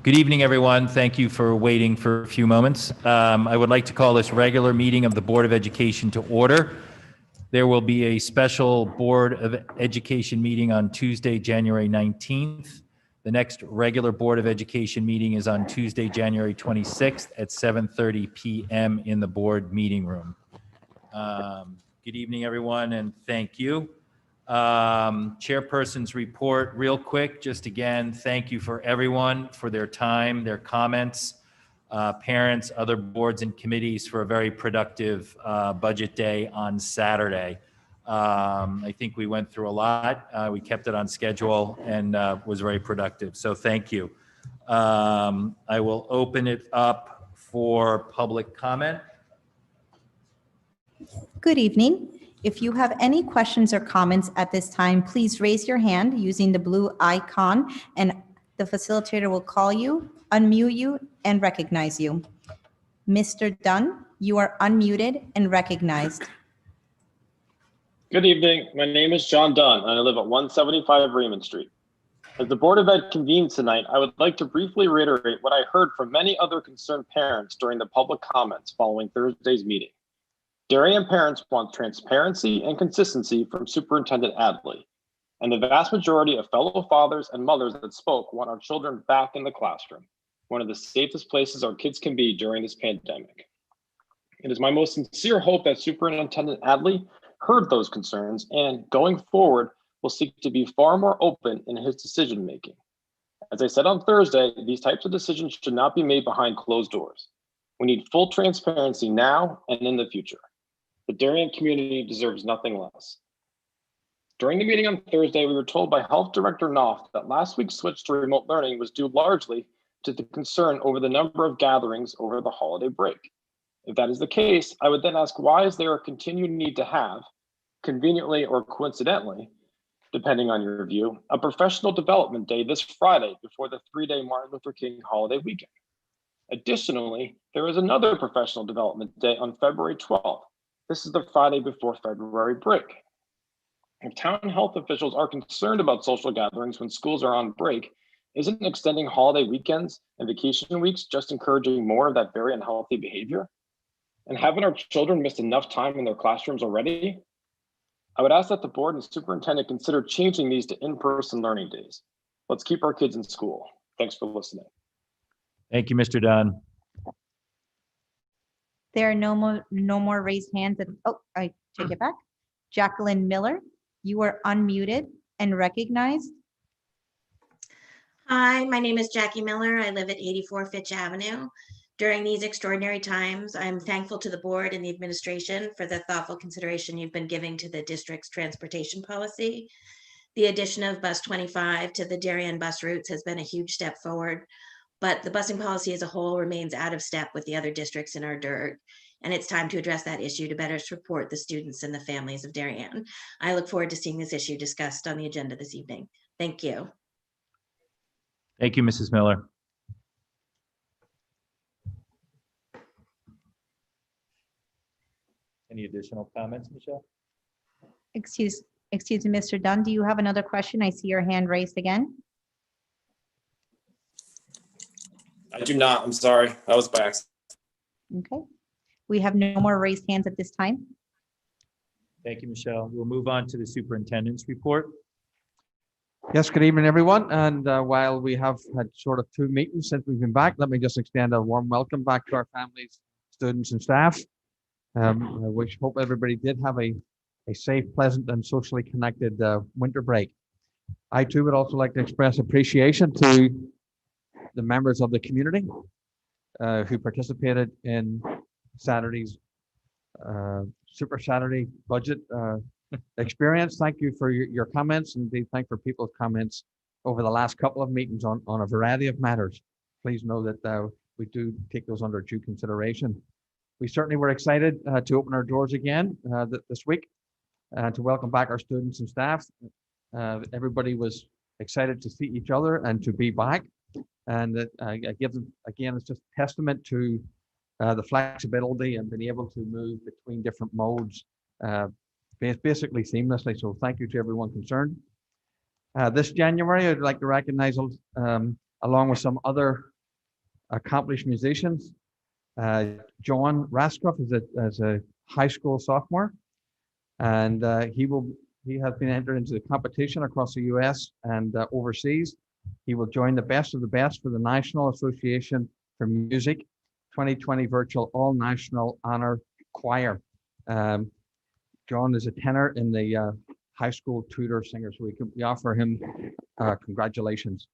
Good evening, everyone. Thank you for waiting for a few moments. I would like to call this regular meeting of the Board of Education to order. There will be a special Board of Education meeting on Tuesday, January 19th. The next regular Board of Education meeting is on Tuesday, January 26th at 7:30 p.m. in the board meeting room. Good evening, everyone, and thank you. Chairperson's report, real quick, just again, thank you for everyone for their time, their comments, parents, other boards and committees for a very productive budget day on Saturday. I think we went through a lot. We kept it on schedule and was very productive. So thank you. I will open it up for public comment. Good evening. If you have any questions or comments at this time, please raise your hand using the blue icon and the facilitator will call you, unmute you, and recognize you. Mr. Dunn, you are unmuted and recognized. Good evening. My name is John Dunn and I live at 175 Raymond Street. As the Board of Ed convenes tonight, I would like to briefly reiterate what I heard from many other concerned parents during the public comments following Thursday's meeting. Darien parents want transparency and consistency from Superintendent Adley, and the vast majority of fellow fathers and mothers that spoke want our children back in the classroom, one of the safest places our kids can be during this pandemic. It is my most sincere hope that Superintendent Adley heard those concerns and, going forward, will seek to be far more open in his decision-making. As I said on Thursday, these types of decisions should not be made behind closed doors. We need full transparency now and in the future. The Darien community deserves nothing less. During the meeting on Thursday, we were told by Health Director Knopf that last week's switch to remote learning was due largely to the concern over the number of gatherings over the holiday break. If that is the case, I would then ask, why is there a continued need to have, conveniently or coincidentally, depending on your view, a professional development day this Friday before the 3-day Martin Luther King holiday weekend? Additionally, there is another professional development day on February 12th. This is the Friday before February break. If town health officials are concerned about social gatherings when schools are on break, isn't extending holiday weekends and vacation weeks just encouraging more of that very unhealthy behavior? And haven't our children missed enough time in their classrooms already? I would ask that the board and superintendent consider changing these to in-person learning days. Let's keep our kids in school. Thanks for listening. Thank you, Mr. Dunn. There are no more raised hands. Oh, I take it back. Jacqueline Miller, you are unmuted and recognized. Hi, my name is Jackie Miller. I live at 84 Fitch Avenue. During these extraordinary times, I'm thankful to the board and the administration for the thoughtful consideration you've been giving to the district's transportation policy. The addition of Bus 25 to the Darien bus routes has been a huge step forward, but the busing policy as a whole remains out of step with the other districts in our DIRG, and it's time to address that issue to better support the students and the families of Darien. I look forward to seeing this issue discussed on the agenda this evening. Thank you. Thank you, Mrs. Miller. Any additional comments, Michelle? Excuse me, Mr. Dunn, do you have another question? I see your hand raised again. I do not. I'm sorry. That was by accident. Okay. We have no more raised hands at this time. Thank you, Michelle. We'll move on to the superintendent's report. Yes, good evening, everyone. And while we have had sort of 2 meetings since we've been back, let me just extend a warm welcome back to our families, students, and staff. I hope everybody did have a safe, pleasant, and socially connected winter break. I too would also like to express appreciation to the members of the community who participated in Saturday's Super Saturday budget experience. Thank you for your comments, and thank for people's comments over the last couple of meetings on a variety of matters. Please know that we do take those under due consideration. We certainly were excited to open our doors again this week to welcome back our students and staff. Everybody was excited to see each other and to be back. And again, it's just a testament to the flexibility and being able to move between different modes basically seamlessly. So thank you to everyone concerned. This January, I'd like to recognize, along with some other accomplished musicians. John Raskoff is a high school sophomore, and he has been entered into the competition across the US and overseas. He will join the best of the best for the National Association for Music 2020 Virtual All National Honor Choir. John is a tenor in the high school tutor singer, so we offer him congratulations.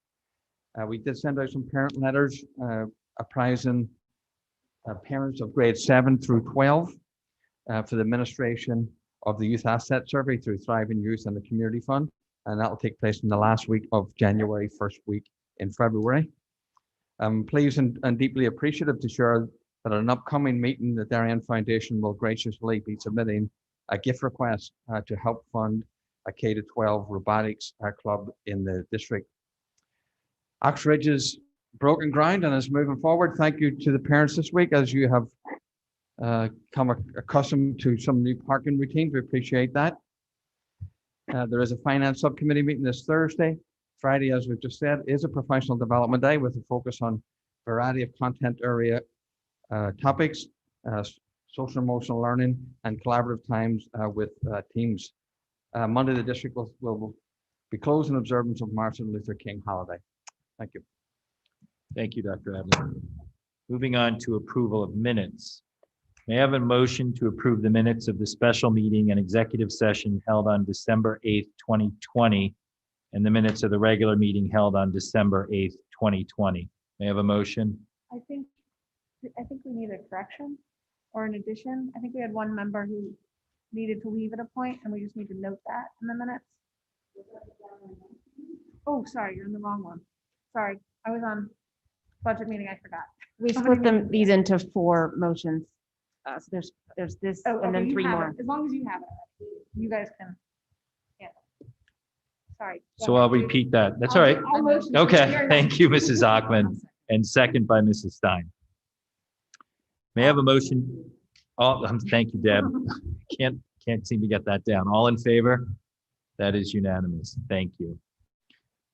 We did send out some parent letters apprising parents of grades 7 through 12 for the administration of the Youth Asset Survey through Thriving Youth and the Community Fund, and that will take place in the last week of January, first week in February. I'm pleased and deeply appreciative to share that at an upcoming meeting, the Darien Foundation will graciously be submitting a gift request to help fund a K-12 robotics club in the district. Oxbridge is broken ground and is moving forward. Thank you to the parents this week as you have come accustomed to some new parking routines. We appreciate that. There is a finance subcommittee meeting this Thursday. Friday, as we've just said, is a professional development day with a focus on a variety of content area topics, social emotional learning, and collaborative times with teams. Monday, the district will be closed in observance of Martin Luther King holiday. Thank you. Thank you, Dr. Adler. Moving on to approval of minutes. May I have a motion to approve the minutes of the special meeting and executive session held on December 8th, 2020, and the minutes of the regular meeting held on December 8th, 2020. May I have a motion? I think we need a correction or an addition. I think we had one member who needed to leave at a point, and we just need to note that in the minutes. Oh, sorry, you're in the wrong one. Sorry, I was on budget meeting, I forgot. We split these into 4 motions. So there's this Oh, and okay, then you 3 have more. it. As long as you have it, you guys can. Yeah. Sorry. go So I'll ahead. repeat that. That's all right. I'll motion to Okay, adjourn. thank you, Mrs. Achman, and second by Mrs. Stein. May I have a motion? Thank you, Deb. Can't seem to get that down. All in favor? That is unanimous. Thank you.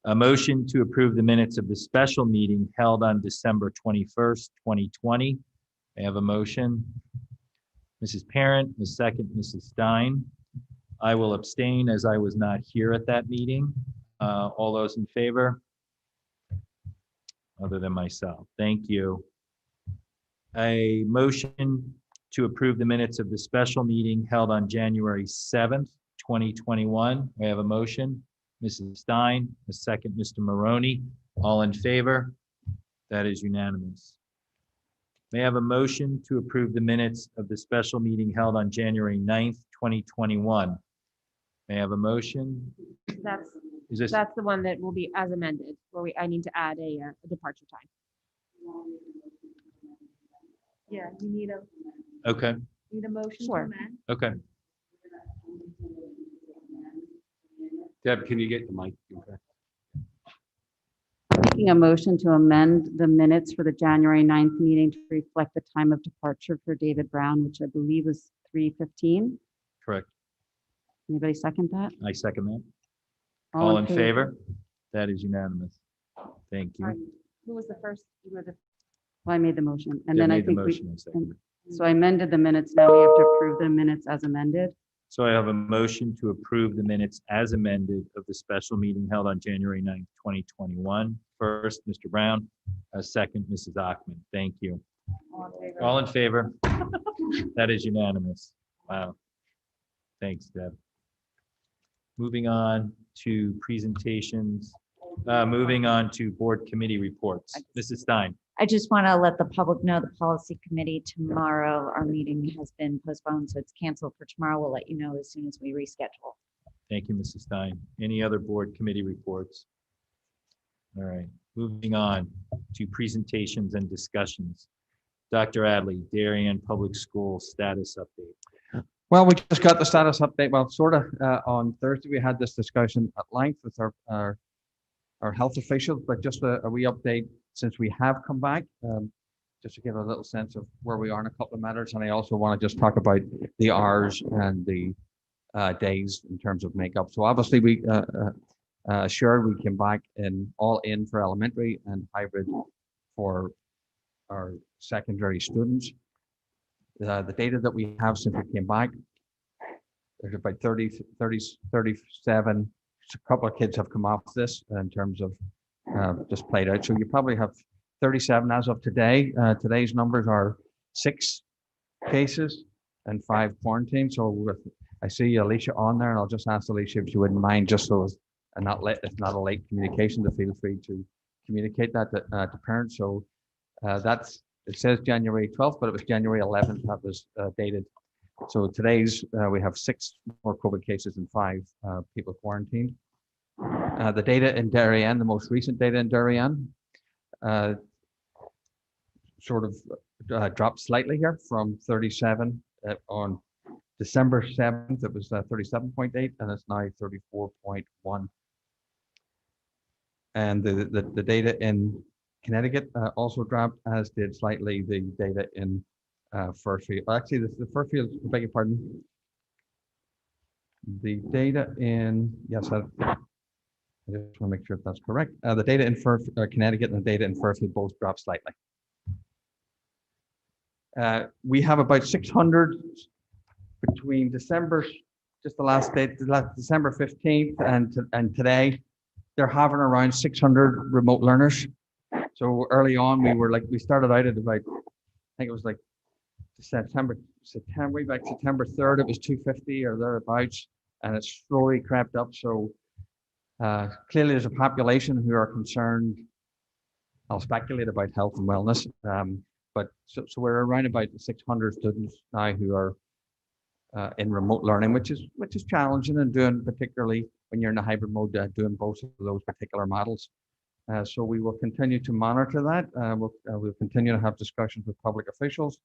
A motion to approve the minutes of the special meeting held on December 21st, 2020. May I have a motion? Mrs. Parent, the second, Mrs. Stein. I will abstain as I was not here at that meeting. All those in favor? Other than myself. Thank you. A motion to approve the minutes of the special meeting held on January 7th, 2021. May I have a motion? Mrs. Stein, the second, Mr. Maroney. All in favor? That is unanimous. May I have a motion to approve the minutes of the special meeting held on January 9th, 2021? May I have a motion? Is this, That's the one that will be as amended, where I need to add a departure time. Yeah, you need a okay, motion to Sure. amend. okay. Deb, can you get the mic? Okay. Making a motion to amend the minutes for the January 9th meeting to reflect the time of departure for David Brown, which I believe was 3:15. Correct. Anybody second that? I second that. All in favor? That is unanimous. Thank Sorry, you. who was the first? You were the. Well, I made the motion, and Deb then I made the think motion and seconded. so I amended the minutes. Now we have to approve the minutes as amended. So I have a motion to approve the minutes as amended of the special meeting held on January 9th, 2021. First, Mr. Brown, second, Mrs. Achman. Thank you. All in favor? That is unanimous. Wow. Thanks, Deb. Moving on to presentations, moving on to board committee reports. Mrs. Stein. I just want to let the public know the policy committee tomorrow, our meeting has been postponed, so it's canceled for tomorrow. We'll let you know as soon as we reschedule. Thank you, Mrs. Stein. Any other board committee reports? All right, moving on to presentations and discussions. Dr. Adley, Darien Public School status update. Well, we just got the status update. Well, sort of on Thursday, we had this discussion at length with our health officials, but just a wee update since we have come back, just to give a little sense of where we are in a couple of matters. And I also want to just talk about the hours and the days in terms of makeup. So obviously we assured we came back in all in for elementary and hybrid for our secondary students. The data that we have since we came back, there's about 37. A couple of kids have come off this in terms of just played out. So you probably have 37 as of today. Today's numbers are 6 cases and 5 quarantines. So I see Alicia on there, and I'll just ask Alicia if she wouldn't mind, just so it's not a late communication, to feel free to communicate that to parents. So it says January 12th, but it was January 11th that was dated. So today's we have 6 more COVID cases and 5 people quarantined. The data in Darien, the most recent data in Darien, sort of dropped slightly here from 37 on December 7th. It was 37.8, and it's now 34.1. And the data in Connecticut also dropped, as did slightly the data in Fairfield. Actually, the Fairfield, I beg your pardon. The data in, yes, I just want to make sure if that's correct. The data in Connecticut and the data in Fairfield both dropped slightly. We have about 600 between December, just the last date, December 15th and today. They're having around 600 remote learners. So early on, we started out at about, I think it was like September, back September 3rd, it was 250 or thereabouts, and it's slowly crept up. So clearly there's a population who are concerned. I'll speculate about health and wellness, but so we're around about 600 students now who are in remote learning, which is challenging, and doing, particularly when you're in a hybrid mode, doing both of those particular models. So we will continue to monitor that. We'll continue to have discussions with public officials.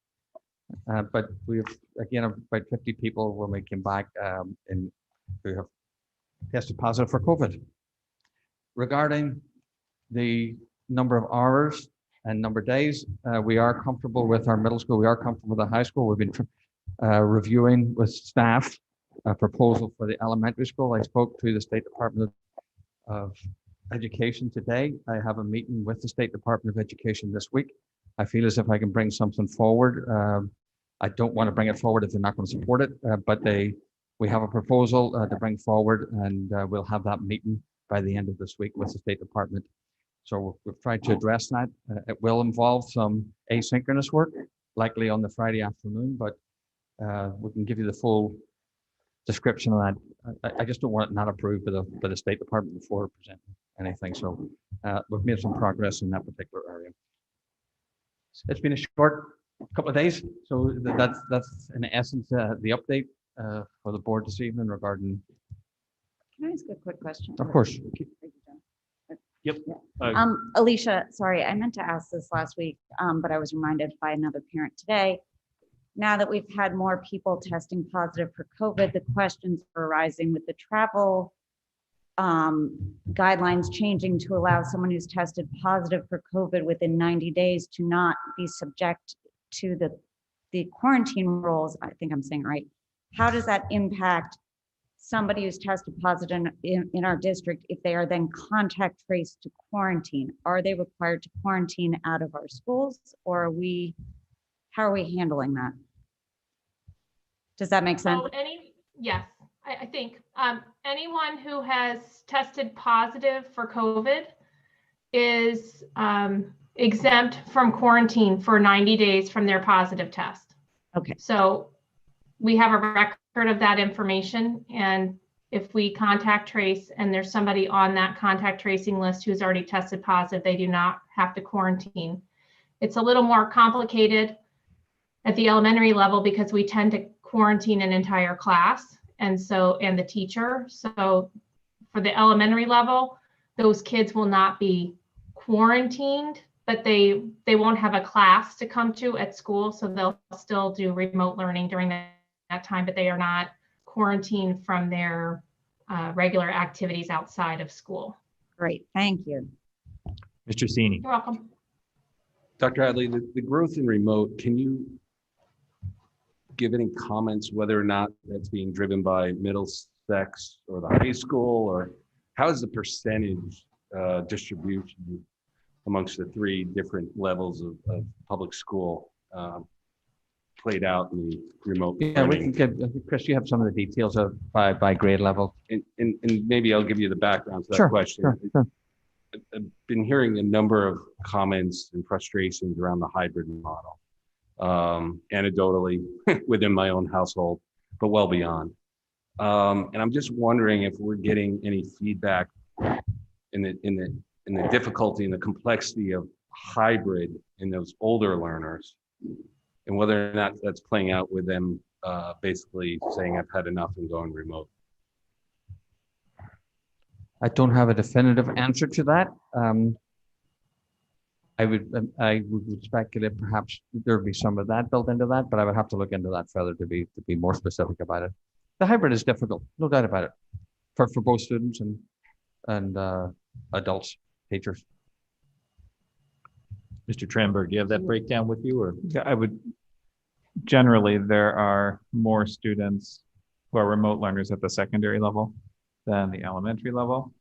But we have, again, about 50 people when we came back who have tested positive for COVID. Regarding the number of hours and number of days, we are comfortable with our middle school. We are comfortable with the high school. We've been reviewing with staff a proposal for the elementary school. I spoke to the State Department of Education today. I have a meeting with the State Department of Education this week. I feel as if I can bring something forward. I don't want to bring it forward if they're not going to support it, but we have a proposal to bring forward, and we'll have that meeting by the end of this week with the State Department. So we've tried to address that. It will involve some asynchronous work, likely on the Friday afternoon, but we can give you the full description of that. I just don't want it not approved by the State Department before presenting anything. So we've made some progress in that particular area. It's been a short couple of days, so that's in essence the update for the board this evening regarding. Can I ask a quick question? Of course. Yep. Alicia, sorry, I meant to ask this last week, but I was reminded by another parent today. Now that we've had more people testing positive for COVID, the questions are arising with the travel guidelines changing to allow someone who's tested positive for COVID within 90 days to not be subject to the quarantine rules. I think I'm saying it right. How does that impact somebody who's tested positive in our district if they are then contact traced to quarantine? Are they required to quarantine out of our schools, or how are we handling that? Does that make sense? So yes, I think anyone who has tested positive for COVID is exempt from quarantine for 90 days from their positive test. Okay. So we have a record of that information, and if we contact trace and there's somebody on that contact tracing list who's already tested positive, they do not have to quarantine. It's a little more complicated at the elementary level because we tend to quarantine an entire class and the teacher. So for the elementary level, those kids will not be quarantined, but they won't have a class to come to at school. So they'll still do remote learning during that time, but they are not quarantined from their regular activities outside of school. Great, thank you. Mr. Cini. You're welcome. Dr. Hadley, the growth in remote, can you give any comments whether or not that's being driven by Middlesex or the high school, or how is the percentage distribution amongst the three different levels of public school played out in the remote Yeah, we can learning. get, Chris, you have some of the details of by grade level. And maybe I'll give you the background to that Sure, question. sure. I've been hearing a number of comments and frustrations around the hybrid model, anecdotally within my own household, but well beyond. And I'm just wondering if we're getting any feedback in the difficulty and the complexity of hybrid in those older learners, and whether or not that's playing out with them basically saying I've had enough and going remote. I don't have a definitive answer to that. I would speculate perhaps there'd be some of that built into that, but I would have to look into that further to be more specific about it. The hybrid is difficult, no doubt about it, for both students and adults, teachers. Mr. Tranberg, do you have that breakdown with you, or? Yeah, I would, generally, there are more students who are remote learners at the secondary level than the elementary level.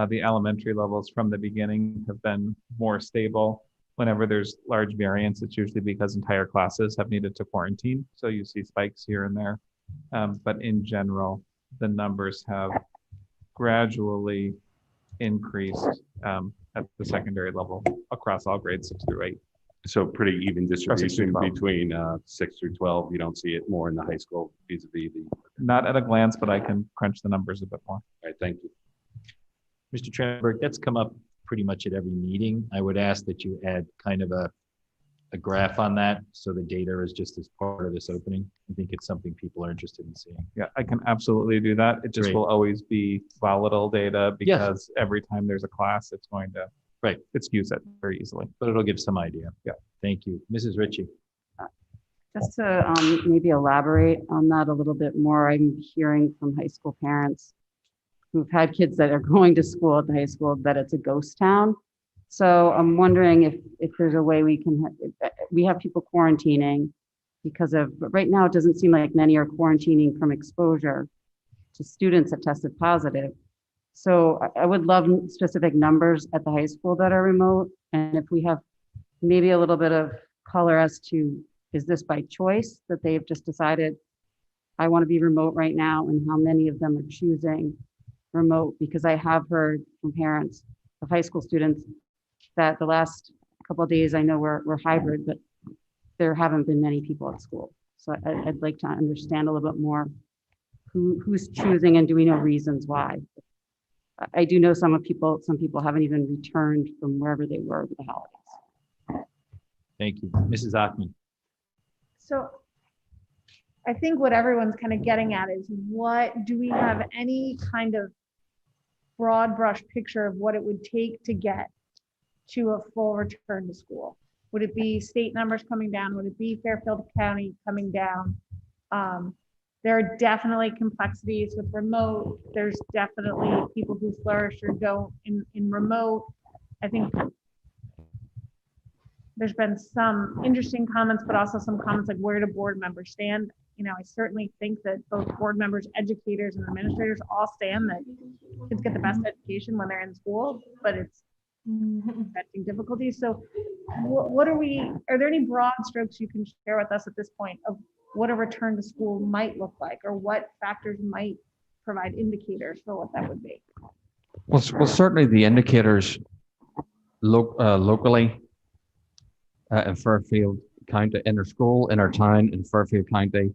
The elementary levels from the beginning have been more stable. Whenever there's large variance, it's usually because entire classes have needed to quarantine. So you see spikes here and there. But in general, the numbers have gradually increased at the secondary level across all grades 6 through 8. So pretty even distribution 12. between 6 through 12. You don't see it more in the high school vis-a-vis the. Not at a glance, but I can crunch the numbers a bit more. All right, thank you. Mr. Tranberg, that's come up pretty much at every meeting. I would ask that you add kind of a graph on that so the data is just as part of this opening. I think it's something people are interested in seeing. Yeah, I can absolutely do that. It just Great. will always be volatile data because every time there's a class, it's going to excuse it very easily. But it'll give some idea. Yeah. Thank you. Mrs. Ritchie. Just to maybe elaborate on that a little bit more, I'm hearing from high school parents who've had kids that are going to school at the high school that it's a ghost town. So I'm wondering if there's a way we can, we have people quarantining because of, but right now it doesn't seem like many are quarantining from exposure to students that tested positive. So I would love specific numbers at the high school that are remote. And if we have maybe a little bit of color as to, is this by choice that they've just decided, I want to be remote right now, and how many of them are choosing remote? Because I have heard from parents of high school students that the last couple of days, I know we're hybrid, but there haven't been many people at school. So I'd like to understand a little bit more who's choosing, and do we know reasons why? I do know some people haven't even returned from wherever they were with the holidays. Thank you. Mrs. Achman. So I think what everyone's kind of getting at is, what do we have any kind of broad brush picture of what it would take to get to a full return to school? Would it be state numbers coming down? Would it be Fairfield County coming down? There are definitely complexities with remote. There's definitely people who flourish or don't in remote. I think there's been some interesting comments, but also some comments like, where do board members stand? You know, I certainly think that both board members, educators, and administrators all stand that kids get the best education when they're in school, but it's affecting difficulties. So what are there any broad strokes you can share with us at this point of what a return to school might look like, or what factors might provide indicators for what that would be? Well, certainly the indicators locally in Fairfield County, in our school, in our town, in Fairfield County,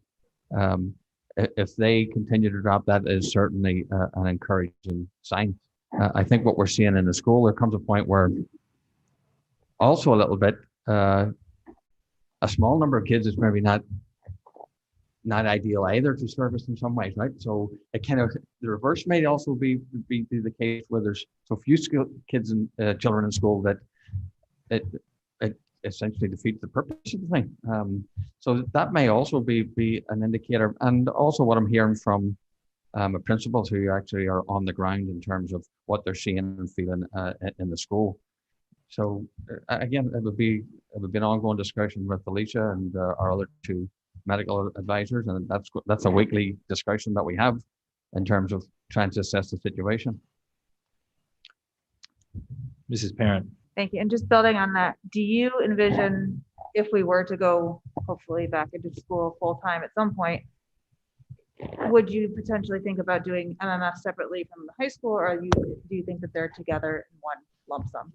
if they continue to drop, that is certainly an encouraging sign. I think what we're seeing in the school, there comes a point where also a little bit, a small number of kids is maybe not ideal either to service in some ways, right? So it kind of, the reverse may also be the case where there's so few kids and children in school that it essentially defeats the purpose of the thing. So that may also be an indicator. And also what I'm hearing from principals who actually are on the ground in terms of what they're seeing and feeling in the school. So again, it would be an ongoing discussion with Alicia and our other two medical advisors, and that's a weekly discussion that we have in terms of trying to assess the situation. Mrs. Parent. Thank you. And just building on that, do you envision if we were to go hopefully back into school full time at some point, would you potentially think about doing MMS separately from the high school, or do you think that they're together in one lump sum?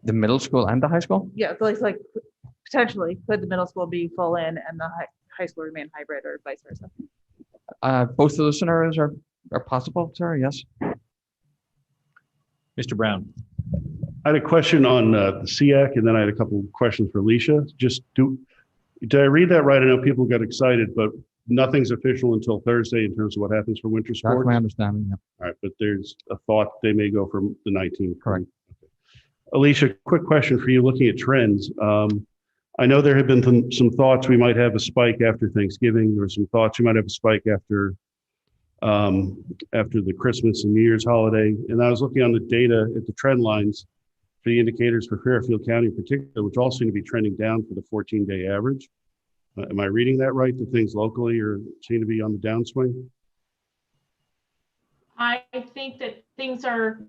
The middle school and the high school? Yeah, so it's like potentially could the middle school be full in and the high school remain hybrid, or vice versa? Both of those scenarios are possible, sir, yes. Mr. Brown. I had a question on the SEAC, and then I had a couple of questions for Alicia. Did I read that right? I know people got excited, but nothing's official until Thursday in terms of what happens for winter sports? That's my understanding, yeah. All right, but there's a thought they may go from the 19th. Correct. Okay. Alicia, quick question for you, looking at trends. I know there have been some thoughts we might have a spike after Thanksgiving. There were some thoughts we might have a spike after the Christmas and New Year's holiday. And I was looking on the data at the trend lines for the indicators for Fairfield County in particular, which all seem to be trending down for the 14-day average. Am I reading that right? That things locally seem to be on the downswing? I think that things are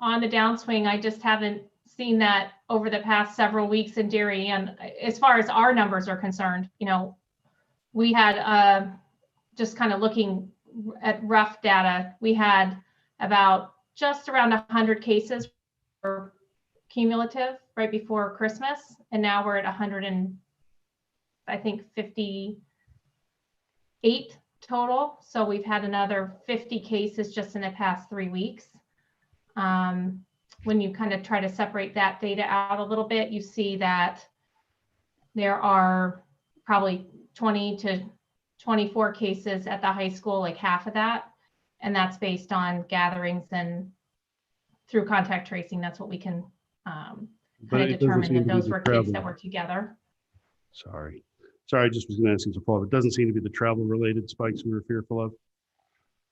on the downswing. I just haven't seen that over the past several weeks in Darien. As far as our numbers are concerned, we had just kind of looking at rough data, we had just around 100 cases for cumulative right before Christmas, and now we're at 58 total. So we've had another 50 cases just in the past 3 weeks. When you kind of try to separate that data out a little bit, you see that there are probably 20 to 24 cases at the high school, like half of that. And that's based on gatherings and through contact tracing. That's what we can kind of determine that those were kids that were together. Sorry, I just was going to ask you to follow up. It doesn't seem to be the travel related spikes we were fearful of.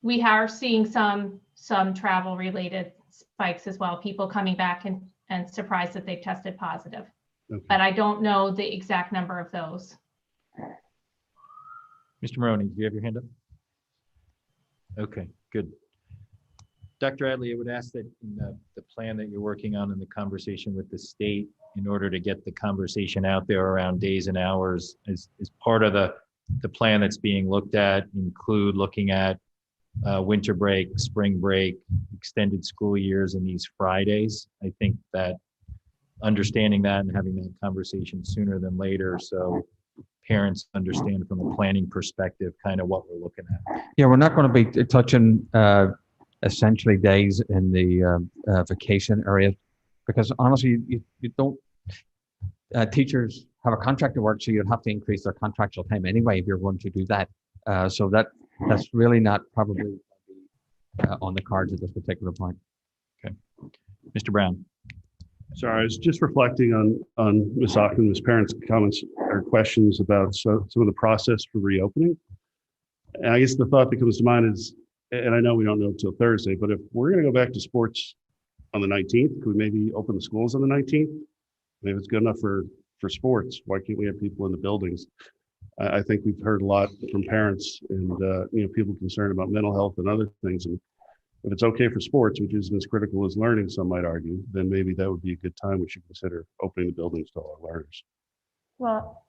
We are seeing some travel related spikes as well, people coming back and surprised that they've tested positive. Okay. But I don't know the exact number of those. Mr. Maroney, do you have your hand up? Okay, good. Dr. Adley, I would ask that in the plan that you're working on in the conversation with the state, in order to get the conversation out there around days and hours, as part of the plan that's being looked at, include looking at winter break, spring break, extended school years, and these Fridays. I think that understanding that and having that conversation sooner than later, so parents understand from a planning perspective kind of what we're looking at. Yeah, we're not going to be touching essentially days in the vacation area, because honestly, you don't, teachers have a contract to work, so you'd have to increase their contractual time anyway if you're going to do that. So that's really not probably on the cards at this particular point. Okay. Mr. Brown. Sorry, I was just reflecting on Ms. Hockman, Ms. Parent's comments or questions about some of the process for reopening. And I guess the thought that comes to mind is, and I know we don't know until Thursday, but if we're going to go back to sports on the 19th, could we maybe open the schools on the 19th? Maybe it's good enough for sports. Why can't we have people in the buildings? I think we've heard a lot from parents and people concerned about mental health and other things. And if it's okay for sports, which isn't as critical as learning, some might argue, then maybe that would be a good time we should consider opening the buildings to all our learners. Well,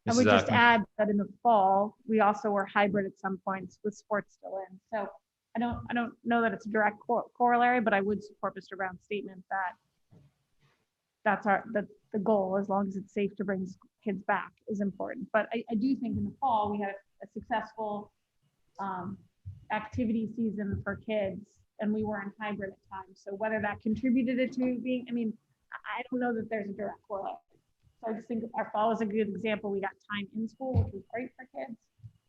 I would just add that in the fall, we also were hybrid at some points with sports still in. So I don't know that it's a direct corollary, but I would support Mr. Brown's statement that that's the goal, as long as it's safe to bring kids back, is important. But I do think in the fall, we had a successful activity season for kids, and we were in hybrid at times. So whether that contributed it to being, I don't know that there's a direct corollary. So I just think our fall was a good example. We got time in school, which was great for kids.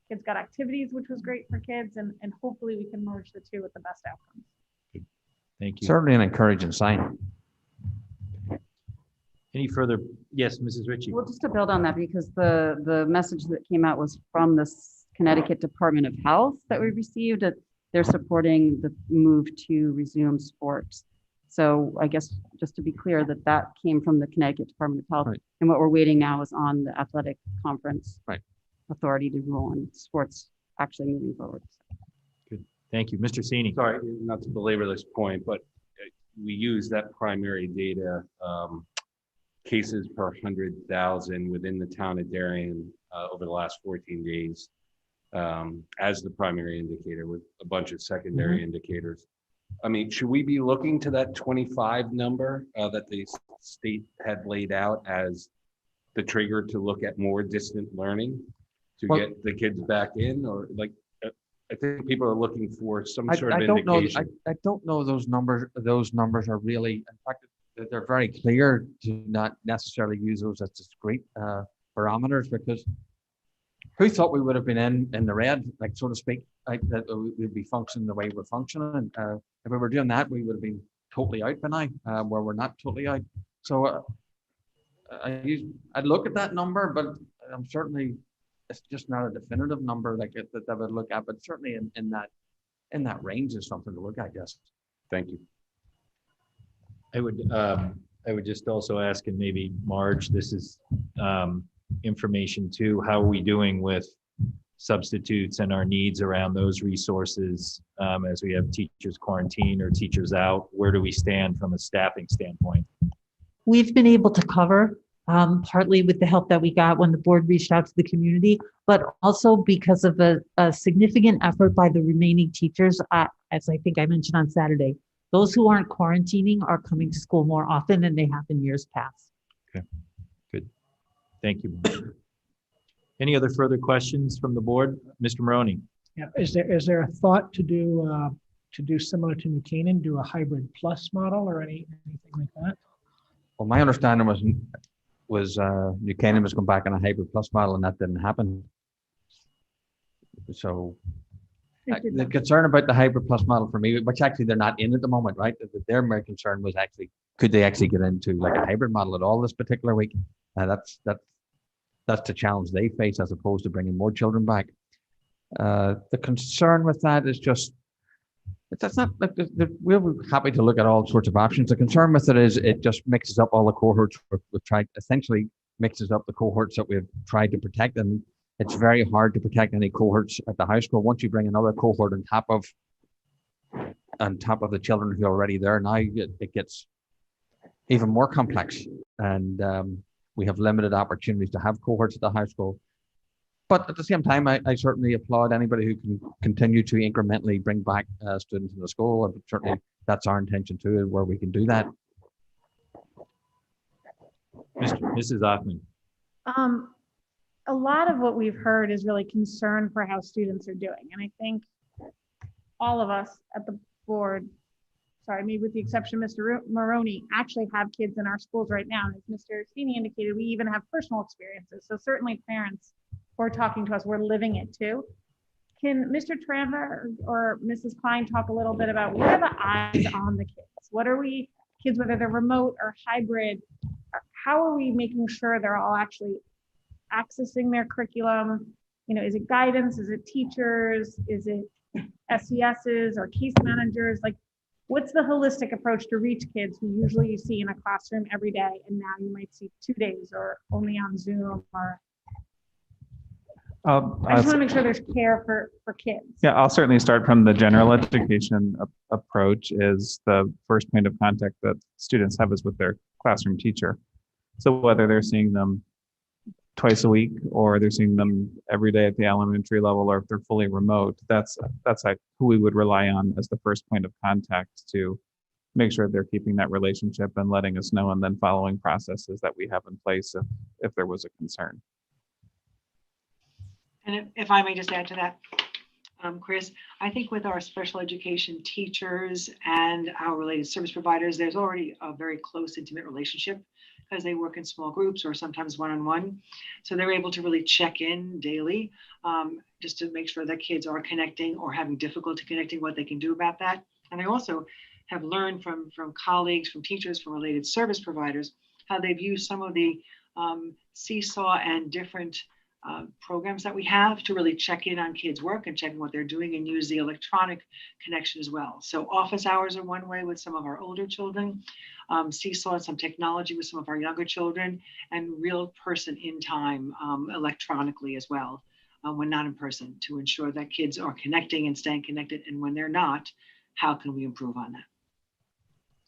Kids got activities, which was great for kids, and hopefully we can merge the two with the best outcomes. Thank you. Certainly an encouraging sign. Any further? Yes, Mrs. Ritchie. Well, just to build on that, because the message that came out was from the Connecticut Department of Health that we received. That they're supporting the move to resume sports. So I guess just to be clear that came from the Connecticut Department of Health. Right. And what we're waiting now is on the athletic conference authority to rule on sports actually moving forward. Good. Thank you. Mr. Cini. Sorry, not to belabor this point, but we use that primary data, cases per 100,000 within the town of Darien over the last 14 days as the primary indicator with a bunch of secondary indicators. I mean, should we be looking to that 25 number that the state had laid out as the trigger to look at more distant learning to get the kids back in? Or like, I think people are looking for some sort of indication. I don't know those numbers. Those numbers are really, in fact, they're very clear to not necessarily use those as discrete barometers, because who thought we would have been in the red, like, so to speak, like that we'd be functioning the way we're functioning. If we were doing that, we would have been totally out by now, where we're not totally out. So I'd look at that number, but I'm certainly, it's just not a definitive number like that I would look at, but certainly in that range is something to look at. Yes. Thank you. I would just also ask, and maybe Marge, this is information too, how are we doing with substitutes and our needs around those resources as we have teachers quarantine or teachers out? Where do we stand from a staffing standpoint? We've been able to cover partly with the help that we got when the board reached out to the community, but also because of a significant effort by the remaining teachers, as I think I mentioned on Saturday. Those who aren't quarantining are coming to school more often than they have in years past. Okay, good. Thank you. Any other further questions from the board? Mr. Maroney? Yeah, is there a thought to do similar to New Canaan, do a hybrid plus model or anything like that? Well, my understanding was New Canaan was going back on a hybrid plus model, and that didn't happen. So the concern about the hybrid plus model for me, which actually they're not in at the moment, right? Their main concern was actually, could they actually get into like a hybrid model at all this particular week? That's the challenge they face as opposed to bringing more children back. The concern with that is just, that's not, we're happy to look at all sorts of options. The concern with it is it just mixes up all the cohorts we've tried, essentially mixes up the cohorts that we've tried to protect. And it's very hard to protect any cohorts at the high school. Once you bring another cohort on top of the children who are already there, now it gets even more complex. And we have limited opportunities to have cohorts at the high school. But at the same time, I certainly applaud anybody who can continue to incrementally bring back students in the school. And certainly that's our intention too, where we can do that. Mrs. Ockman. A lot of what we've heard is really concern for how students are doing. And I think all of us at the board, sorry, maybe with the exception of Mr. Maroney, actually have kids in our schools right now. And as Mr. Steeney indicated, we even have personal experiences. So certainly parents who are talking to us, we're living it too. Can Mr. Tranver or Mrs. Klein talk a little bit about what are the eyes on the kids? What are we, kids, whether they're remote or hybrid, how are we making sure they're all actually accessing their curriculum? You know, is it guidance? Is it teachers? Is it SESs or case managers? Like, what's the holistic approach to reach kids who usually you see in a classroom every day, and now you might see 2 days or only on Zoom? Or I just want to make sure there's care for kids. Yeah, I'll certainly start from the general education approach. Is the first point of contact that students have is with their classroom teacher. So whether they're seeing them twice a week or they're seeing them every day at the elementary level, or if they're fully remote, that's like who we would rely on as the first point of contact to make sure they're keeping that relationship and letting us know, and then following processes that we have in place if there was a concern. And if I may just add to that, Chris, I think with our special education teachers and our related service providers, there's already a very close, intimate relationship because they work in small groups or sometimes one-on-one. So they're able to really check in daily just to make sure that kids are connecting or having difficulty connecting, what they can do about that. And I also have learned from colleagues, from teachers, from related service providers, how they've used some of the seesaw and different programs that we have to really check in on kids' work and check in what they're doing, and use the electronic connection as well. So office hours are one way with some of our older children, seesaw and some technology with some of our younger children, and real person in time electronically as well when not in person, to ensure that kids are connecting and staying connected. And when they're not, how can we improve on that?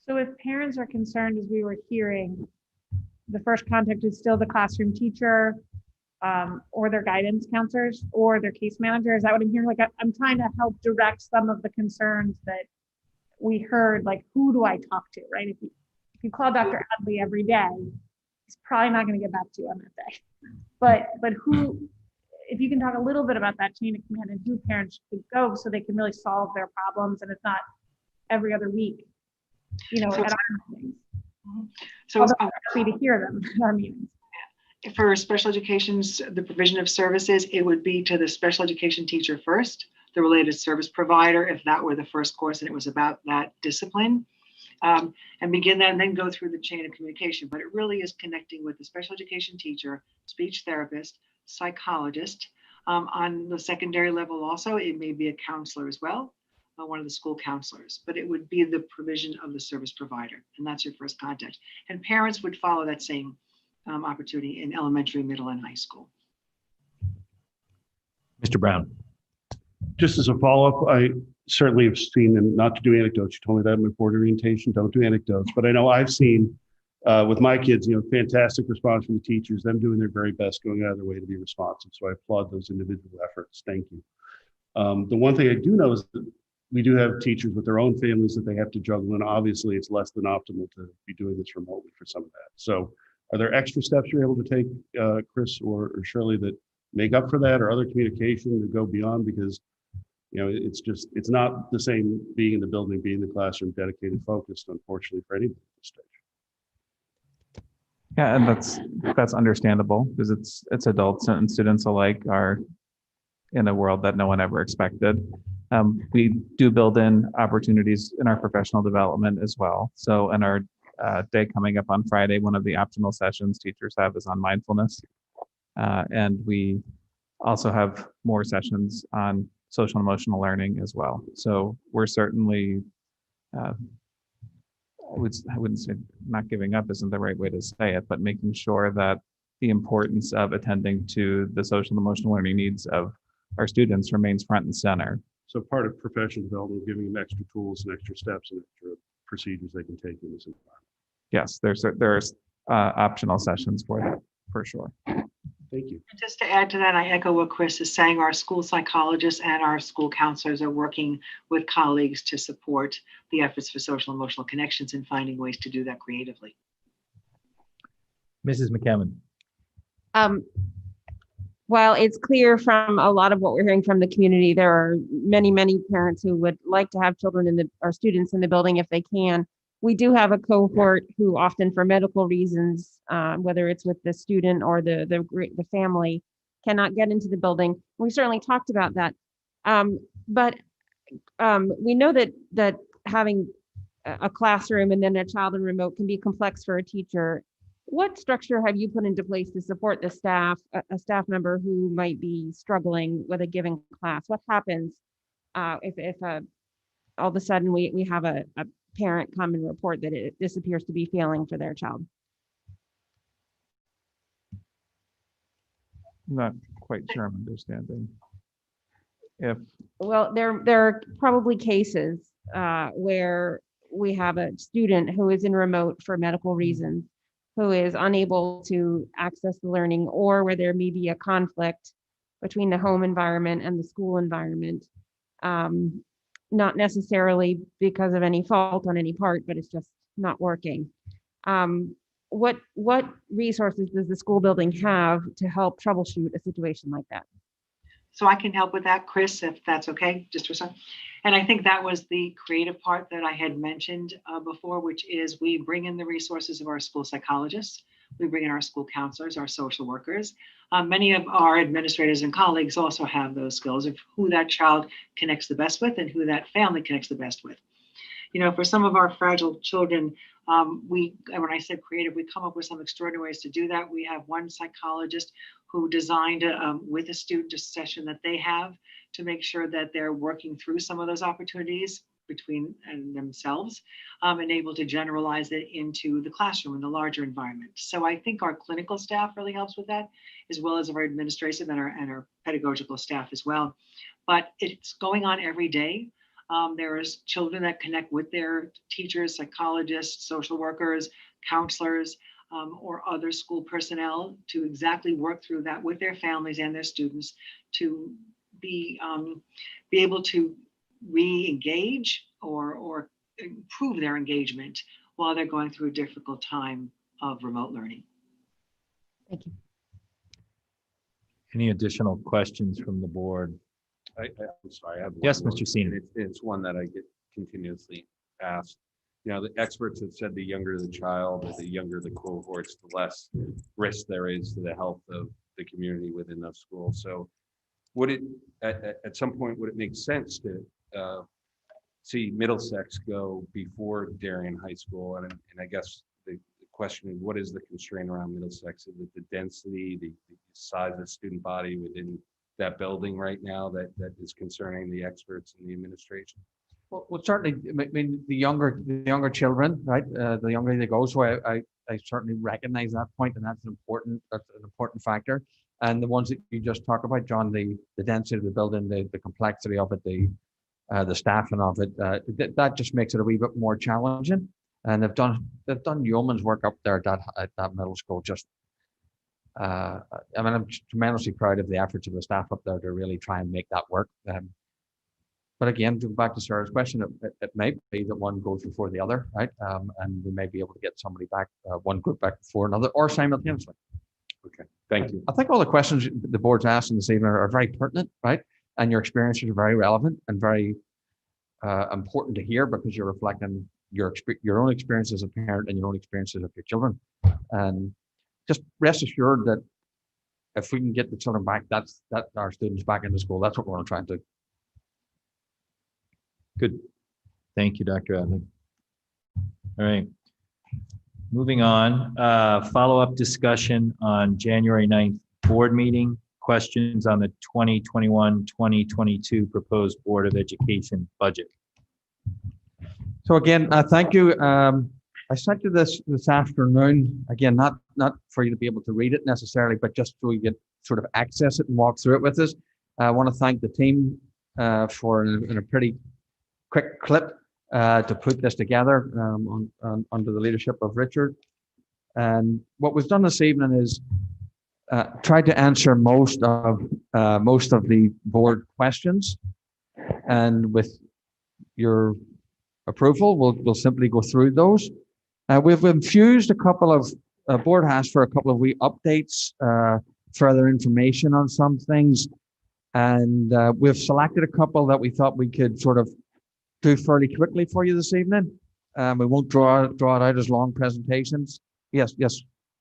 So if parents are concerned, as we were hearing, the first contact is still the classroom teacher, or their guidance counselors or their case manager. Is that what I'm hearing? Like I'm trying to help direct some of the concerns that we heard, like who do I talk to, right? If you call Dr. Adley every day, he's probably not going to get back to you on that day. But who, if you can talk a little bit about that chain of command and who parents should go so they can really solve their problems and it's not every other week, at our meetings. So Although I'm happy to hear them at our meetings. for special education's, the provision of services, it would be to the special education teacher first, the related service provider, if that were the first course and it was about that discipline, and begin that and then go through the chain of communication. But it really is connecting with the special education teacher, speech therapist, psychologist. On the secondary level also, it may be a counselor as well, one of the school counselors, but it would be the provision of the service provider. And that's your first contact. And parents would follow that same opportunity in elementary, middle, and high school. Mr. Brown. Just as a follow-up, I certainly have seen, and not to do anecdotes, you told me that in my board orientation, don't do anecdotes, but I know I've seen with my kids, fantastic response from the teachers, them doing their very best, going out of their way to be responsive. So I applaud those individual efforts. Thank you. The one thing I do know is that we do have teachers with their own families that they have to juggle, and obviously it's less than optimal to be doing this remotely for some of that. So are there extra steps you're able to take, Chris or Shirley, that make up for that, or other communication to go beyond? Because it's not the same being in the building, being in the classroom, dedicated, focused, unfortunately, for anybody at this stage. Yeah, and that's understandable because it's adults and students alike are in a world that no one ever expected. We do build in opportunities in our professional development as well. So in our day coming up on Friday, one of the optional sessions teachers have is on mindfulness. And we also have more sessions on social and emotional learning as well. So we're certainly, I wouldn't say not giving up isn't the right way to say it, but making sure that the importance of attending to the social and emotional learning needs of our students remains front and center. So part of professional development, giving them extra tools and extra steps and extra procedures they can take in this environment. Yes, there's optional sessions for that, for sure. Thank you. And just to add to that, I echo what Chris is saying. Our school psychologists and our school counselors are working with colleagues to support the efforts for social and emotional connections and finding ways to do that creatively. Mrs. McKeown. While it's clear from a lot of what we're hearing from the community, there are many, many parents who would like to have children or students in the building if they can. We do have a cohort who often for medical reasons, whether it's with the student or the family, cannot get into the building. We certainly talked about that. But we know that having a classroom and then a child in remote can be complex for a teacher. What structure have you put into place to support the staff, a staff member who might be struggling with a given class? What happens if all of a sudden we have a parent come and report that this appears to be failing for their child? Not quite sure I'm understanding. Well, there are probably cases where we have a student who is in remote for medical reasons, who is unable to access the learning, or where there may be a conflict between the home environment and the school environment. Not necessarily because of any fault on any part, but it's just not working. What resources does the school building have to help troubleshoot a situation like that? So I can help with that, Chris, if that's okay, just for some. And I think that was the creative part that I had mentioned before, which is we bring in the resources of our school psychologists. We bring in our school counselors, our social workers. Many of our administrators and colleagues also have those skills of who that child connects the best with and who that family connects the best with. For some of our fragile children, when I said creative, we come up with some extraordinary ways to do that. We have one psychologist who designed with a student a session that they have to make sure that they're working through some of those opportunities between themselves and able to generalize it into the classroom in the larger environment. So I think our clinical staff really helps with that, as well as our administrative and our pedagogical staff as well. But it's going on every day. There's children that connect with their teachers, psychologists, social workers, counselors, or other school personnel to exactly work through that with their families and their students to be able to re-engage or improve their engagement while they're going through a difficult time of remote learning. Thank you. Any additional questions from the board? I'm sorry. I have one Yes, more, Mr. Senior. and it's one that I get continuously asked. You know, the experts have said the younger the child, or the younger the cohorts, the less risk there is to the health of the community within those schools. So would it, at some point, would it make sense to see Middlesex go before Darien High School? And I guess the question is, what is the constraint around Middlesex? Is it the density, the size of the student body within that building right now that is concerning the experts and the administration? Well, certainly, I mean, the younger children, right? The younger they go, so I certainly recognize that point, and that's an important factor. And the ones that you just talked about, John, the density of the building, the complexity of it, the staffing of it, that just makes it a wee bit more challenging. And they've done yeoman's work up there at that middle school. Just, I mean, I'm tremendously proud of the efforts of the staff up there to really try and make that work. But again, to go back to Sarah's question, it might be that one goes before the other, right? And we may be able to get somebody back, one group back before another, or simultaneously. Okay, thank you. I think all the questions the board's asking this evening are very pertinent, right? And your experiences are very relevant and very important to hear, because you're reflecting your own experience as a parent and your own experiences of your children. And just rest assured that if we can get the children back, that our students back into school, that's what we're trying to do. Good. Thank you, Dr. Adley. All right. Moving on, follow-up discussion on January 9th board meeting. Questions on the 2021-2022 proposed Board of Education budget. So again, thank you. I sent you this afternoon. Again, not for you to be able to read it necessarily, but just so you get sort of access it and walk through it with us. I want to thank the team for in a pretty quick clip to put this together under the leadership of Richard. And what was done this evening is tried to answer most of the board questions, and with your approval, we'll simply go through those. We've infused a couple of board has for a couple of wee updates, further information on some things, and we've selected a couple that we thought we could sort of do fairly quickly for you this evening. We won't draw it out as long presentations. Yes,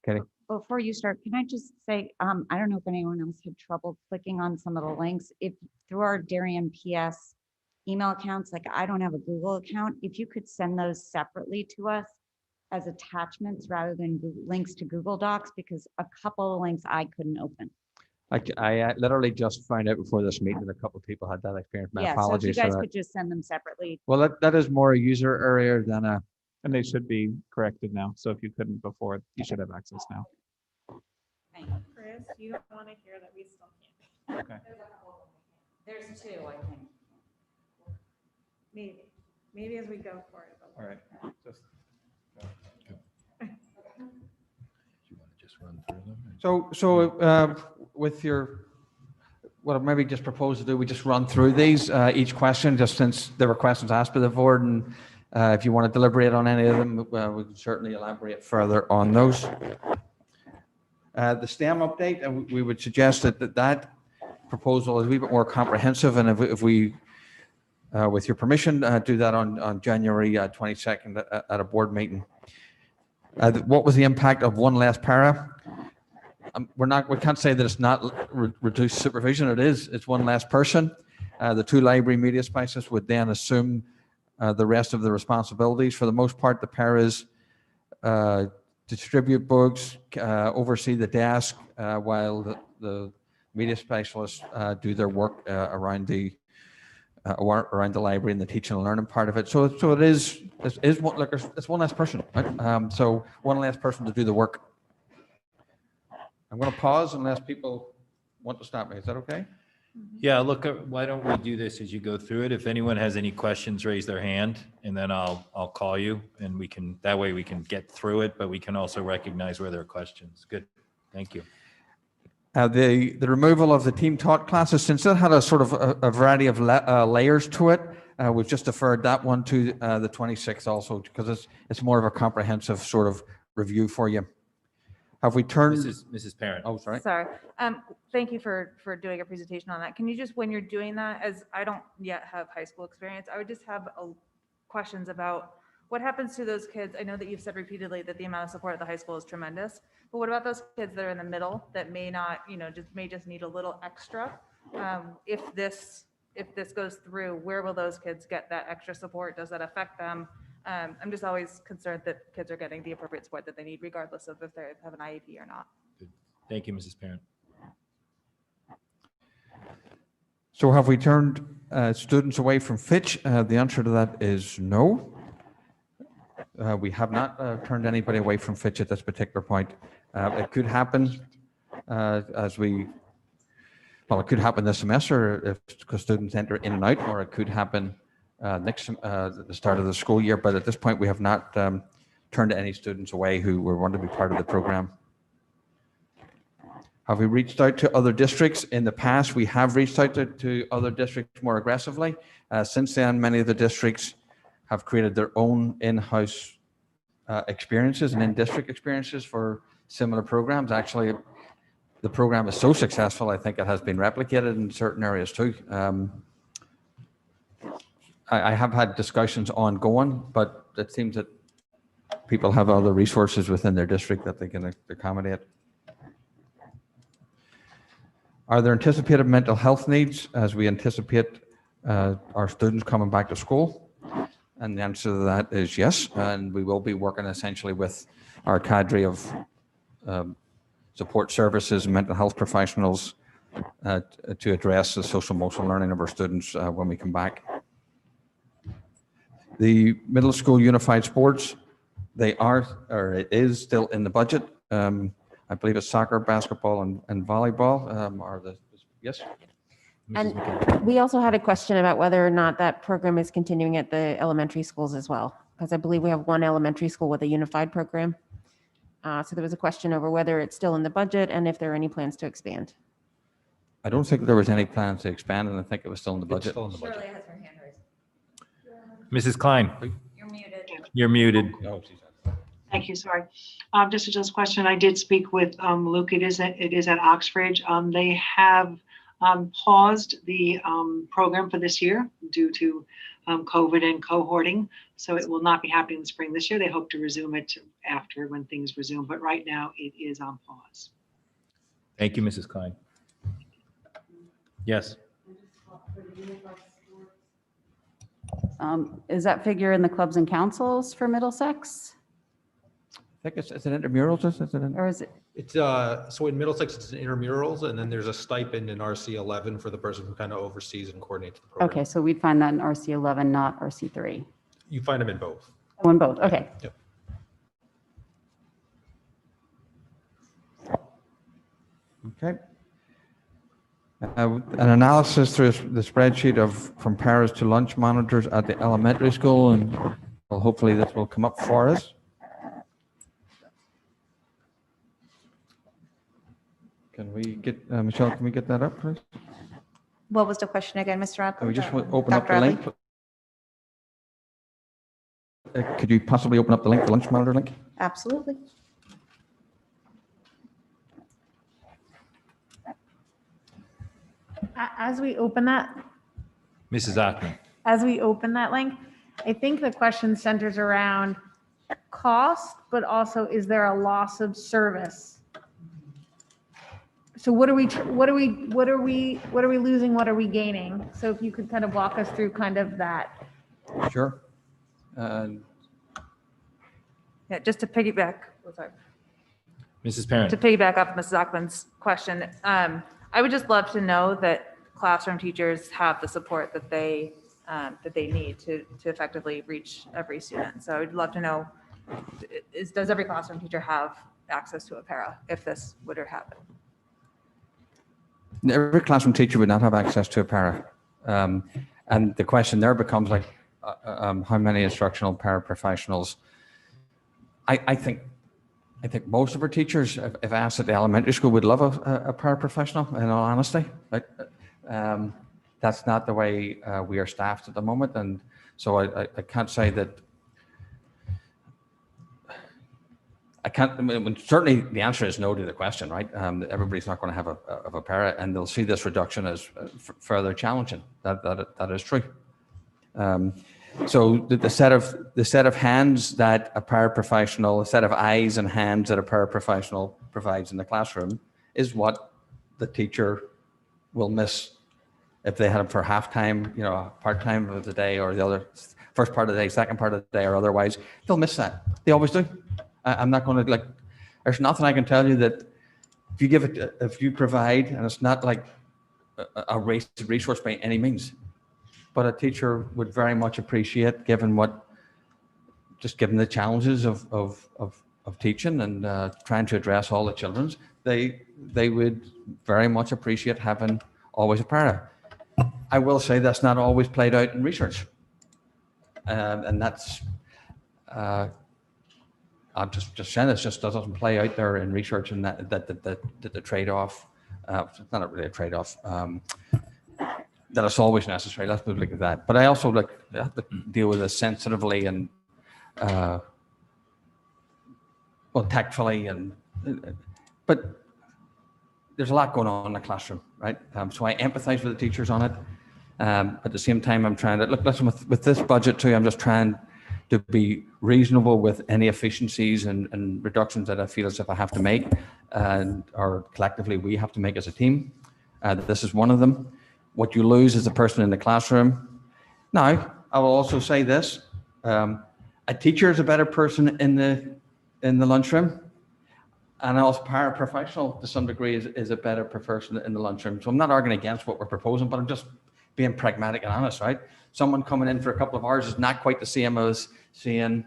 Katie. Before you start, can I just say, I don't know if anyone else had trouble clicking on some of the links. If through our Darien PS email accounts, like I don't have a Google account, if you could send those separately to us as attachments rather than links to Google Docs, because a couple of links I couldn't open. I literally just found out before this meeting that a couple of people had that experience. My apologies. So if you guys could just send them separately. Well, that is more a user area than a. And they should be corrected now. So if you couldn't before, you should have access now. Chris, you don't want to hear that we still can't. Okay. There's two, I think. Maybe as we go for it. All right. Just So with your, what I maybe just propose to do, we just run through these, each question, just since there were questions asked by the board, and if you want to deliberate on any of them, we can certainly elaborate further on those. The STEM update, and we would suggest that proposal is a wee bit more comprehensive, and if we, with your permission, do that on January 22nd at a board meeting. What was the impact of one less para? We can't say that it's not reduced supervision. It is. It's one less person. The two library media specialists would then assume the rest of the responsibilities. For the most part, the paras distribute books, oversee the desk, while the media specialists do their work around the library and the teaching and learning part of it. So it is one, like it's one less person, right? So one less person to do the work. I'm going to pause unless people want to stop me. Is that okay? Yeah, look, why don't we do this as you go through it? If anyone has any questions, raise their hand, and then I'll call you, and we can, that way we can get through it, but we can also recognize where there are questions. Good, thank you. The removal of the team taught classes, since it had a sort of a variety of layers to it, we've just deferred that one to the 26th also, because it's more of a comprehensive sort of review for you. Have we turned? Mrs. Parent. Oh, sorry. Sorry. Thank you for doing a presentation on that. Can you just, when you're doing that, as I don't yet have high school experience, I would just have questions about what happens to those kids. I know that you've said repeatedly that the amount of support at the high school is tremendous, but what about those kids that are in the middle that may not, may just need a little extra? If this goes through, where will those kids get that extra support? Does that affect them? I'm just always concerned that kids are getting the appropriate support that they need, regardless of if they have an IEP or not. Good. Thank you, Mrs. Parent. So have we turned students away from Fitch? The answer to that is no. We have not turned anybody away from Fitch at this particular point. It could happen it could happen this semester because students enter in and out, or it could happen the start of the school year. But at this point, we have not turned any students away who were wanting to be part of the program. Have we reached out to other districts? In the past, we have reached out to other districts more aggressively. Since then, many of the districts have created their own in-house experiences and in-district experiences for similar programs. Actually, the program is so successful, I think it has been replicated in certain areas too. I have had discussions ongoing, but it seems that people have other resources within their district that they can accommodate. Are there anticipated mental health needs as we anticipate our students coming back to school? And the answer to that is yes, and we will be working essentially with our cadre of support services and mental health professionals to address the social emotional learning of our students when we come back. The middle school unified sports, it is still in the budget. I believe it's soccer, basketball, and volleyball yes? And we also had a question about whether or not that program is continuing at the elementary schools as well, because I believe we have one elementary school with a unified program. So there was a question over whether it's still in the budget and if there are any plans to expand. I don't think there was any plans to expand, and I think it was still in the budget. Shirley has her hand raised. Mrs. Klein. You're muted. You're muted. Thank you, sorry. Just a question, I did speak with Luke, it is at Oxbridge. They have paused the program for this year due to COVID and cohorting. So it will not be happening in the spring this year. They hope to resume it after when things resume, but right now it is on pause. Thank you, Mrs. Klein. Yes. Is that figure in the clubs and councils for Middlesex? I think it's an intramurals, Or is it? It's so in Middlesex, it's an intramurals, and then there's a stipend in RC 11 for the person who kind of oversees and coordinates the program. Okay, so we'd find that in RC 11, not RC 3. You find them in both. Oh, in both, okay. Yep. Okay. An analysis through the spreadsheet from paras to lunch monitors at the elementary school, and well, hopefully this will come up for us. Can we get, Michelle, can we get that up, please? What was the question again, Mr. Radcliffe? Can we just open up Dr. the Adley? link? Could you possibly open up the link, the lunch monitor link? Absolutely. As we open that, Mrs. Ackman. as we open that link, I think the question centers around cost, but also is there a loss of service? So what are we losing? What are we gaining? So if you could kind of walk us through kind of that. Sure. Yeah, just to piggyback, Mrs. Parent. to piggyback off Mrs. Ackman's question, I would just love to know that classroom teachers have the support that they need to effectively reach every student. So I would love to know, does every classroom teacher have access to a para if this would happen? every classroom teacher would not have access to a para. And the question there becomes like, how many instructional paraprofessionals? I think most of our teachers, if asked at the elementary school, would love a paraprofessional, in all honesty. That's not the way we are staffed at the moment. And so I can't say that, certainly the answer is no to the question, right? Everybody's not going to have a para, and they'll see this reduction as further challenging. That is true. So the set of hands that a paraprofessional, a set of eyes and hands that a paraprofessional provides in the classroom is what the teacher will miss if they had it for half-time, part-time of the day, or the other first part of the day, second part of the day, or otherwise. They'll miss that. They always do. I'm not going to there's nothing I can tell you that if you provide, and it's not like a wasted resource by any means, but a teacher would very much appreciate, given the challenges of teaching and trying to address all the children's, they would very much appreciate having always a para. I will say that's not always played out in research. And that's, I'm just saying, it just doesn't play out there in research, and that the trade-off, it's not really a trade-off, that it's always necessary. Let's put it like that. But I also have to deal with this sensitively and tactfully, but there's a lot going on in the classroom, right? So I empathize with the teachers on it. At the same time, I'm trying to listen with this budget too. I'm just trying to be reasonable with any efficiencies and reductions that I feel as if I have to make, or collectively we have to make as a team. This is one of them. What you lose is the person in the classroom. Now, I will also say this: a teacher is a better person in the lunchroom, and also paraprofessional to some degree is a better person in the lunchroom. So I'm not arguing against what we're proposing, but I'm just being pragmatic and honest, right? Someone coming in for a couple of hours is not quite the same as seeing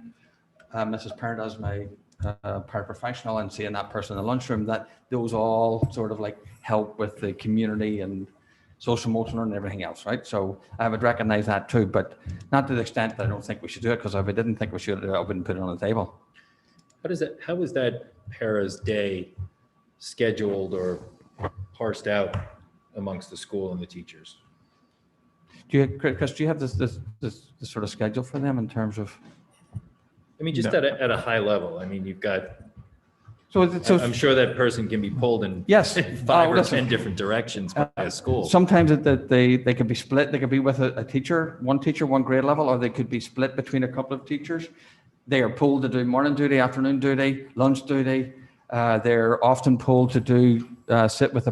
Mrs. Parent as my paraprofessional and seeing that person in the lunchroom. That those all sort of help with the community and social emotional and everything else, right? So I would recognize that too, but not to the extent that I don't think we should do it, because if I didn't think we should, I wouldn't put it on the table. How is that para's day scheduled or parsed out amongst the school and the teachers? Chris, do you have this sort of schedule for them in terms of? I mean, just at a high level. I mean, you've got. So I'm sure that person can be pulled in 5 or 10 different directions by a school. Sometimes they could be split. They could be with a teacher, one grade level, or they could be split between a couple of teachers. They are pulled to do morning duty, afternoon duty, lunch duty. They're often pulled to do sit with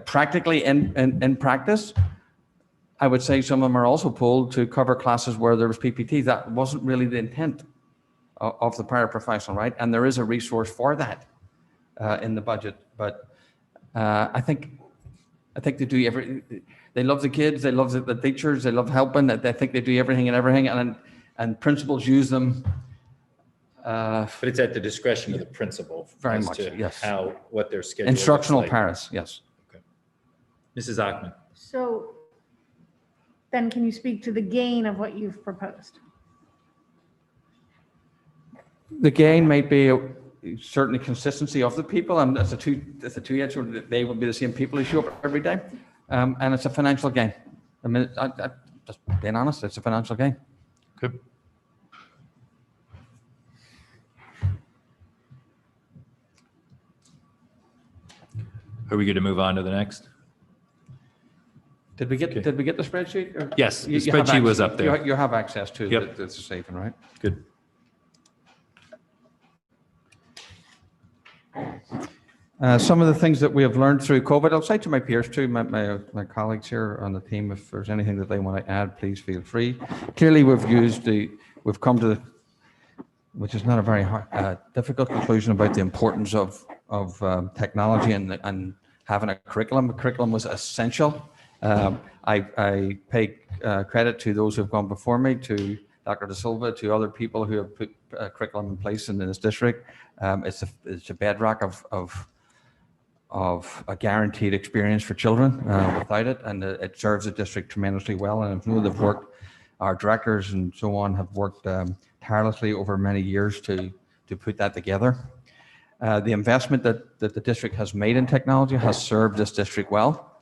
practically in practice. I would say some of them are also pulled to cover classes where there was PPT. That wasn't really the intent of the paraprofessional, right? And there is a resource for that in the budget. But I think they do they love the kids, they love the teachers, they love helping. They think they do everything, and principals use them. But it's at the discretion of the principal. Very as much, to yes. What their schedule Instructional looks like. paras, yes. Okay. Mrs. Achman. So then can you speak to the gain of what you've proposed? The gain might be certainly consistency of the people, and it's a two-edged sword. They will be the same people who show up every day, and it's a financial gain. I mean, I just being honest, it's a financial gain. Good. Are we going to move on to the next? Did we get the spreadsheet? Or Yes, the you have spreadsheet was access- up there. You have access to Yep. the saving, right? Good. Some of the things that we have learned through COVID, I'll say to my peers too, my colleagues here on the team, if there's anything that they want to add, please feel free. Clearly, we've come to, which is not a very difficult conclusion about the importance of technology and having a curriculum. The curriculum was essential. I pay credit to those who have gone before me, to Dr. De Silva, to other people who have put curriculum in place in this district. It's a bedrock of a guaranteed experience for children without it, and it serves the district tremendously well. And I know they've worked, our directors and so on have worked tirelessly over many years to put that together. The investment that the district has made in technology has served this district well.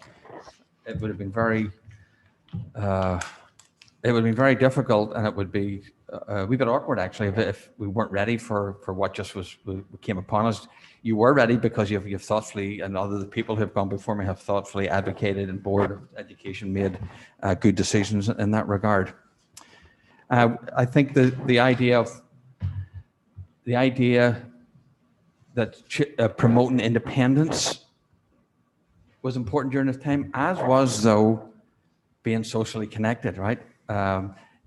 It would have been very difficult, and it would be a wee bit awkward actually if we weren't ready for what just came upon us. You were ready because you've thoughtfully, and other people who have gone before me have thoughtfully advocated, and Board of Education made good decisions in that regard. I think the idea that promoting independence was important during this time, as was though being socially connected, right?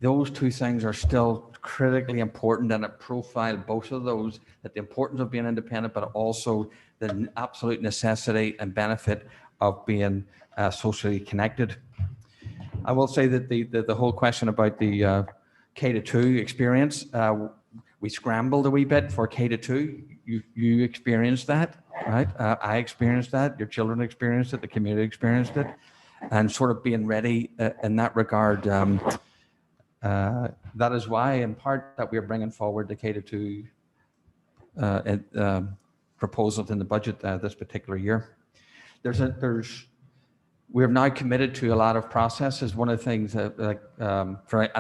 Those two things are still critically important, and it profiled both of those, that the importance of being independent, but also the absolute necessity and benefit of being socially connected. I will say that the whole question about the K-2 experience, we scrambled a wee bit for K-2. You experienced that, right? I experienced that. Your children experienced it. The community experienced it, and sort of being ready in that regard. That is why, in part, that we're bringing forward the K-2 proposals in the budget this particular year. We're now committed to a lot of processes. One of the things as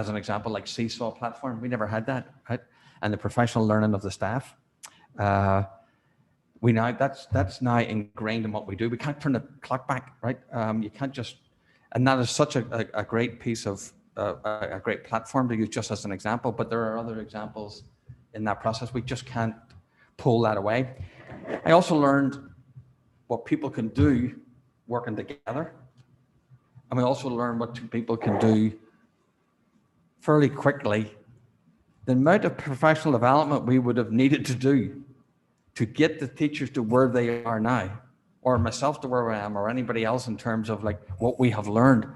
an example, like Seesaw platform, we never had that, right? And the professional learning of the staff. That's now ingrained in what we do. We can't turn the clock back, right? You can't just, and that is such a great piece of a great platform to use just as an example, but there are other examples in that process. We just can't pull that away. I also learned what people can do working together. And we also learned what two people can do fairly quickly. The amount of professional development we would have needed to do to get the teachers to where they are now, or myself to where I am, or anybody else in terms of like what we have learned,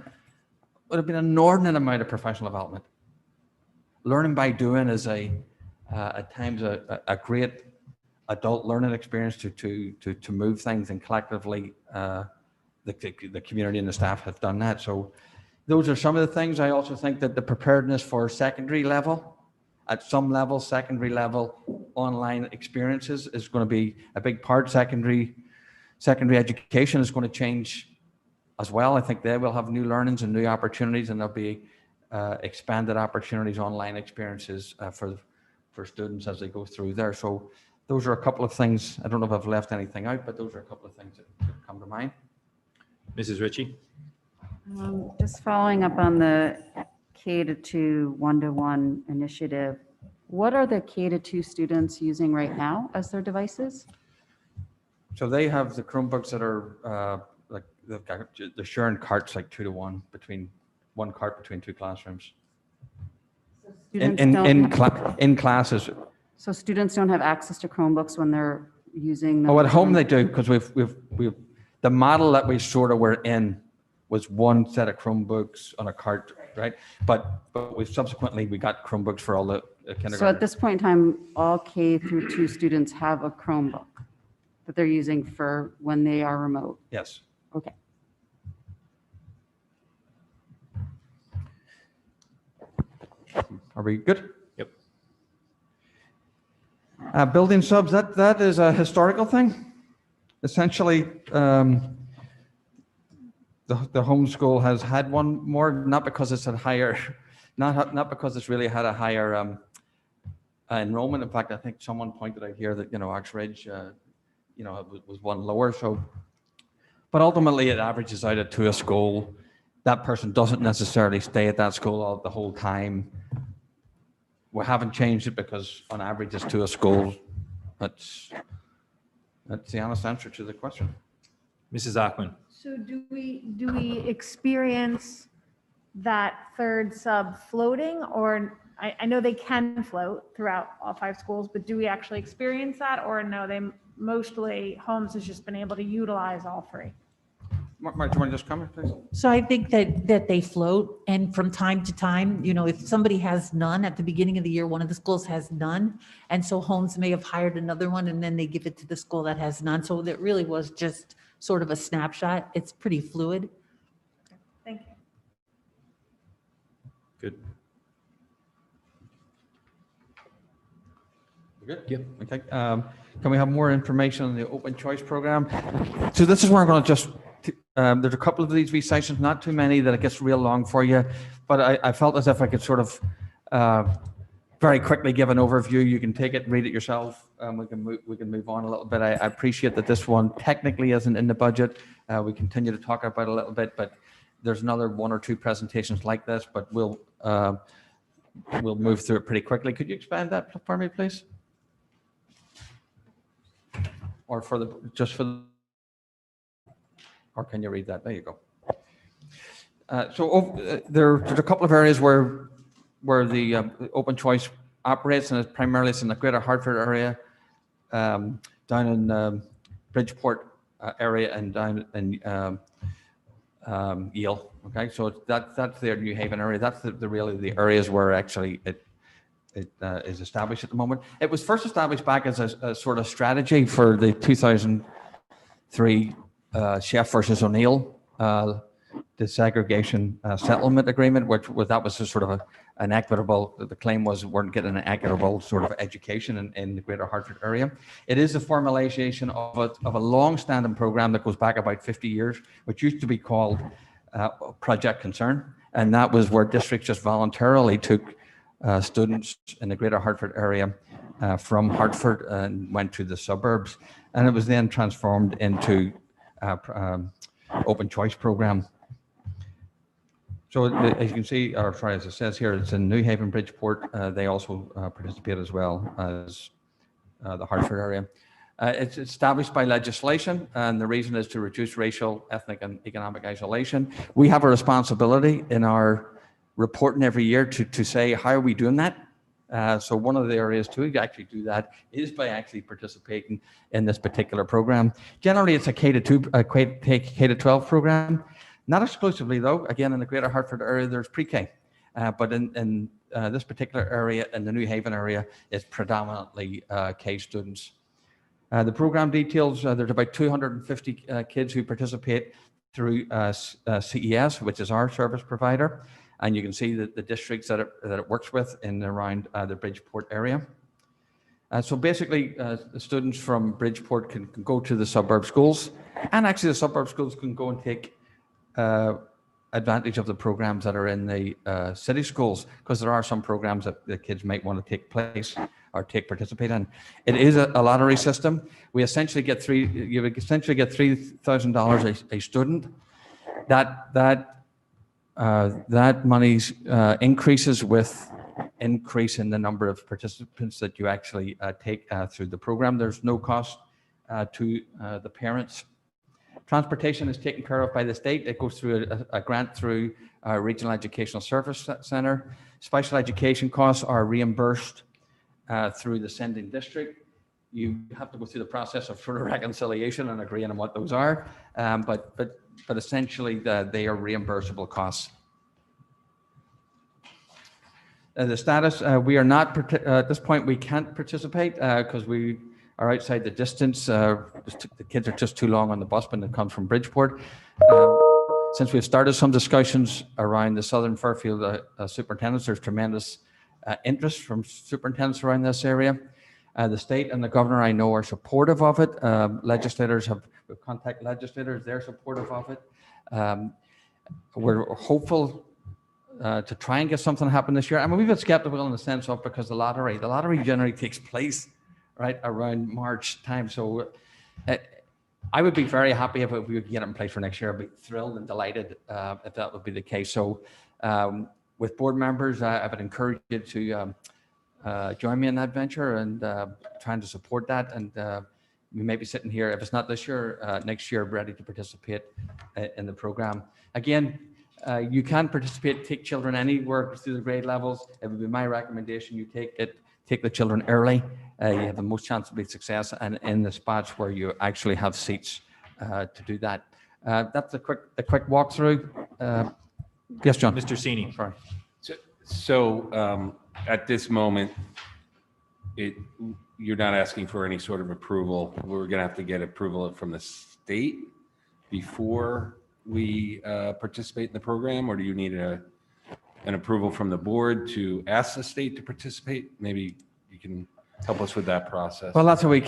would have been an inordinate amount of professional development. Learning by doing is at times a great adult learning experience to move things, and collectively the community and the staff have done that. So those are some of the things. I also think that the preparedness for secondary level, at some level, secondary level online experiences is going to be a big part. Secondary education is going to change as well. I think they will have new learnings and new opportunities, and there'll be expanded opportunities, online experiences for students as they go through there. So those are a couple of things. I don't know if I've left anything out, but those are a couple of things that come to mind. Mrs. Ritchie? Just following up on the K-2 one-to-one initiative, what are the K-2 students using right now as their devices? So they have the Chromebooks that are they're sharing carts like 2-to-1 between one cart between two classrooms. In classes. So students don't have access to Chromebooks when they're using them? Oh, at home they do, because we've the model that we sort of were in was one set of Chromebooks on a cart, right? But we subsequently got Chromebooks for all the kindergarten. So at this point in time, all K-2 students have a Chromebook that they're using for when they are remote? Yes. Okay. Are we good? Yep. Building subs, that is a historical thing. Essentially, the homeschool has had one more, not because it's a higher, not because it's really had a higher enrollment. In fact, I think someone pointed out here that Oxbridge, was one lower. So, but ultimately, it averages out to a school. That person doesn't necessarily stay at that school the whole time. We haven't changed it because, on average, it's to a school. That's the honest answer to the question. Mrs. Ackman? So do we experience that third sub floating, or I know they can float throughout all 5 schools, but do we actually experience that, or no, they mostly Holmes has just been able to utilize all 3? Mark, do you want to just comment, please? So I think that they float, and from time to time, if somebody has none at the beginning of the year, one of the schools has none, and so Holmes may have hired another one, and then they give it to the school that has none. So that really was just sort of a snapshot. It's pretty fluid. Thank you. Good. We're good? Yep. Okay. Can we have more information on the open choice program? So this is where I'm going to just, there's a couple of these wee sections, not too many that it gets real long for you, but I felt as if I could sort of very quickly give an overview. You can take it, read it yourself. We can move on a little bit. I appreciate that this one technically isn't in the budget. We continue to talk about it a little bit, but there's another one or two presentations like this, but we'll move through it pretty quickly. Could you expand that for me, please? Or or can you read that? There you go. There's a couple of areas where the open choice operates, and it's primarily in the Greater Hartford area, down in Bridgeport area, and down in Yale. Okay, so that's their New Haven area. That's really the areas where actually it is established at the moment. It was first established back as a sort of strategy for the 2003 Chef versus O'Neill desegregation settlement agreement, that was a sort of an equitable, the claim was we weren't getting an equitable sort of education in the Greater Hartford area. It is a formalization of a long-standing program that goes back about 50 years, which used to be called Project Concern, and that was where districts just voluntarily took students in the Greater Hartford area from Hartford and went to the suburbs, and it was then transformed into open choice program. So as you can see, or sorry, as it says here, it's in New Haven, Bridgeport. They also participate as well as the Hartford area. It's established by legislation, and the reason is to reduce racial, ethnic, and economic isolation. We have a responsibility in our reporting every year to say, how are we doing that? So one of the areas to actually do that is by actually participating in this particular program. Generally, it's a K-12 program. Not exclusively, though. Again, in the Greater Hartford area, there's pre-K. But in this particular area, in the New Haven area, it's predominantly K students. The program details, there's about 250 kids who participate through CES, which is our service provider. And you can see that the districts that it works with in and around the Bridgeport area. So basically, the students from Bridgeport can go to the suburb schools, and actually the suburb schools can go and take advantage of the programs that are in the city schools, because there are some programs that the kids might want to take place or participate in. It is a lottery system. You essentially get $3,000 a student. That money increases with increase in the number of participants that you actually take through the program. There's no cost to the parents. Transportation is taken care of by the state. It goes through a grant through our Regional Educational Service Center. Special education costs are reimbursed through the sending district. You have to go through the process of sort of reconciliation and agreeing on what those are, but essentially they are reimbursable costs. The status, we are not, at this point, we can't participate because we are outside the distance. The kids are just too long on the bus when it comes from Bridgeport. Since we've started some discussions around the Southern Fairfield superintendents, there's tremendous interest from superintendents around this area. The state and the governor, I know, are supportive of it. Legislators we've contacted legislators, they're supportive of it. We're hopeful to try and get something to happen this year. I mean, we've been skeptical in the sense of because the lottery generally takes place right around March time. So I would be very happy if we could get it in place for next year. I'd be thrilled and delighted if that would be the case. So with board members, I would encourage you to join me in that venture and trying to support that. And we may be sitting here, if it's not this year, next year, ready to participate in the program. Again, you can participate, take children anywhere through the grade levels. It would be my recommendation you take the children early. You have the most chance of being success and in the spots where you actually have seats to do that. That's a quick walkthrough. Yes, John. Mr. Sini. Sorry. So at this moment, you're not asking for any sort of approval. We're going to have to get approval from the state before we participate in the program, or do you need an approval from the board to ask the state to participate? Maybe you can help us with that process. Well, that's a wee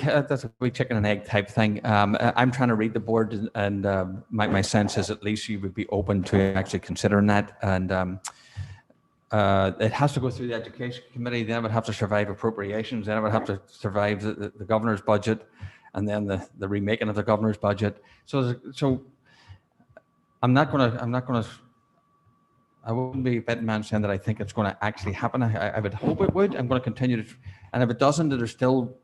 chicken and egg type thing. I'm trying to read the board, and my sense is at least you would be open to actually considering that. And it has to go through the education committee, then it would have to survive appropriations, then it would have to survive the governor's budget, and then the remaking of the governor's budget. So I wouldn't be a betting man saying that I think it's going to actually happen. I would hope it would. I'm going to continue to, and if it doesn't, there's still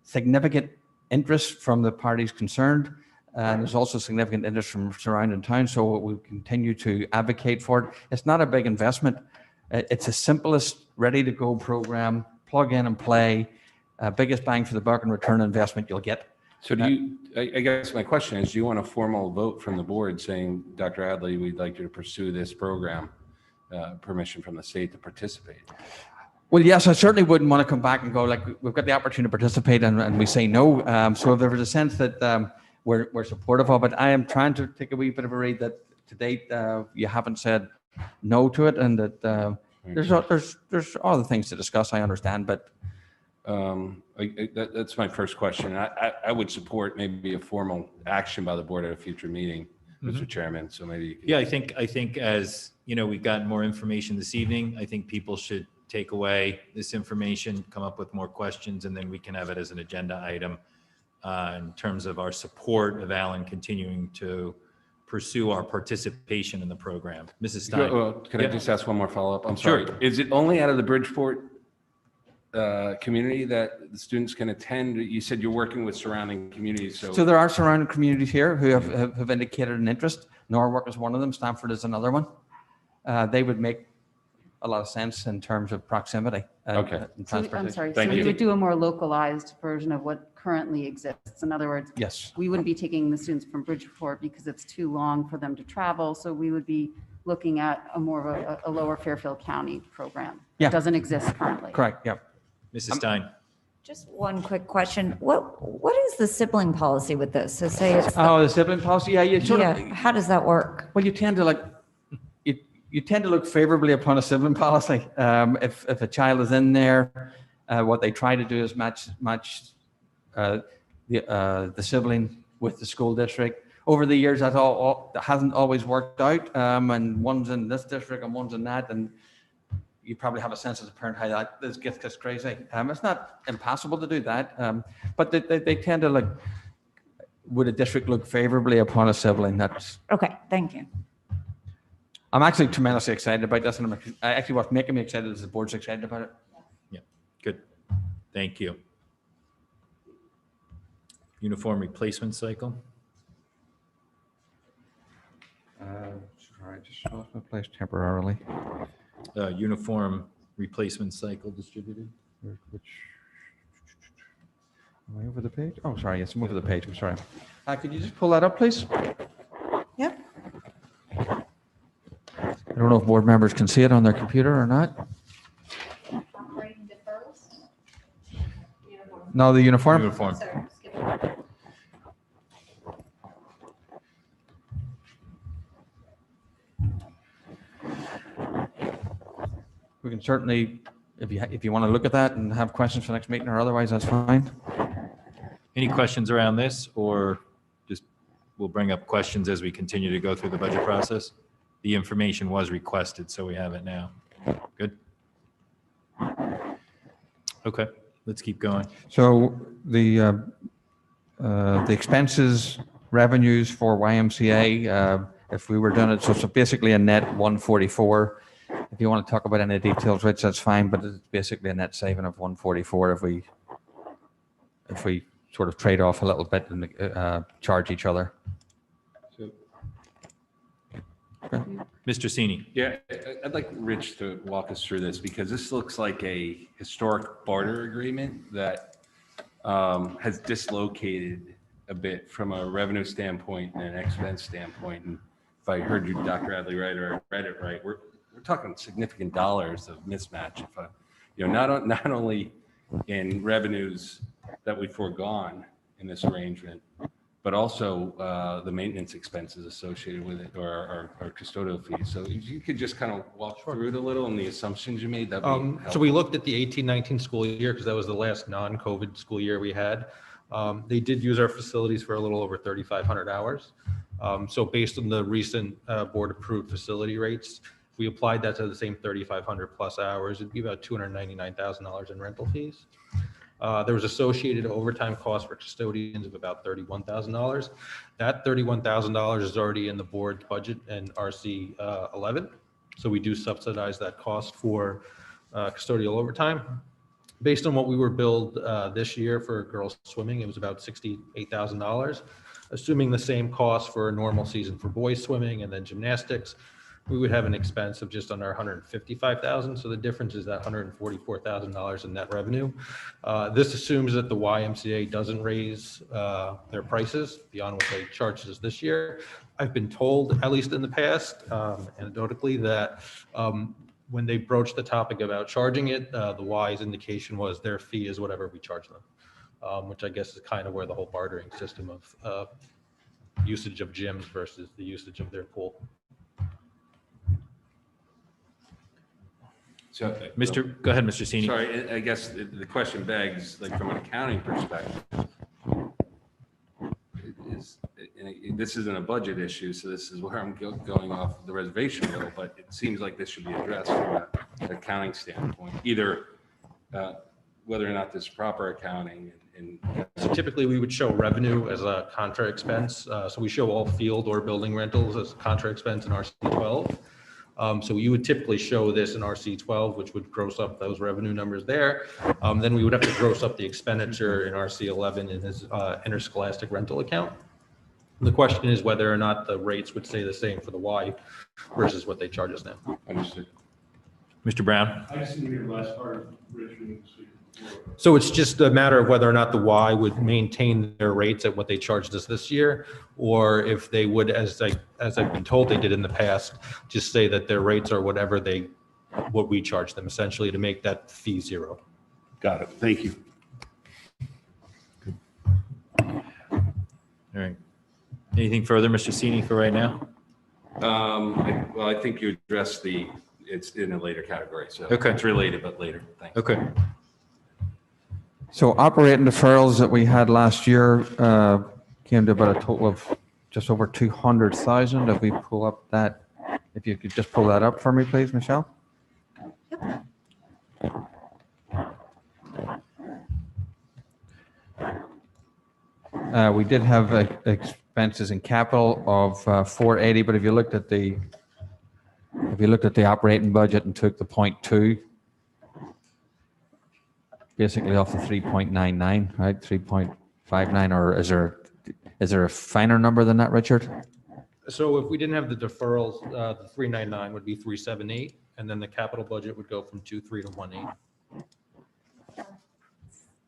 significant interest from the parties concerned. And there's also significant interest from surrounding towns, so we continue to advocate for it. It's not a big investment. It's the simplest, ready-to-go program, plug in and play, biggest bang for the buck and return investment you'll get. So I guess my question is, do you want a formal vote from the board saying, Dr. Adley, we'd like you to pursue this program, permission from the state to participate? Well, yes, I certainly wouldn't want to come back and go, like, we've got the opportunity to participate and we say no. So if there was a sense that we're supportive of it, I am trying to take a wee bit of a read that to date you haven't said no to it, and that there's other things to discuss, I understand, but that's my first question. I would support maybe a formal action by the board at a future meeting, Mr. Chairman. So maybe you can... Yeah, I think as you know, we've gotten more information this evening. I think people should take away this information, come up with more questions, and then we can have it as an agenda item in terms of our support of Alan continuing to pursue our participation in the program. Mrs. Stein. Can I just ask one more follow-up? I'm Sure. sorry. Is it only out of the Bridgeport community that the students can attend? You said you're working with surrounding communities. So there are surrounding communities here who have indicated an interest. Norwalk is one of them. Stamford is another one. They would make a lot of sense in terms of proximity. Okay. I'm sorry. So we would do a more localized version of what currently exists. In other words, yes, we wouldn't be taking the students from Bridgeport because it's too long for them to travel. So we would be looking at a more of a lower Fairfield County program. Yeah. It doesn't exist currently. Correct. Yep. Mrs. Stein. Just one quick question. What is the sibling policy with this? So say it's the sibling policy. Yeah, you sort of. How does that work? Well, you tend to you tend to look favorably upon a sibling policy. If a child is in there, what they try to do is match the sibling with the school district. Over the years, that hasn't always worked out, and one's in this district and one's in that, and you probably have a sense as a parent how this gets crazy. It's not impossible to do that, but they tend to would a district look favorably upon a sibling? That's okay. Thank you. I'm actually tremendously excited about this, and actually what's making me excited is the board's excited about it. Yeah, good. Thank you. Uniform replacement cycle. Sorry, just lost my place temporarily. Uniform replacement cycle distributed. Which? Am I over the page? Oh, sorry. Yes, I'm over the page. I'm sorry. Could you just pull that up, please? Yep. I don't know if board members can see it on their computer or not. No, the uniform. Uniform. We can certainly, if you want to look at that and have questions for next meeting or otherwise, that's fine. Any questions around this, or just we'll bring up questions as we continue to go through the budget process? The information was requested, so we have it now. Good. Okay, let's keep going. So the expenses, revenues for YMCA, if we were doing it, so basically a net 144. If you want to talk about any details, Rich, that's fine, but it's basically a net saving of 144 if we sort of trade off a little bit and charge each other. Okay. Mr. Sini. Yeah, I'd like Rich to walk us through this, because this looks like a historic barter agreement that has dislocated a bit from a revenue standpoint and an expense standpoint. And if I heard you, Dr. Adley, right, or I read it right, we're talking significant dollars of mismatch. If not only in revenues that we've foregone in this arrangement, but also the maintenance expenses associated with it, or our custodial fees. So if you could just kind of walk through it a little and the assumptions you made, So we looked at the 18-19 school year because that was the last non-COVID school year we had. They did use our facilities for a little over 3,500 hours. So based on the recent board-approved facility rates, if we applied that to the same 3,500 plus hours, it'd be about $299,000 in rental fees. There was associated overtime costs for custodians of about $31,000. That $31,000 is already in the board's budget and RC 11. So we do subsidize that cost for custodial overtime. Based on what we were billed this year for girls swimming, it was about $68,000. Assuming the same cost for a normal season for boys swimming and then gymnastics, we would have an expense of just under $155,000. So the difference is that $144,000 in net revenue. This assumes that the YMCA doesn't raise their prices beyond what they charged us this year. I've been told, at least in the past, anecdotally, that when they broached the topic about charging it, the Y's indication was their fee is whatever we charge them, which I guess is kind of where the whole bartering system of usage of gyms versus the usage of their pool. So, Go ahead, Mr. Sini. Sorry, I guess the question begs, like from an accounting perspective, this isn't a budget issue, so this is where I'm going off the reservation a little, but it seems like this should be addressed from an accounting standpoint, either whether or not this is proper accounting. So typically we would show revenue as a contra expense. So we show all field or building rentals as contra expense in RC 12. So you would typically show this in RC 12, which would gross up those revenue numbers there. Then we would have to gross up the expenditure in RC 11 in his interscholastic rental account. The question is whether or not the rates would stay the same for the Y versus what they charge us now. Understood. Mr. Brown? I just didn't hear the last part of Richard. So it's just a matter of whether or not the Y would maintain their rates at what they charged us this year, or if they would, as I've been told they did in the past, just say that their rates are whatever what we charge them, essentially to make that fee zero. Got it. Thank you. All right. Anything further, Mr. Sini, for right now? Well, I think you addressed it's in a later category, so okay. It's related, but later. Thanks. Okay. So operating deferrals that we had last year came to about a total of just over 200,000. If we pull up that, if you could just pull that up for me, please, Michelle. We did have expenses in capital of 480, but if you looked at the operating budget and took the 0.2, basically off the 3.99, right? 3.59, or is there a finer number than that, Richard? So if we didn't have the deferrals, the 399 would be 378, and then the capital budget would go from 23 to 18.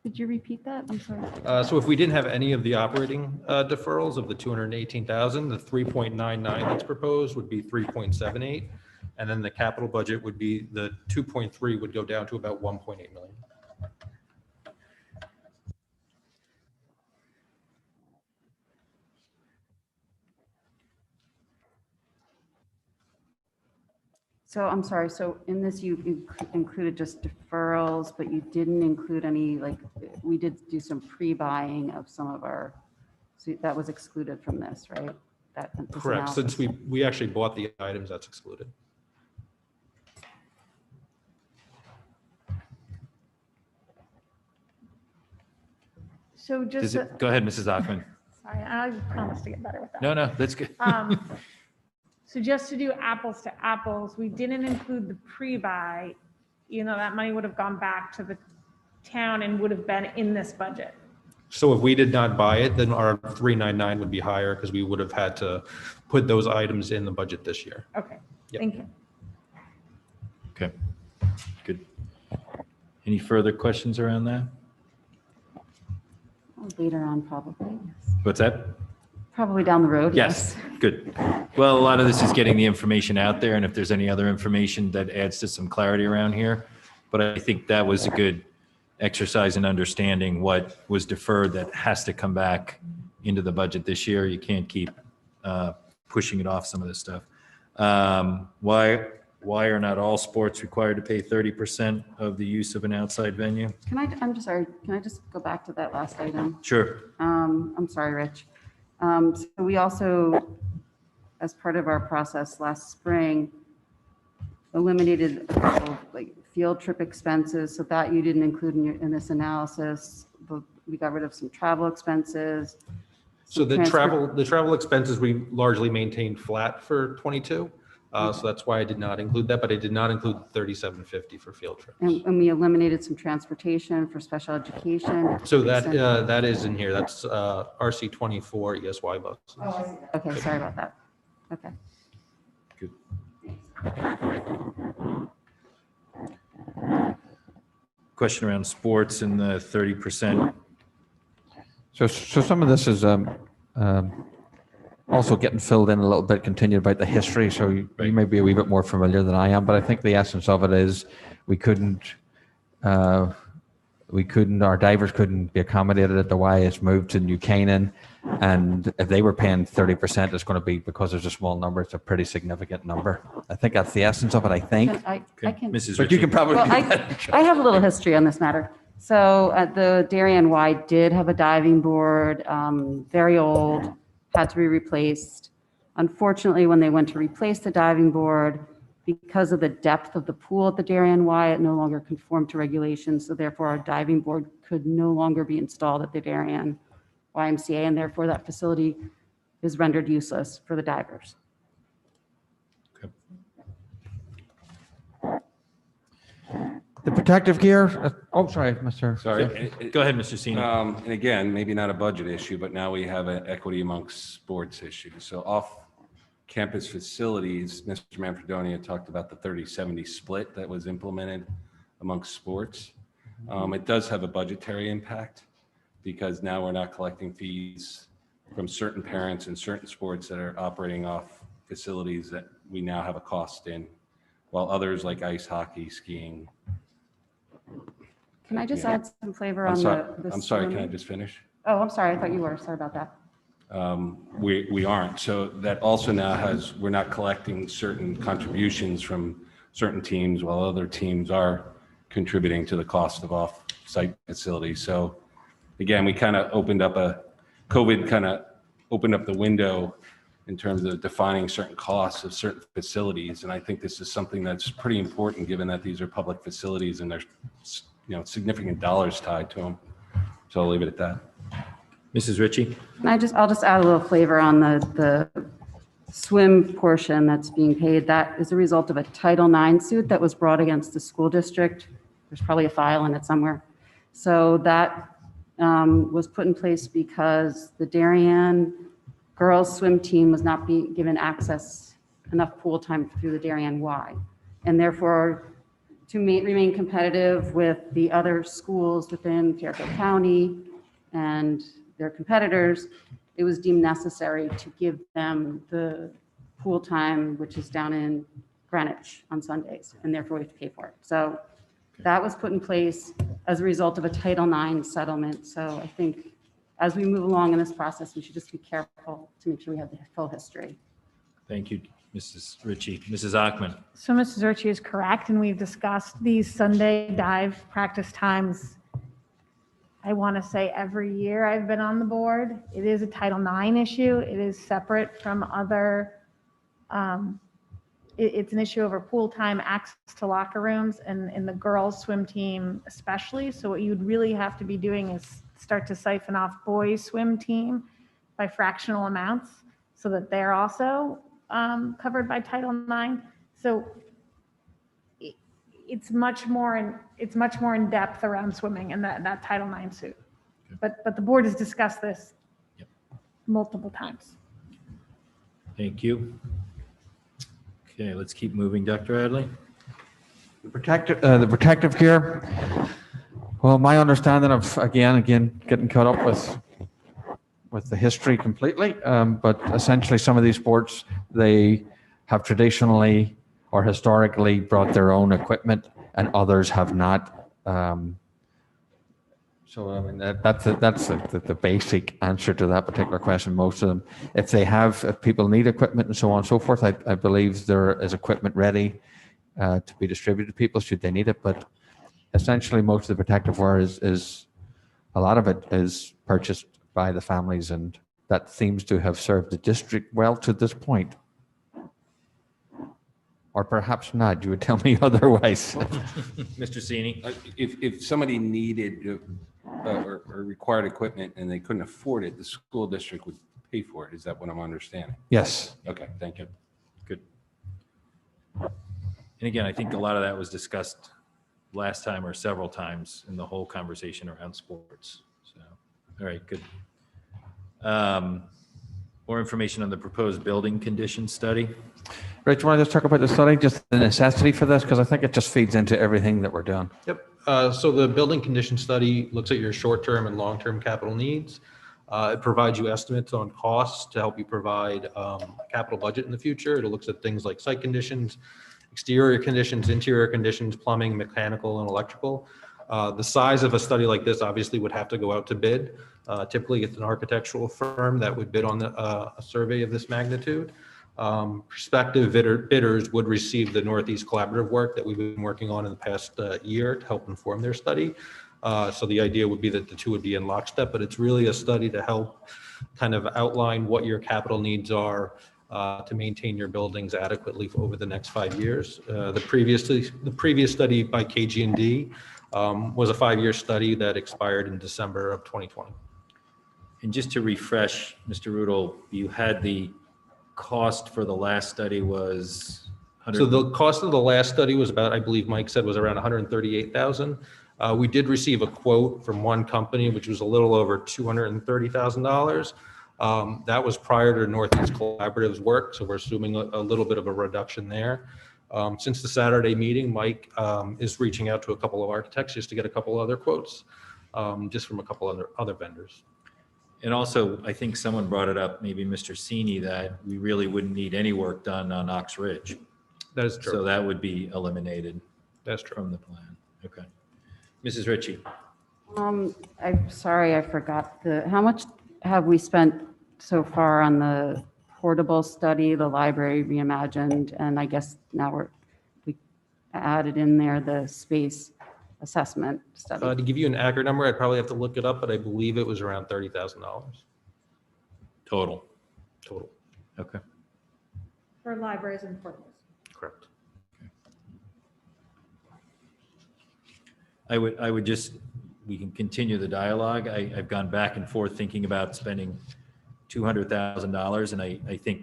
Could you repeat that? I'm sorry. So if we didn't have any of the operating deferrals of the 218,000, the 3.99 that's proposed would be 3.78, and then the capital budget would be the 2.3 would go down to about 1.8 million. So I'm sorry, so in this you included just deferrals, but you didn't include any, like, we did do some pre-buying of some of our, so that was excluded from this, right? This Correct, analysis. since we actually bought the items, that's excluded. So just, Go ahead, Mrs. Achman. sorry, I promised to get better with that. No, that's good. So just to do apples to apples, we didn't include the pre-buy, even though that money would have gone back to the town and would have been in this budget. So if we did not buy it, then our 399 would be higher because we would have had to put those items in the budget this year. Okay, Yep. thank you. Okay, good. Any further questions around that? Later on, probably. What's that? Probably down the road. Yes, good. Well, a lot of this is getting the information out there, and if there's any other information that adds to some clarity around here. But I think that was a good exercise in understanding what was deferred that has to come back into the budget this year. You can't keep pushing it off, some of this stuff. Why are not all sports required to pay 30% of the use of an outside venue? I'm just sorry, can I just go back to that last item? Sure. I'm sorry, Rich. So we also, as part of our process last spring, eliminated a couple of, like, field trip expenses, so that you didn't include in this analysis. But we got rid of some travel expenses. So the travel expenses, we largely maintained flat for 22. So that's why I did not include that, but I did not include 3750 for field trips. And we eliminated some transportation for special education. So that is in here. That's RC 24 ESY buses. Oh, okay, sorry about that. Okay. Good. Question around sports and the 30%. So some of this is also getting filled in a little bit, continued about the history. So you may be a wee bit more familiar than I am, but I think the essence of it is our divers couldn't be accommodated at the Y. It's moved to New Canaan. And if they were paying 30%, it's going to be, because there's a small number, it's a pretty significant number. I think that's the essence of it, I think. I can, Mrs. But you can probably. well, I have a little history on this matter. So the Darien Y did have a diving board, very old, had to be replaced. Unfortunately, when they went to replace the diving board, because of the depth of the pool at the Darien Y, it no longer conformed to regulations. So therefore, our diving board could no longer be installed at the Darien YMCA, and therefore that facility is rendered useless for the divers. The protective gear. Oh, sorry, Mr. Sorry. Go ahead, Mr. Senior. And again, maybe not a budget issue, but now we have an equity amongst sports issue. So off-campus facilities, Mr. Manfredonia talked about the 30-70 split that was implemented amongst sports. It does have a budgetary impact because now we're not collecting fees from certain parents in certain sports that are operating off facilities that we now have a cost in, while others like ice hockey, skiing. Can I just add some flavor on the I'm sorry, can I swimming? just finish? Oh, I'm sorry. I thought you were. Sorry about that. We aren't. So that also now we're not collecting certain contributions from certain teams while other teams are contributing to the cost of off-site facilities. So again, we kind of COVID kind of opened up the window in terms of defining certain costs of certain facilities. And I think this is something that's pretty important given that these are public facilities and there's significant dollars tied to them. So I'll leave it at that. Mrs. Ritchie? I'll just add a little flavor on the swim portion that's being paid. That is a result of a Title IX suit that was brought against the school district. There's probably a file in it somewhere. So that was put in place because the Darien girls swim team was not being given enough pool time through the Darien Y. And therefore, to remain competitive with the other schools within Fairfield County and their competitors, it was deemed necessary to give them the pool time, which is down in Greenwich on Sundays, and therefore we have to pay for it. So that was put in place as a result of a Title IX settlement. So I think as we move along in this process, we should just be careful to make sure we have the full history. Thank you, Mrs. Ritchie. Mrs. Achman? So Mrs. Ritchie is correct, and we've discussed these Sunday dive practice times. I want to say every year I've been on the board. It is a Title IX issue. It is separate from other, it's an issue over pool time, access to locker rooms, and in the girls swim team especially. So what you'd really have to be doing is start to siphon off boys swim team by fractional amounts so that they're also covered by Title IX. So it's much more in depth around swimming and that Title IX suit. But the board has discussed this multiple times. Thank you. Okay, let's keep moving. Dr. Adley? The protective gear. Well, my understanding of, again, getting caught up with the history completely, but essentially some of these sports, they have traditionally or historically brought their own equipment and others have not. So I mean, that's the basic answer to that particular question. Most of them, if people need equipment and so on and so forth, I believe there is equipment ready to be distributed to people should they need it. But essentially, most of the protective wear is a lot of it is purchased by the families, and that seems to have served the district well to this point. Or perhaps not. You would tell me otherwise. Mr. Cini? If somebody needed or required equipment and they couldn't afford it, the school district would pay for it. Is that what I'm understanding? Yes. Okay, thank you. Good. And again, I think a lot of that was discussed last time or several times in the whole conversation around sports. So, all right, good. More information on the proposed building condition study. Rich, you want to just talk about the study, just the necessity for this? Because I think it just feeds into everything that we're doing. Yep. So the building condition study looks at your short-term and long-term capital needs. It provides you estimates on costs to help you provide a capital budget in the future. It looks at things like site conditions, exterior conditions, interior conditions, plumbing, mechanical, and electrical. The size of a study like this obviously would have to go out to bid. Typically, it's an architectural firm that would bid on a survey of this magnitude. Prospective bidders would receive the Northeast Collaborative work that we've been working on in the past year to help inform their study. So the idea would be that the two would be in lockstep, but it's really a study to help kind of outline what your capital needs are to maintain your buildings adequately over the next 5 years. The previous study by KG&D was a 5-year study that expired in December of 2020. And just to refresh, Mr. Rudel, you had the cost for the last study was So the cost of the last study was about, I believe Mike said, was around 138,000. We did receive a quote from one company, which was a little over $230,000. That was prior to Northeast Collaborative's work, so we're assuming a little bit of a reduction there. Since the Saturday meeting, Mike is reaching out to a couple of architects just to get a couple other quotes, just from a couple other vendors. And also, I think someone brought it up, maybe Mr. Cini, that we really wouldn't need any work done on Ox Ridge. That is true. So that would be eliminated. That's true. From the plan. Okay. Mrs. Ritchie. I'm sorry, I forgot how much have we spent so far on the portable study, the library reimagined, and I guess now we added in there the space assessment study. To give you an accurate number, I'd probably have to look it up, but I believe it was around $30,000. Total. Okay. For libraries and portables. Correct. I would just, we can continue the dialogue. I've gone back and forth thinking about spending $200,000, and I think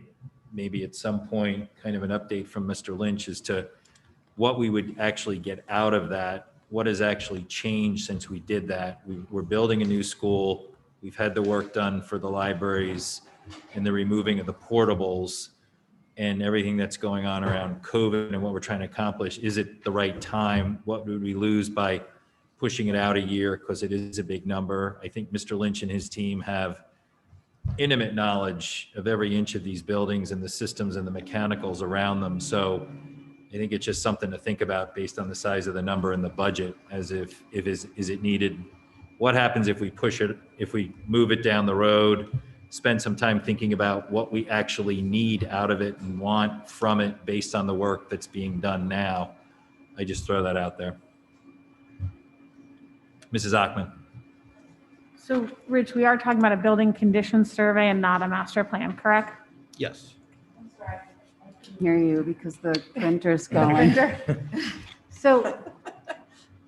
maybe at some point, kind of an update from Mr. Lynch as to what we would actually get out of that. What has actually changed since we did that? We're building a new school. We've had the work done for the libraries and the removing of the portables and everything that's going on around COVID and what we're trying to accomplish. Is it the right time? What would we lose by pushing it out a year? Because it is a big number. I think Mr. Lynch and his team have intimate knowledge of every inch of these buildings and the systems and the mechanicals around them. So I think it's just something to think about based on the size of the number and the budget, as if is it needed? What happens if we push it, if we move it down the road, spend some time thinking about what we actually need out of it and want from it based on the work that's being done now? I just throw that out there. Mrs. Achman. So Rich, we are talking about a building conditions survey and not a master plan, correct? Yes. Hear you because the printer's going. So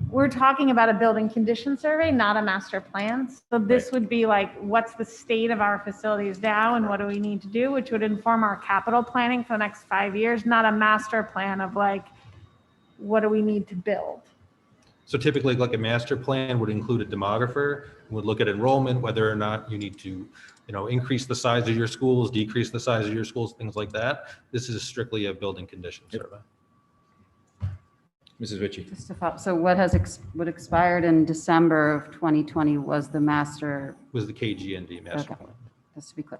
we're talking about a building condition survey, not a master plan. So this would be like, what's the state of our facilities now and what do we need to do, which would inform our capital planning for the next 5 years, not a master plan of like, what do we need to build? So typically, like a master plan would include a demographer, would look at enrollment, whether or not you need to, increase the size of your schools, decrease the size of your schools, things like that. This is strictly a building condition survey. Mrs. Ritchie. Just to follow, so what expired in December of 2020 was the master, Was the KGND master Okay. plan. just to be clear.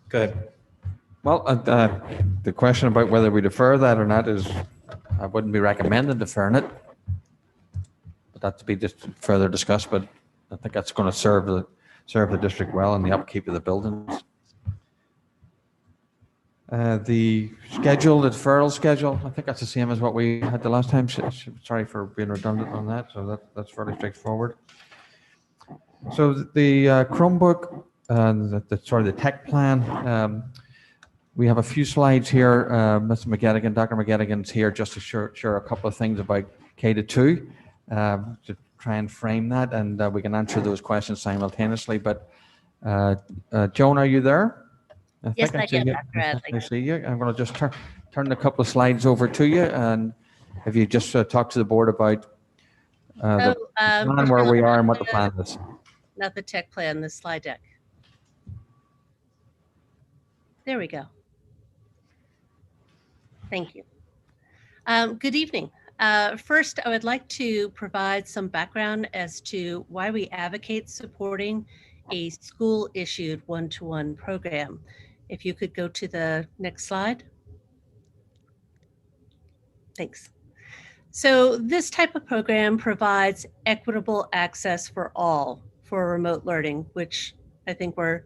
Go ahead. Well, the question about whether we defer that or not is, I wouldn't be recommending deferring it. But that to be just further discussed, but I think that's going to serve the district well in the upkeep of the buildings. The schedule, the deferral schedule, I think that's the same as what we had the last time. Sorry for being redundant on that. So that's fairly straightforward. So the Chromebook, the tech plan, we have a few slides here. Mr. McGettigan, Dr. McGettigan's here just to share a couple of things about K-2 to try and frame that, and we can answer those questions simultaneously. But Joan, are you there? Yes, I see am, you. Dr. Adley. I see you. I'm going to just turn a couple of slides over to you, and if you just talk to the board about the plan, where we are and what the plan is. Not the tech plan, the slide deck. There we go. Thank you. Good evening. First, I would like to provide some background as to why we advocate supporting a school-issued one-to-one program. If you could go to the next slide. Thanks. So this type of program provides equitable access for all for remote learning, which I think we're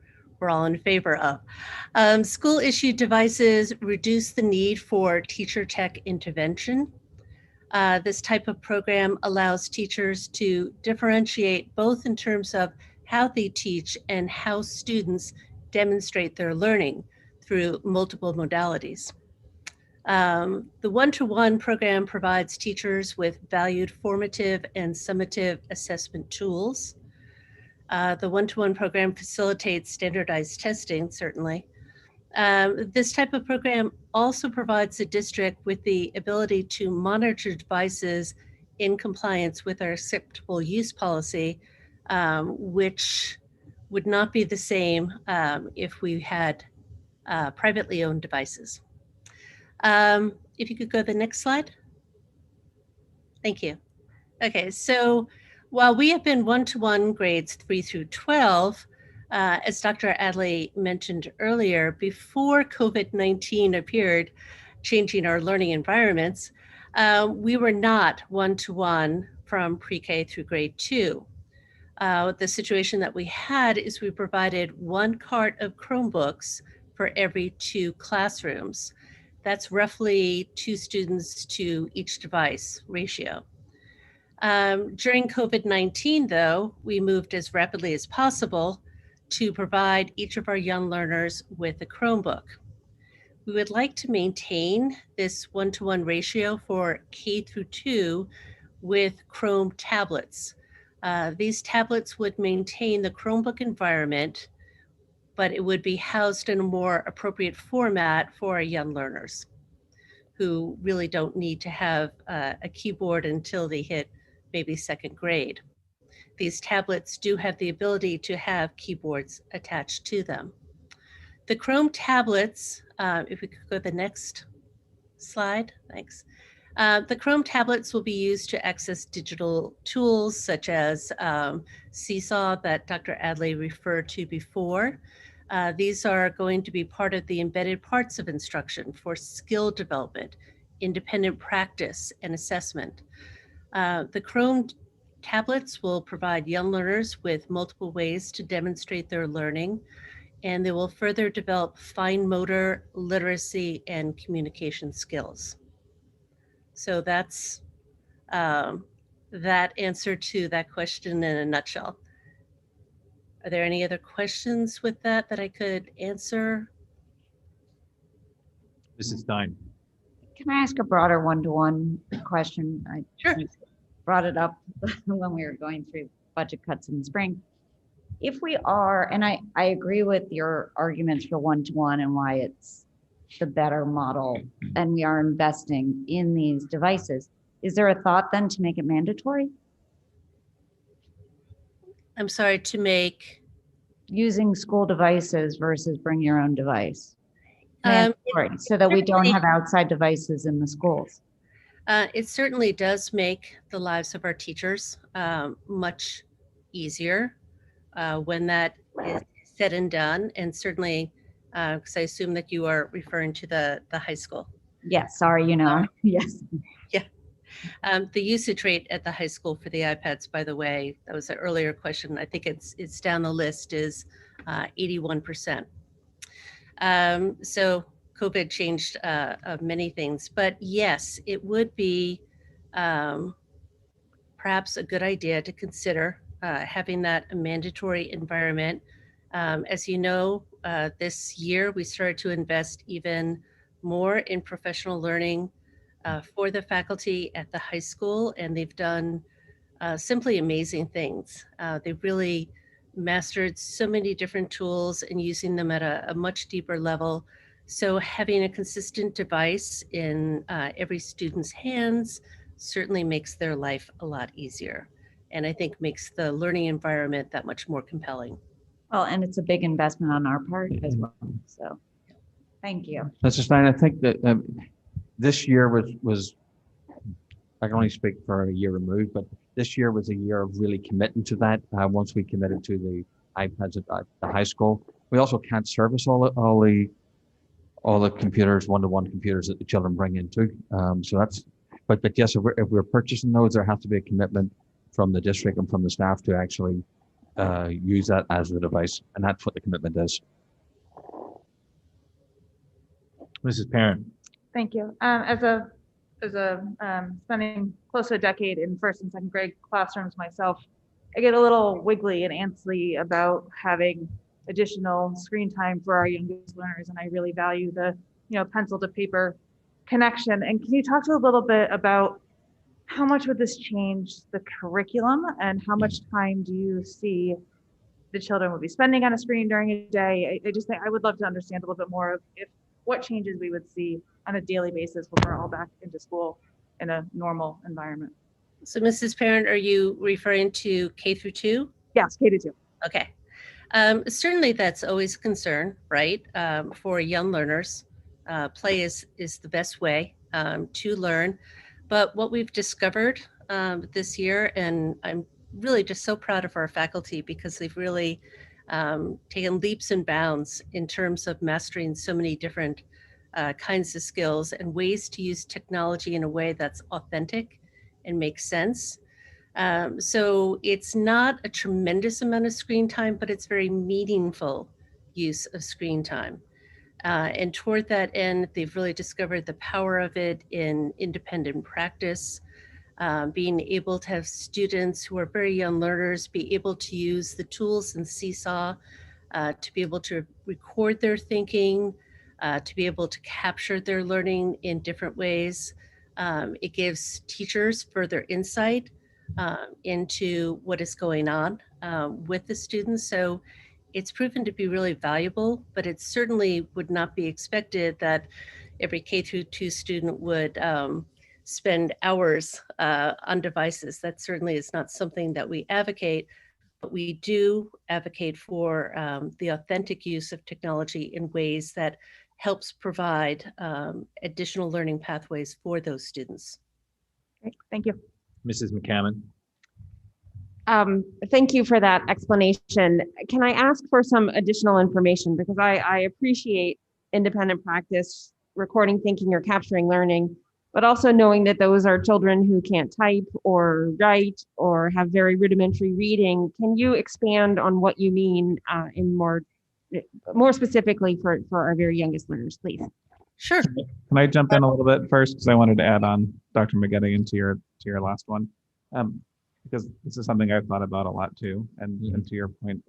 all in favor of. School-issued devices reduce the need for teacher tech intervention. This type of program allows teachers to differentiate both in terms of how they teach and how students demonstrate their learning through multiple modalities. The one-to-one program provides teachers with valued formative and summative assessment tools. The one-to-one program facilitates standardized testing, certainly. This type of program also provides the district with the ability to monitor devices in compliance with our acceptable use policy, which would not be the same if we had privately owned devices. If you could go to the next slide. Thank you. Okay, so while we have been one-to-one grades 3 through 12, as Dr. Adley mentioned earlier, before COVID-19 appeared, changing our learning environments, we were not one-to-one from pre-K through grade 2. The situation that we had is we provided 1 cart of Chromebooks for every 2 classrooms. That's roughly 2 students to each device ratio. During COVID-19, though, we moved as rapidly as possible to provide each of our young learners with a Chromebook. We would like to maintain this 1-to-1 ratio for K through 2 with Chrome tablets. These tablets would maintain the Chromebook environment, but it would be housed in a more appropriate format for our young learners who really don't need to have a keyboard until they hit maybe 2nd grade. These tablets do have the ability to have keyboards attached to them. The Chrome tablets, if we could go to the next slide, thanks. The Chrome tablets will be used to access digital tools such as Seesaw that Dr. Adley referred to before. These are going to be part of the embedded parts of instruction for skill development, independent practice, and assessment. The Chrome tablets will provide young learners with multiple ways to demonstrate their learning, and they will further develop fine motor, literacy, and communication skills. So that's that answer to that question in a nutshell. Are there any other questions with that I could answer? Mrs. Stein. Can I ask a broader one-to-one question? Sure. Brought it up when we were going through budget cuts in the spring. If we are, and I agree with your arguments for one-to-one and why it's the better model, and we are investing in these devices, is there a thought then to make it mandatory? I'm sorry, to make? Using school devices versus bring your own device. Mandatory, so that we don't certainly- have outside devices in the schools. It certainly does make the lives of our teachers much easier when that is said and done. And certainly, because I assume that you are referring to the high school. Yes, sorry, yes. Yeah. The usage rate at the high school for the iPads, by the way, that was an earlier question. I think it's down the list is 81%. So COVID changed many things, but yes, it would be perhaps a good idea to consider having that a mandatory environment. As you know, this year we started to invest even more in professional learning for the faculty at the high school, and they've done simply amazing things. They've really mastered so many different tools and using them at a much deeper level. So having a consistent device in every student's hands certainly makes their life a lot easier. And I think makes the learning environment that much more compelling. Well, and it's a big investment on our part as well. So, thank you. Mr. Stein, I think that this year was, I can only speak for a year removed, but this year was a year of really committing to that. Once we committed to the iPads at the high school, we also can't service all the computers, one-to-one computers that the children bring into. So that's, but yes, if we're purchasing those, there has to be a commitment from the district and from the staff to actually use that as the device, and that's what the commitment is. Mrs. Parent. Thank you. As a spending close to a decade in first and second grade classrooms myself, I get a little wiggly and antsy about having additional screen time for our youngest learners, and I really value the pencil to paper connection. And can you talk to a little bit about how much would this change the curriculum, and how much time do you see the children would be spending on a screen during a day? I just think I would love to understand a little bit more of what changes we would see on a daily basis when we're all back into school in a normal environment. So Mrs. Parent, are you referring to K through 2? Yes, K to 2. Okay. Certainly that's always a concern, right? For young learners, play is the best way to learn. But what we've discovered this year, and I'm really just so proud of our faculty because they've really taken leaps and bounds in terms of mastering so many different kinds of skills and ways to use technology in a way that's authentic and makes sense. So it's not a tremendous amount of screen time, but it's very meaningful use of screen time. And toward that end, they've really discovered the power of it in independent practice, being able to have students who are very young learners be able to use the tools in Seesaw to be able to record their thinking, to be able to capture their learning in different ways. It gives teachers further insight into what is going on with the students. So it's proven to be really valuable, but it certainly would not be expected that every K through 2 student would spend hours on devices. That certainly is not something that we advocate, but we do advocate for the authentic use of technology in ways that helps provide additional learning pathways for those students. Great, thank you. Mrs. McCammon. Thank you for that explanation. Can I ask for some additional information? Because I appreciate independent practice, recording thinking or capturing learning, but also knowing that those are children who can't type or write or have very rudimentary reading. Can you expand on what you mean in more specifically for our very youngest learners, please? Sure. Can I jump in a little bit first? Because I wanted to add on, Dr. McGettigan, to your last one. Because this is something I've thought about a lot too. And to your point,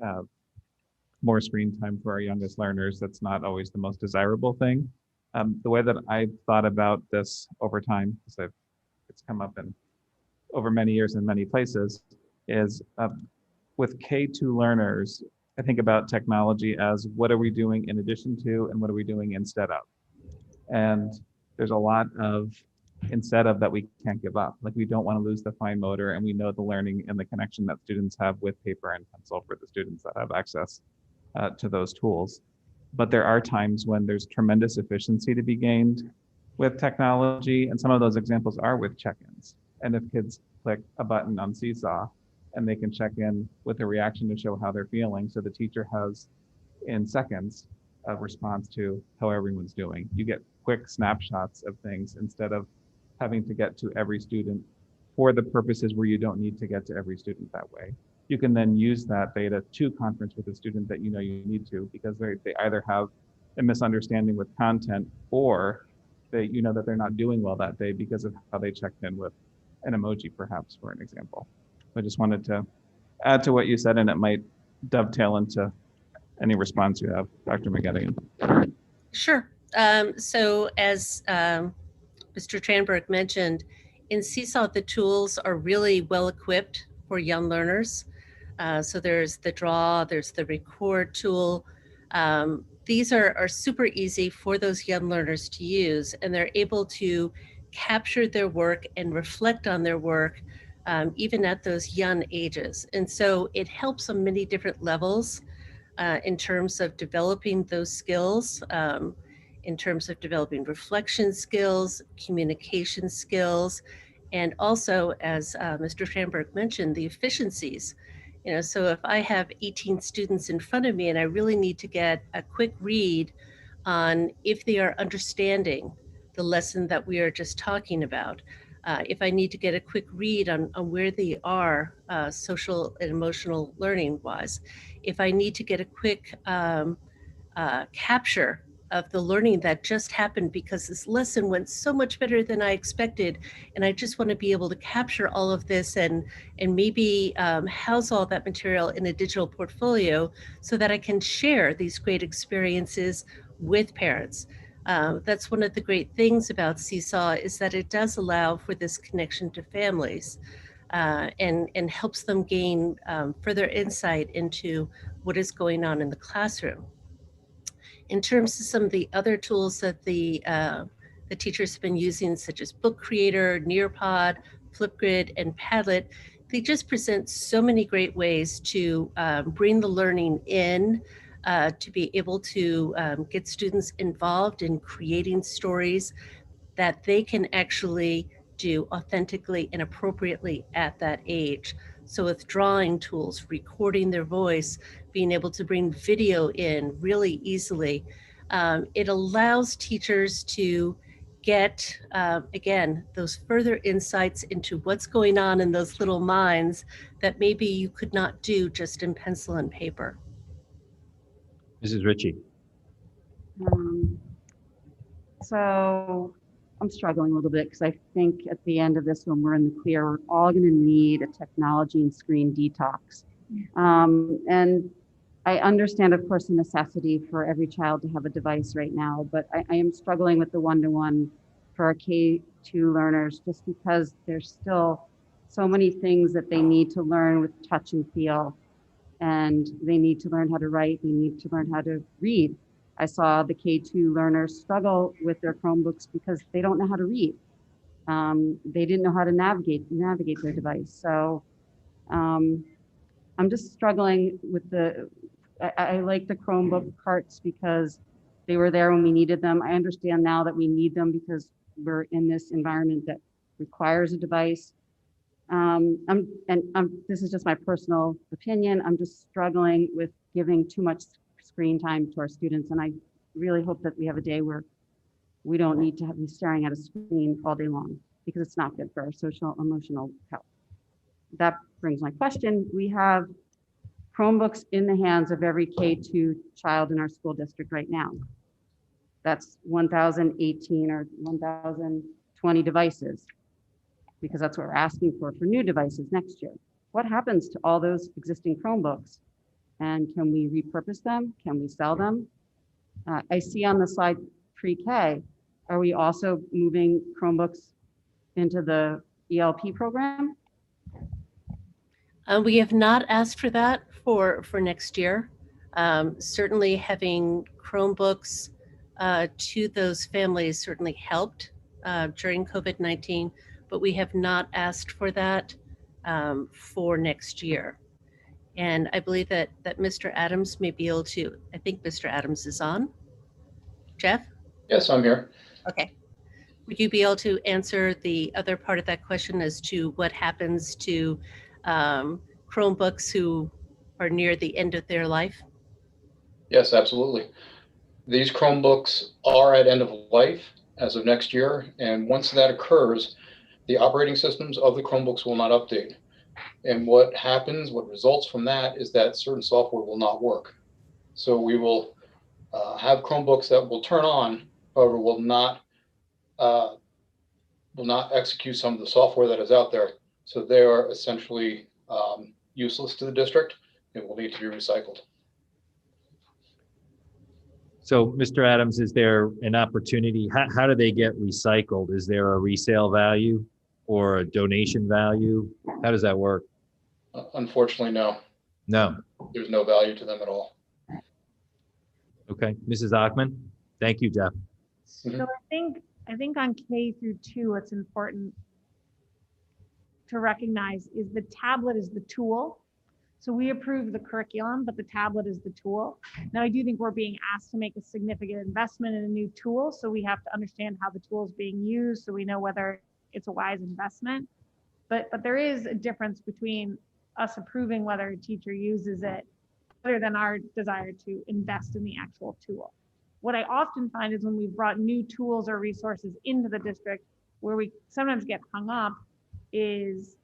more screen time for our youngest learners, that's not always the most desirable thing. The way that I've thought about this over time, because it's come up in over many years in many places, is with K2 learners, I think about technology as what are we doing in addition to and what are we doing instead of? And there's a lot of instead of that we can't give up. Like we don't want to lose the fine motor, and we know the learning and the connection that students have with paper and pencil for the students that have access to those tools. but there are times when there's tremendous efficiency to be gained with technology. And some of those examples are with check-ins. And if kids click a button on Seesaw and they can check in with a reaction to show how they're feeling, so the teacher has in seconds a response to how everyone's doing. You get quick snapshots of things instead of having to get to every student for the purposes where you don't need to get to every student that way. You can then use that data to conference with a student that you know you need to, because they either have a misunderstanding with content, or they, you know, that they're not doing well that day because of how they checked in with an emoji, perhaps, for an example. I just wanted to add to what you said, and it might dovetail into any response you have, Dr. McGettigan. Sure. So as Mr. Tranberg mentioned, in Seesaw, the tools are really well equipped for young learners. So there's the draw, there's the record tool. These are super easy for those young learners to use, and they're able to capture their work and reflect on their work even at those young ages. And so it helps on many different levels in terms of developing those skills, in terms of developing reflection skills, communication skills, and also, as Mr. Tranberg mentioned, the efficiencies. You know, so if I have 18 students in front of me and I really need to get a quick read on if they are understanding the lesson that we are just talking about, if I need to get a quick read on where they are social and emotional learning wise, if I need to get a quick capture of the learning that just happened because this lesson went so much better than I expected, and I just want to be able to capture all of this and maybe house all that material in a digital portfolio so that I can share these great experiences with parents. That's one of the great things about Seesaw, is that it does allow for this connection to families and helps them gain further insight into what is going on in the classroom. In terms of some of the other tools that the teachers have been using, such as Book Creator, Nearpod, Flipgrid, and Padlet, they just present so many great ways to bring the learning in, to be able to get students involved in creating stories that they can actually do authentically and appropriately at that age. So with drawing tools, recording their voice, being able to bring video in really easily, it allows teachers to get, again, those further insights into what's going on in those little minds that maybe you could not do just in pencil and paper. Mrs. Ritchie. So I'm struggling a little bit because I think at the end of this, when we're in the clear, we're all going to need a technology and screen detox. And I understand, of course, the necessity for every child to have a device right now, but I am struggling with the one-to-one for our K-2 learners, just because there's still so many things that they need to learn with touch and feel. And they need to learn how to write, they need to learn how to read. I saw the K-2 learners struggle with their Chromebooks because they don't know how to read. They didn't know how to navigate their device. So I'm just struggling with I like the Chromebook carts because they were there when we needed them. I understand now that we need them because we're in this environment that requires a device. This is just my personal opinion. I'm just struggling with giving too much screen time to our students. And I really hope that we have a day where we don't need to be staring at a screen all day long, because it's not good for our social emotional health. That brings my question. We have Chromebooks in the hands of every K-2 child in our school district right now. That's 1,018 or 1,020 devices, because that's what we're asking for new devices next year. What happens to all those existing Chromebooks? And can we repurpose them? Can we sell them? I see on the slide pre-K, are we also moving Chromebooks into the ELP program? We have not asked for that for next year. Certainly having Chromebooks to those families certainly helped during COVID-19, but we have not asked for that for next year. And I believe that Mr. Adams may be able to, I think Mr. Adams is on. Jeff? Yes, I'm here. Okay. Would you be able to answer the other part of that question as to what happens to Chromebooks who are near the end of their life? Yes, absolutely. These Chromebooks are at end of life as of next year. And once that occurs, the operating systems of the Chromebooks will not update. And what happens, what results from that is that certain software will not work. So we will have Chromebooks that will turn on, however, will not execute some of the software that is out there. So they are essentially useless to the district and will need to be recycled. So, Mr. Adams, is there an opportunity? How do they get recycled? Is there a resale value or a donation value? How does that work? Unfortunately, no. No. There's no value to them at all. Okay. Mrs. Achman? Thank you, Jeff. So I think on K through 2, what's important to recognize is the tablet is the tool. So we approve the curriculum, but the tablet is the tool. Now, I do think we're being asked to make a significant investment in a new tool. So we have to understand how the tool is being used so we know whether it's a wise investment. But there is a difference between us approving whether a teacher uses it other than our desire to invest in the actual tool. What I often find is when we've brought new tools or resources into the district, where we sometimes get hung up is,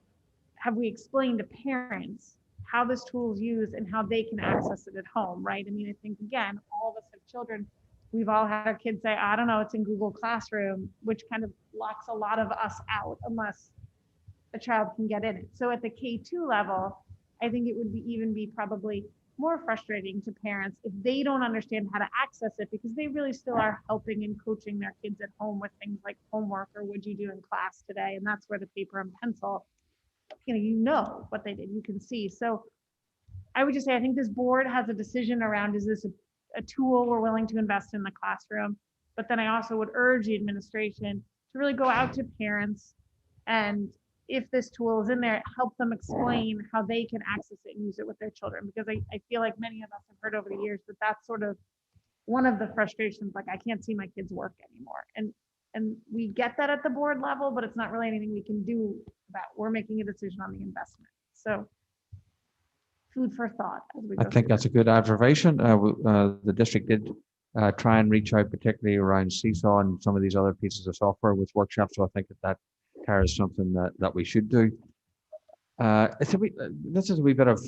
have we explained to parents how this tool is used and how they can access it at home, right? I mean, I think, again, all of us have children. We've all had our kids say, I don't know, it's in Google Classroom, which kind of locks a lot of us out unless a child can get in it. So at the K2 level, I think it would even be probably more frustrating to parents if they don't understand how to access it, because they really still are helping and coaching their kids at home with things like homework or what'd you do in class today? And that's where the paper and pencil, you know what they did, you can see. So I would just say, I think this board has a decision around, is this a tool we're willing to invest in the classroom? But then I also would urge the administration to really go out to parents, and if this tool is in there, help them explain how they can access it and use it with their children. Because I feel like many of us have heard over the years that that's sort of one of the frustrations, like I can't see my kids' work anymore. And we get that at the board level, but it's not really anything we can do about. We're making a decision on the investment. So food for thought as we go. I think that's a good observation. The district did try and reach out, particularly around Seesaw and some of these other pieces of software with workshops. So I think that carries something that we should do. This is a wee bit of,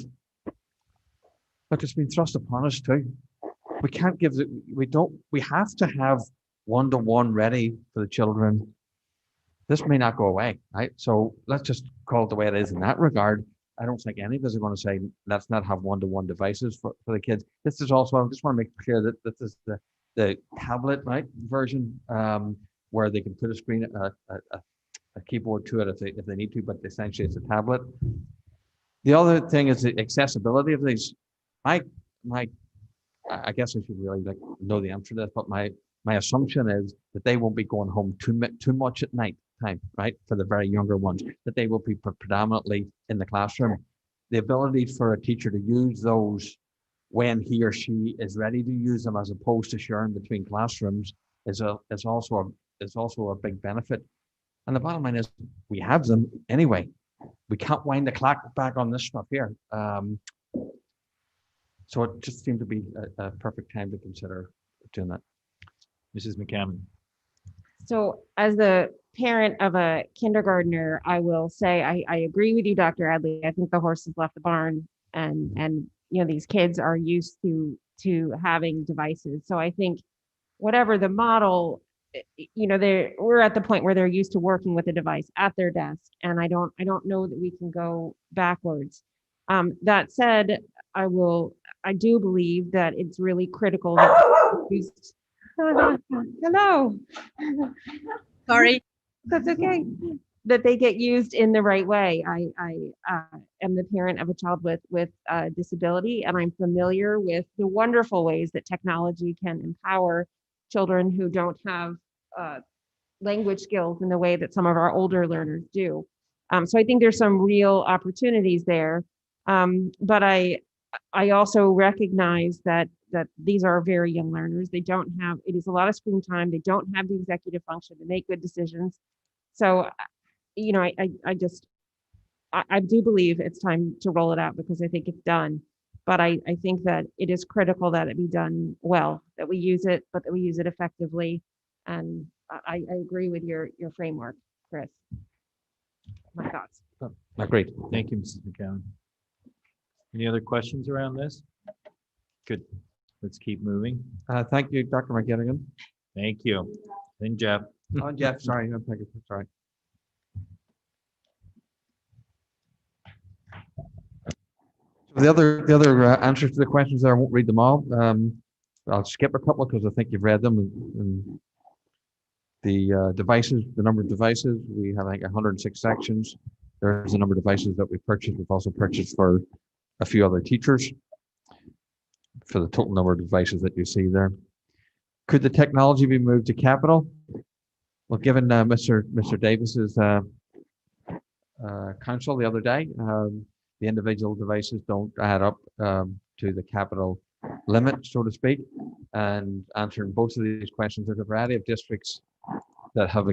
look, it's been thrust upon us too. We can't give it, we have to have one-to-one ready for the children. This may not go away, right? So let's just call it the way it is in that regard. I don't think any of us are going to say, let's not have one-to-one devices for the kids. This is also, I just want to make clear that this is the tablet, right, version, where they can put a screen, a keyboard to it if they need to, but essentially it's a tablet. The other thing is the accessibility of these. I guess I should really know the answer to this, but my assumption is that they won't be going home too much at night time, right? For the very younger ones, that they will be predominantly in the classroom. The ability for a teacher to use those when he or she is ready to use them, as opposed to sharing between classrooms, is also a big benefit. And the bottom line is, we have them anyway. We can't wind the clock back on this stuff here. So it just seemed to be a perfect time to consider doing that. Mrs. McCammon. So as the parent of a kindergartner, I will say I agree with you, Dr. Adley. I think the horse has left the barn, and these kids are used to having devices. So I think whatever the model, we're at the point where they're used to working with a device at their desk, and I don't know that we can go backwards. That said, I do believe that it's really critical that hello. Sorry. That's okay. That they get used in the right way. I am the parent of a child with disability, and I'm familiar with the wonderful ways that technology can empower children who don't have language skills in the way that some of our older learners do. So I think there's some real opportunities there. But I also recognize that these are very young learners. They don't have, it is a lot of screen time. They don't have the executive function to make good decisions. So, you know, I do believe it's time to roll it out because I think it's done. But I think that it is critical that it be done well, that we use it, but that we use it effectively. And I agree with your framework, Chris. My thoughts. Great. Thank you, Mrs. McCowan. Any other questions around this? Good. Let's keep moving. Thank you, Dr. McGinnigan. Thank you. Then Jeff. Oh, Jeff, sorry. No, thank you. Sorry. The other answers to the questions there, I won't read them all. I'll skip a couple because I think you've read them. And the devices, the number of devices, we have, I think, 106 sections. There's a number of devices that we purchased. We've also purchased for a few other teachers for the total number of devices that you see there. Could the technology be moved to capital? Well, given Mr. Davis's counsel the other day, the individual devices don't add up to the capital limit, so to speak. And answering both of these questions, there's a variety of districts that have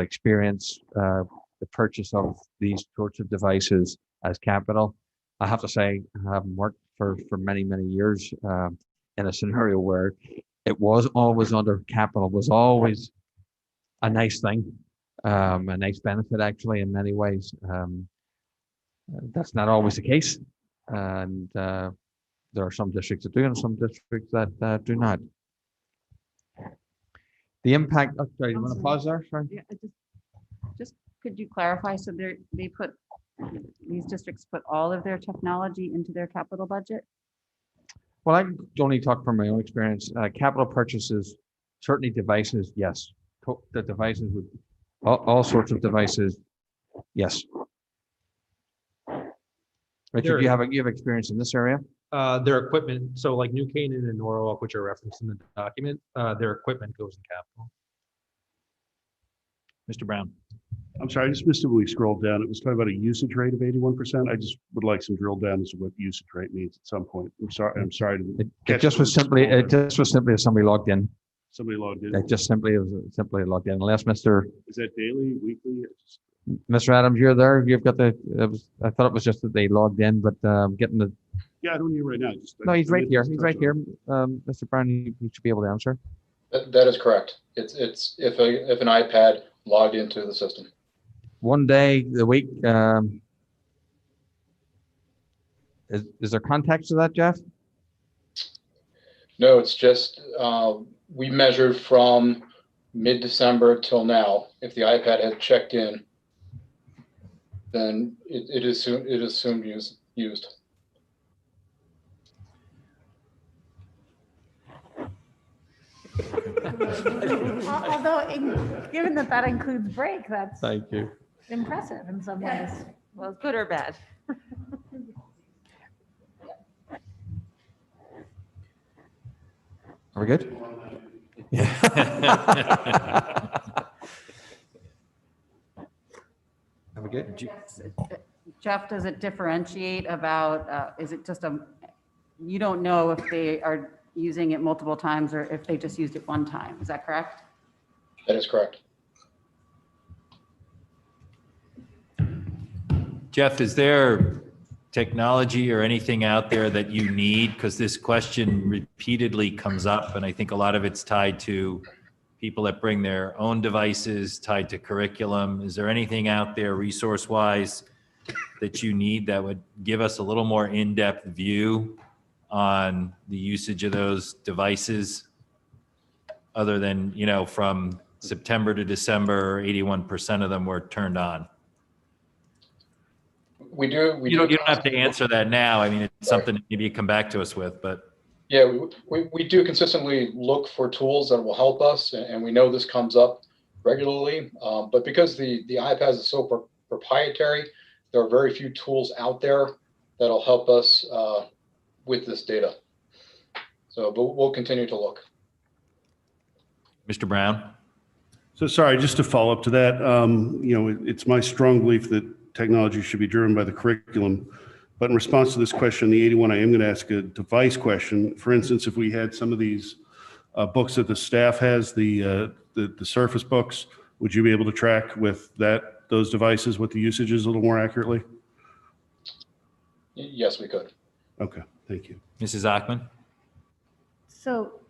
experienced the purchase of these sorts of devices as capital. I have to say, I haven't worked for many, many years in a scenario where it was always under capital, was always a nice thing, a nice benefit actually in many ways. That's not always the case. And there are some districts that do and some districts that do not. The impact, oh, sorry, you want to pause there? Sorry. Yeah, just could you clarify? So these districts put all of their technology into their capital budget? Well, I can only talk from my own experience. Capital purchases, certainly devices, yes. The devices would, all sorts of devices, yes. Richard, you have experience in this area? Their equipment, so like New Canaan and Norwalk, which are referenced in the document, their equipment goes in capital. Mr. Brown. I'm sorry, I just missed it when we scrolled down. It was talking about a usage rate of 81%. I just would like some drill down as to what usage rate means at some point. I'm sorry. It just was simply as somebody logged in. Somebody logged in. It just simply logged in. Unless Mr. Is that daily, weekly? Mr. Adams, you're there. You've got I thought it was just that they logged in, but getting the. Yeah, I don't need it right now. No, he's right here. He's right here. Mr. Brown, you should be able to answer. That is correct. It's if an iPad logged into the system. One day a week. Is there context to that, Jeff? No, it's just we measured from mid-December till now. If the iPad had checked in, then it is soon used. Although, given that includes break, that's Thank you. impressive in some ways. Well, good or bad? Are we good? Are we good? Jeff, does it differentiate about, is it just you don't know if they are using it multiple times or if they just used it one time? Is that correct? That is correct. Jeff, is there technology or anything out there that you need? Because this question repeatedly comes up, and I think a lot of it's tied to people that bring their own devices, tied to curriculum. Is there anything out there resource-wise that you need that would give us a little more in-depth view on the usage of those devices, other than, you know, from September to December, 81% of them were turned on? We do. You don't have to answer that now. I mean, it's something that maybe you come back to us with, but. Yeah, we do consistently look for tools that will help us, and we know this comes up regularly. But because the iPads is so proprietary, there are very few tools out there that'll help us with this data. So, but we'll continue to look. Mr. Brown. So sorry, just to follow up to that, you know, it's my strong belief that technology should be driven by the curriculum. But in response to this question, the 81, I am going to ask a device question. For instance, if we had some of these books that the staff has, the Surface books, would you be able to track with those devices what the usage is a little more accurately? Yes, we could. Okay, thank you. Mrs. Ackman? So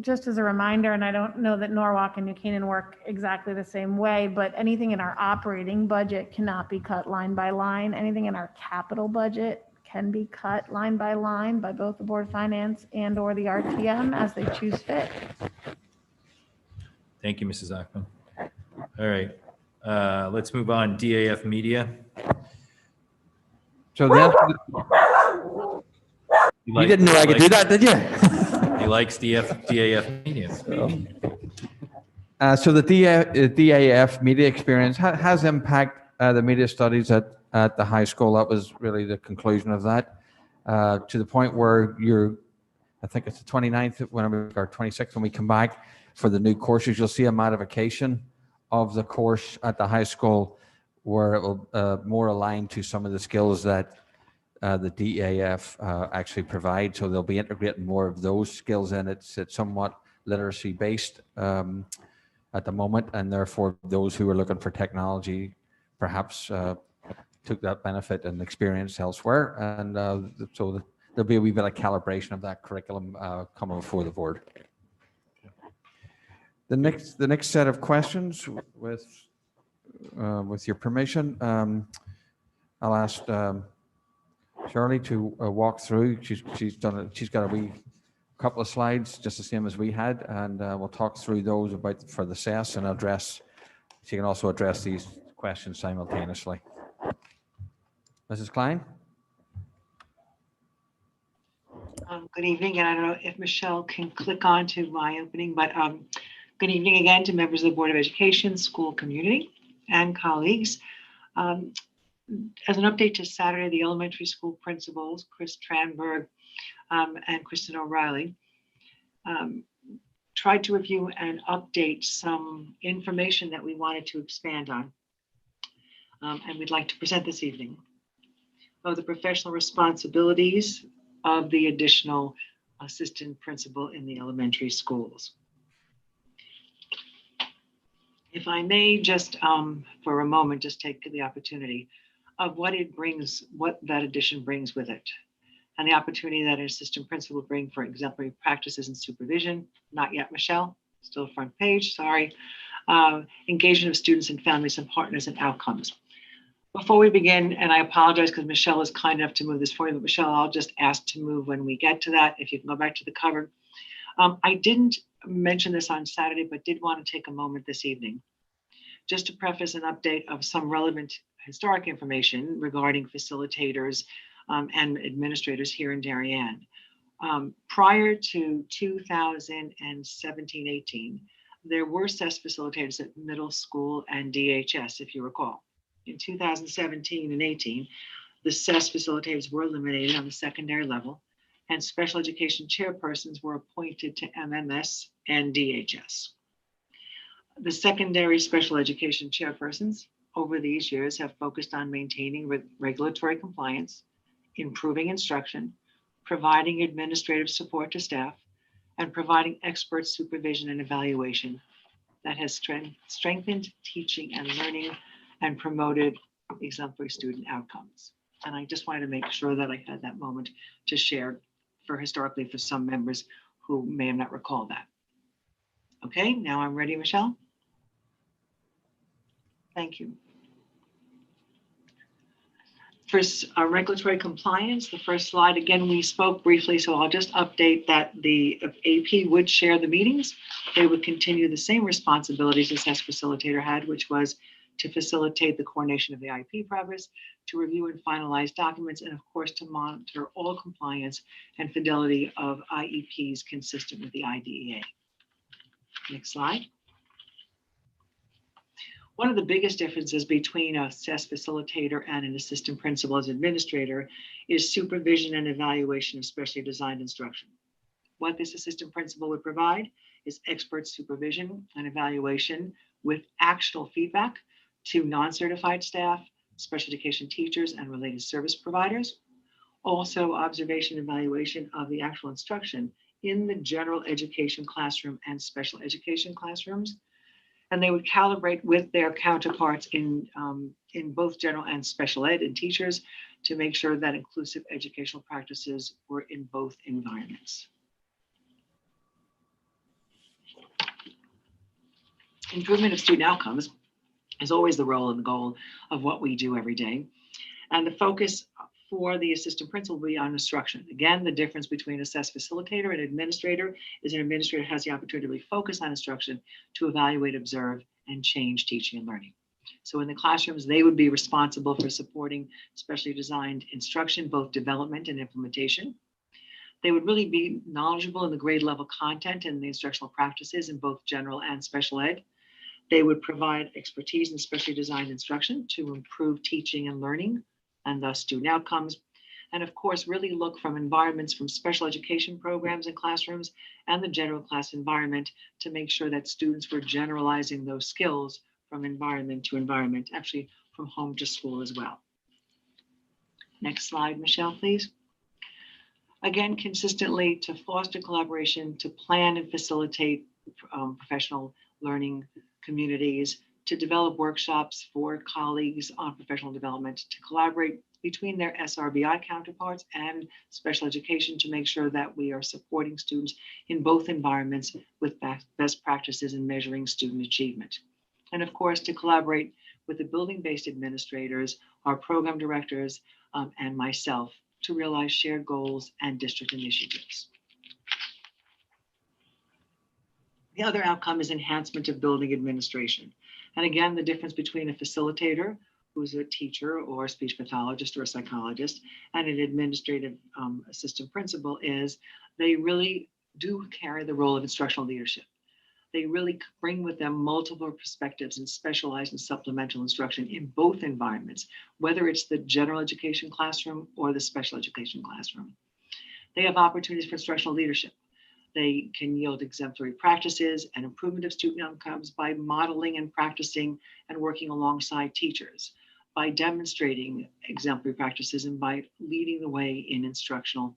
just as a reminder, and I don't know that Norwalk and New Canaan work exactly the same way, but anything in our operating budget cannot be cut line by line. Anything in our capital budget can be cut line by both the Board of Finance and or the RTM as they choose fit. Thank you, Mrs. Ackman. All right, let's move on. DAF Media. So the answer, You didn't know I could do that, did you? He likes DAF Media. So the DAF media experience has impacted the media studies at the high school. That was really the conclusion of that, to the point where I think it's the 29th or 26th when we come back for the new courses, you'll see a modification of the course at the high school where it will more align to some of the skills that the DAF actually provide. So they'll be integrating more of those skills in. It's somewhat literacy based at the moment, and therefore those who are looking for technology perhaps took that benefit and experience elsewhere. And so there'll be a wee bit of calibration of that curriculum coming before the board. The next set of questions, with your permission, I'll ask Shirley to walk through. She's got a wee couple of slides, just the same as we had, and we'll talk through those for the SES and address. She can also address these questions simultaneously. Mrs. Klein. Good evening, and I don't know if Michelle can click on to my opening, but good evening again to members of the Board of Education, school community, and colleagues. As an update to Saturday, the elementary school principals, Chris Tranberg and Kristen O'Reilly, tried to review and update some information that we wanted to expand on, and we'd like to present this evening. Of the professional responsibilities of the additional assistant principal in the elementary schools. If I may just for a moment, just take the opportunity of what that addition brings with it, and the opportunity that an assistant principal will bring for exemplary practices and supervision. Not yet, Michelle, still front page, sorry. Engagement of students and families and partners and outcomes. Before we begin, and I apologize because Michelle is kind enough to move this for you, but Michelle, I'll just ask to move when we get to that. If you can go back to the cover. I didn't mention this on Saturday, but did want to take a moment this evening just to preface an update of some relevant historic information regarding facilitators and administrators here in Darien. Prior to 2017-18, there were SES facilitators at middle school and DHS, if you recall. In 2017 and 18, the SES facilitators were eliminated on the secondary level, and special education chairpersons were appointed to MMS and DHS. The secondary special education chairpersons over these years have focused on maintaining regulatory compliance, improving instruction, providing administrative support to staff, and providing expert supervision and evaluation that has strengthened teaching and learning and promoted exemplary student outcomes. And I just wanted to make sure that I had that moment to share for some members who may have not recalled that. Okay, now I'm ready, Michelle. Thank you. First, regulatory compliance, the first slide, again, we spoke briefly, so I'll just update that the AP would share the meetings. They would continue the same responsibilities as SES facilitator had, which was to facilitate the coordination of the IEP progress, to review and finalize documents, and of course, to monitor all compliance and fidelity of IEPs consistent with the IDEA. Next slide. One of the biggest differences between a SES facilitator and an assistant principal as administrator is supervision and evaluation of specially designed instruction. What this assistant principal would provide is expert supervision and evaluation with actionable feedback to non-certified staff, special education teachers, and related service providers, Also, observation and evaluation of the actual instruction in the general education classroom and special education classrooms. And they would calibrate with their counterparts in both general and special ed and teachers to make sure that inclusive educational practices were in both environments. Improvement of student outcomes is always the role and the goal of what we do every day. And the focus for the assistant principal will be on instruction. Again, the difference between assessed facilitator and administrator is an administrator has the opportunity to really focus on instruction to evaluate, observe, and change teaching and learning. So in the classrooms, they would be responsible for supporting specially designed instruction, both development and implementation. They would really be knowledgeable in the grade level content and the instructional practices in both general and special ed. They would provide expertise in specially designed instruction to improve teaching and learning and thus student outcomes. And of course, really look from environments from special education programs and classrooms and the general class environment to make sure that students were generalizing those skills from environment to environment, actually from home to school as well. Next slide, Michelle, please. Again, consistently to foster collaboration, to plan and facilitate professional learning communities, to develop workshops for colleagues on professional development, to collaborate between their SRBI counterparts and special education to make sure that we are supporting students in both environments with best practices in measuring student achievement. And of course, to collaborate with the building-based administrators, our program directors, and myself to realize shared goals and district initiatives. The other outcome is enhancement of building administration. And again, the difference between a facilitator, who's a teacher or a speech pathologist or a psychologist, and an administrative assistant principal is they really do carry the role of instructional leadership. They really bring with them multiple perspectives and specialized and supplemental instruction in both environments, whether it's the general education classroom or the special education classroom. They have opportunities for instructional leadership. They can yield exemplary practices and improvement of student outcomes by modeling and practicing and working alongside teachers, by demonstrating exemplary practices and by leading the way in instructional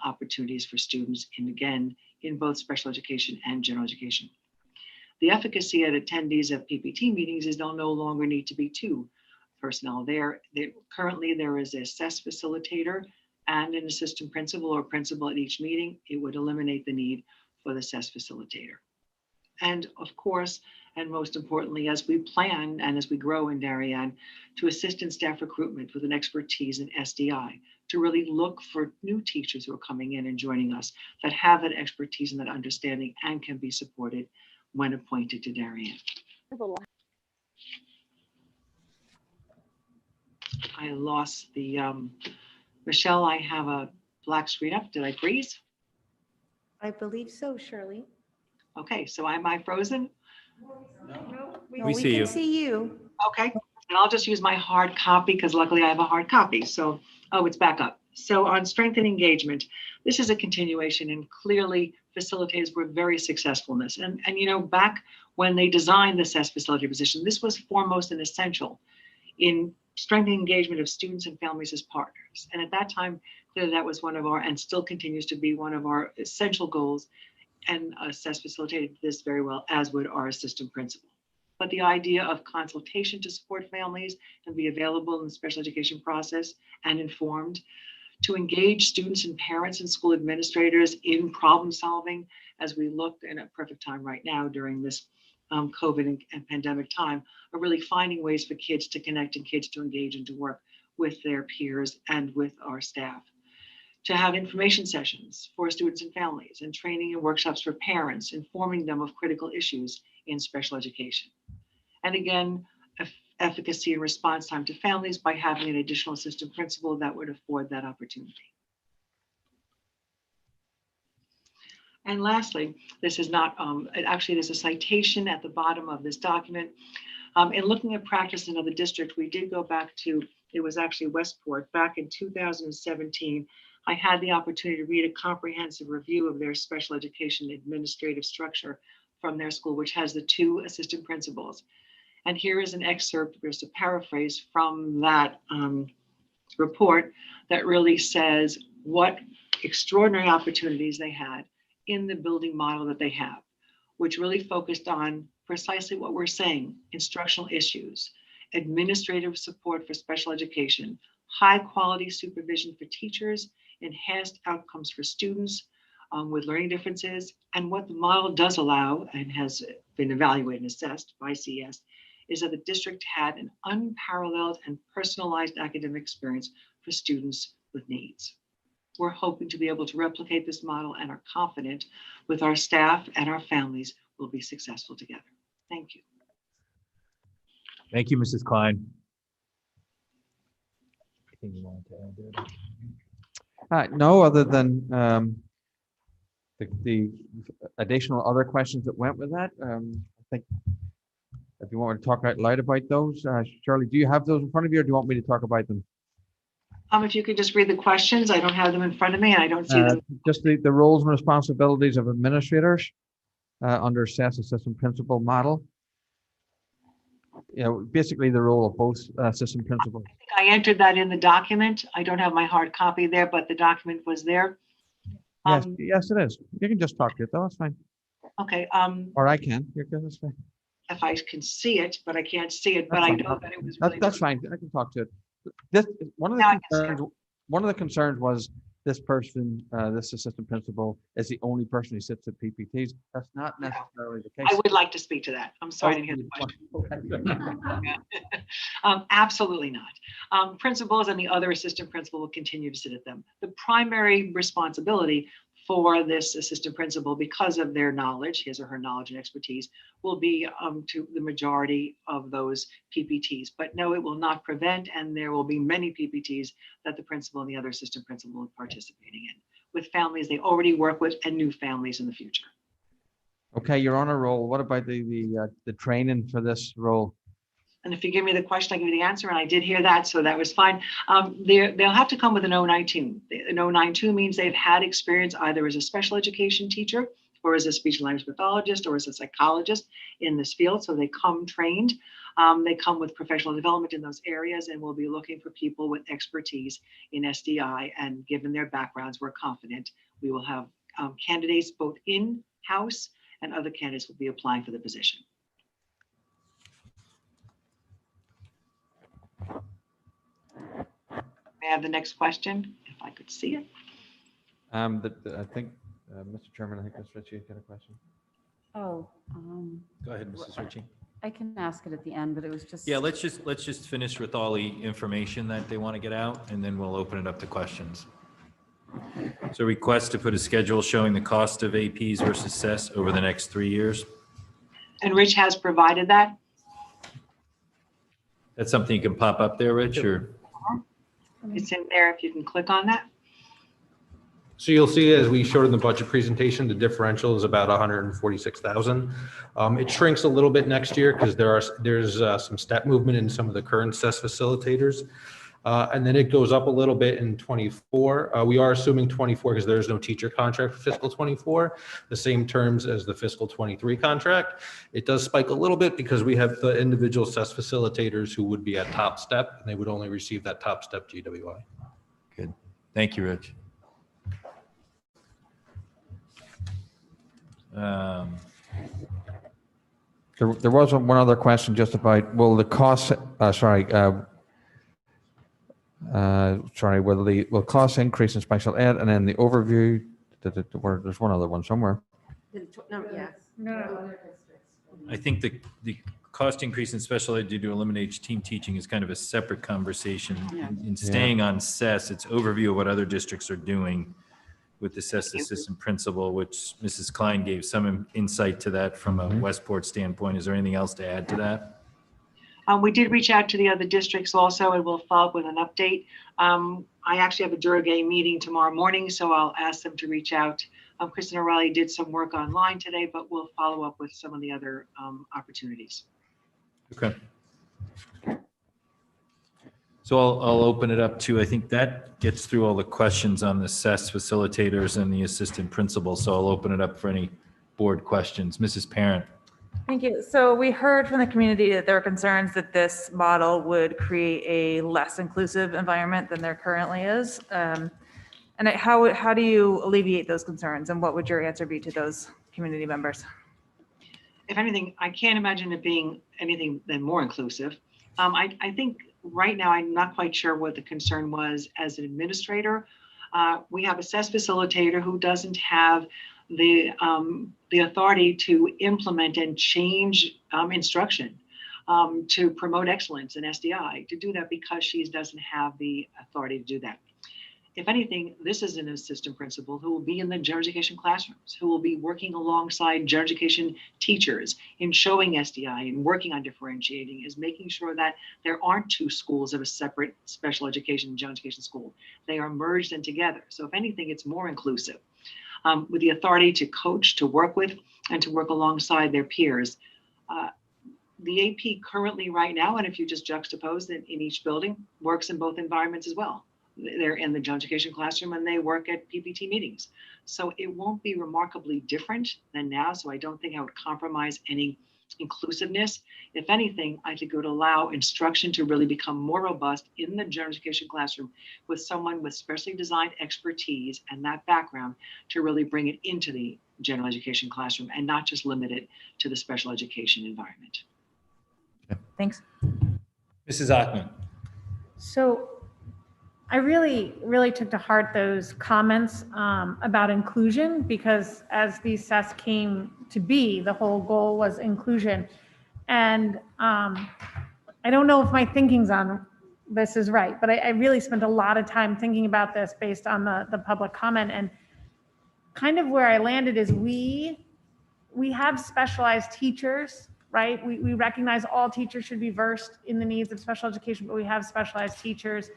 opportunities for students, and again, in both special education and general education. The efficacy at attendees of PPT meetings is they'll no longer need to be two personnel there. Currently, there is an assessed facilitator and an assistant principal or principal at each meeting. It would eliminate the need for the assessed facilitator. And of course, and most importantly, as we plan and as we grow in Darien, to assist in staff recruitment with an expertise in SDI, to really look for new teachers who are coming in and joining us that have that expertise and that understanding and can be supported when appointed to Darien. I lost the, Michelle, I have a black screen up. Did I freeze? I believe so, Shirley. Okay, so am I frozen? No, We see you. can see you. Okay, and I'll just use my hard copy because luckily I have a hard copy. So, oh, it's back up. So on strength and engagement, this is a continuation and clearly facilitators were very successful in this. And you know, back when they designed the SES facilitator position, this was foremost and essential in strengthening engagement of students and families as partners. And at that time, clearly that was one of our, and still continues to be one of our essential goals. And SES facilitated this very well, as would our assistant principal. But the idea of consultation to support families and be available in the special education process and informed, to engage students and parents and school administrators in problem solving, as we look in a perfect time right now during this COVID and pandemic time, are really finding ways for kids to connect and kids to engage and to work with their peers and with our staff. To have information sessions for students and families and training and workshops for parents, informing them of critical issues in special education. And again, efficacy and response time to families by having an additional assistant principal that would afford that opportunity. And lastly, this is not, actually there's a citation at the bottom of this document. In looking at practice in other districts, we did go back to, it was actually Westport, back in 2017, I had the opportunity to read a comprehensive review of their special education administrative structure from their school, which has the 2 assistant principals. And here is an excerpt, there's a paraphrase from that report that really says what extraordinary opportunities they had in the building model that they have, which really focused on precisely what we're saying: instructional issues, administrative support for special education, high quality supervision for teachers, enhanced outcomes for students with learning differences. And what the model does allow, and has been evaluated and assessed by CES, is that the district had an unparalleled and personalized academic experience for students with needs. We're hoping to be able to replicate this model and are confident with our staff and our families will be successful together. Thank you. Thank you, Mrs. Klein. Anything you wanted to add there? No, other than the additional other questions that went with that. I think if you want to talk out loud about those, Shirley, do you have those in front of you, or do you want me to talk about them? If you could just read the questions. I don't have them in front of me and I don't see them. Just the roles and responsibilities of administrators under SES assistant principal model. You know, basically the role of both assistant principals. I entered that in the document. I don't have my hard copy there, but the document was there. Yes, yes, it is. You can just talk to it though, that's fine. Okay. Or I can. You're good, that's fine. If I can see it, but I can't see it, but That's I fine. know that it was really. That's fine. I can talk to it. This one of the concerns was this person, this assistant principal, is the only person who sits at PPTs. That's not necessarily the case. I would like to speak to that. I'm sorry, I didn't hear the question. Absolutely not. Principals and the other assistant principal will continue to sit at them. The primary responsibility for this assistant principal, because of their knowledge, his or her knowledge and expertise, will be to the majority of those PPTs. But no, it will not prevent, and there will be many PPTs that the principal and the other assistant principal will be participating in, with families they already work with and new families in the future. Okay, you're on a roll. What about the training for this role? And if you give me the question, I give you the answer, and I did hear that, so that was fine. They'll have to come with an 092. An 092 means they've had experience either as a special education teacher, or as a speech and language pathologist, or as a psychologist in this field. So they come trained. They come with professional development in those areas, and we'll be looking for people with expertise in SDI. And given their backgrounds, we're confident we will have candidates both in-house, and other candidates will be applying for the position. May I have the next question, if I could see it? I think, Mr. Chairman, I think Ms. Ritchie had a question. Oh, Go ahead, Mrs. Ritchie. I can ask it at the end, but it was just. Yeah, let's just finish with all the information that they want to get out, and then we'll open it up to questions. So request to put a schedule showing the cost of APs versus SES over the next 3 years. And Rich has provided that. That's something you can pop up there, Rich, or? It's in there if you can click on that. So you'll see, as we showed in the budget presentation, the differential is about 146,000. It shrinks a little bit next year because there's some step movement in some of the current SES facilitators. And then it goes up a little bit in 24. We are assuming 24 because there's no teacher contract for fiscal 24, the same terms as the fiscal 23 contract. It does spike a little bit because we have the individual SES facilitators who would be at top step, and they would only receive that top step GWI. Good. Thank you, Rich. There was one other question just about, will the cost, will cost increase in special ed, and then the overview, there's one other one somewhere. I think the cost increase in special ed due to eliminate team teaching is kind of a separate conversation. In staying on SES, it's overview of what other districts are doing with the SES assistant principal, which Mrs. Klein gave some insight to that from a Westport standpoint. Is there anything else to add to that? We did reach out to the other districts also, and we'll follow up with an update. I actually have a Durgay meeting tomorrow morning, so I'll ask them to reach out. Kristen O'Reilly did some work online today, but we'll follow up with some of the other opportunities. Okay. So I'll open it up to, I think that gets through all the questions on the SES facilitators and the assistant principal. So I'll open it up for any board questions. Mrs. Parent. Thank you. So we heard from the community that there are concerns that this model would create a less inclusive environment than there currently is. And how do you alleviate those concerns, and what would your answer be to those community members? If anything, I can't imagine it being anything than more inclusive. I think right now, I'm not quite sure what the concern was as an administrator. We have a SES facilitator who doesn't have the authority to implement and change instruction to promote excellence in SDI, to do that because she doesn't have the authority to do that. If anything, this is an assistant principal who will be in the general education classrooms, who will be working alongside general education teachers in showing SDI and working on differentiating, is making sure that there aren't two schools of a separate special education and general education school. They are merged in together. So if anything, it's more inclusive. With the authority to coach, to work with, and to work alongside their peers. The AP currently right now, and if you just juxtapose it in each building, works in both environments as well. They're in the general education classroom and they work at PPT meetings. So it won't be remarkably different than now. So I don't think I would compromise any inclusiveness. If anything, I think it would allow instruction to really become more robust in the general education classroom with someone with specially designed expertise and that background to really bring it into the general education classroom and not just limit it to the special education environment. Thanks. Mrs. Ackman. So I really took to heart those comments about inclusion, because as these SES came to be, the whole goal was inclusion. And I don't know if my thinking's on this is right, but I really spent a lot of time thinking about this based on the public comment. And kind of where I landed is we have specialized teachers, right? We recognize all teachers should be versed in the needs of special education, but we have specialized teachers.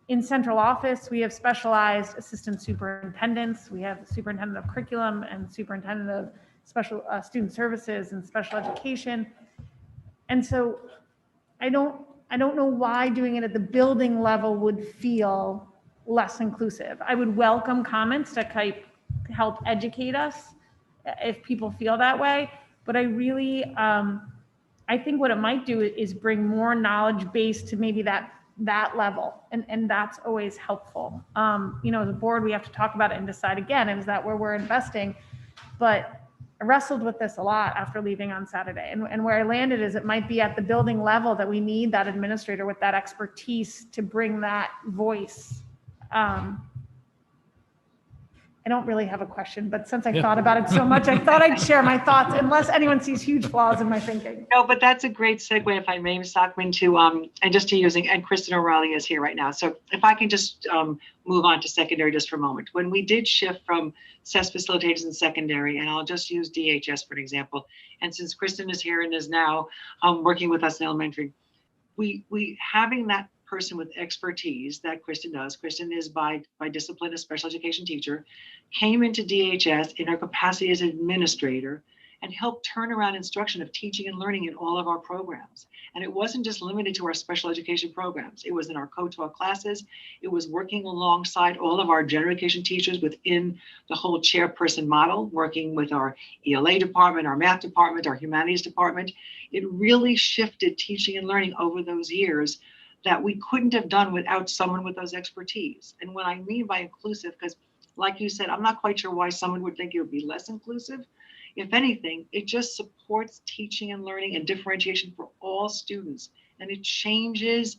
In central office, we have specialized assistant superintendents. We have the superintendent of curriculum and superintendent of special student services and special education. And so I don't know why doing it at the building level would feel less inclusive. I would welcome comments to help educate us if people feel that way. But I really, I think what it might do is bring more knowledge base to maybe that level. And that's always helpful. You know, as a board, we have to talk about it and decide again, is that where we're investing? But I wrestled with this a lot after leaving on Saturday. And where I landed is it might be at the building level that we need that administrator with that expertise to bring that voice. I don't really have a question, but since I thought about it so much, I thought I'd share my thoughts, unless anyone sees huge flaws in my thinking. No, but that's a great segue, if I may, Ms. Stockman, to and just to using, and Kristen O'Reilly is here right now. So if I can just move on to secondary just for a moment. When we did shift from SES facilitators in secondary, and I'll just use DHS for an example, and since Kristen is here and is now working with us in elementary, we having that person with expertise that Kristen does. Kristen is by discipline a special education teacher, came into DHS in her capacity as administrator and helped turn around instruction of teaching and learning in all of our programs. And it wasn't just limited to our special education programs. It was in our co-taught classes. It was working alongside all of our general education teachers within the whole chairperson model, working with our ELA department, our math department, our humanities department. It really shifted teaching and learning over those years that we couldn't have done without someone with those expertise. And what I mean by inclusive, because like you said, I'm not quite sure why someone would think it would be less inclusive. If anything, it just supports teaching and learning and differentiation for all students. And it changes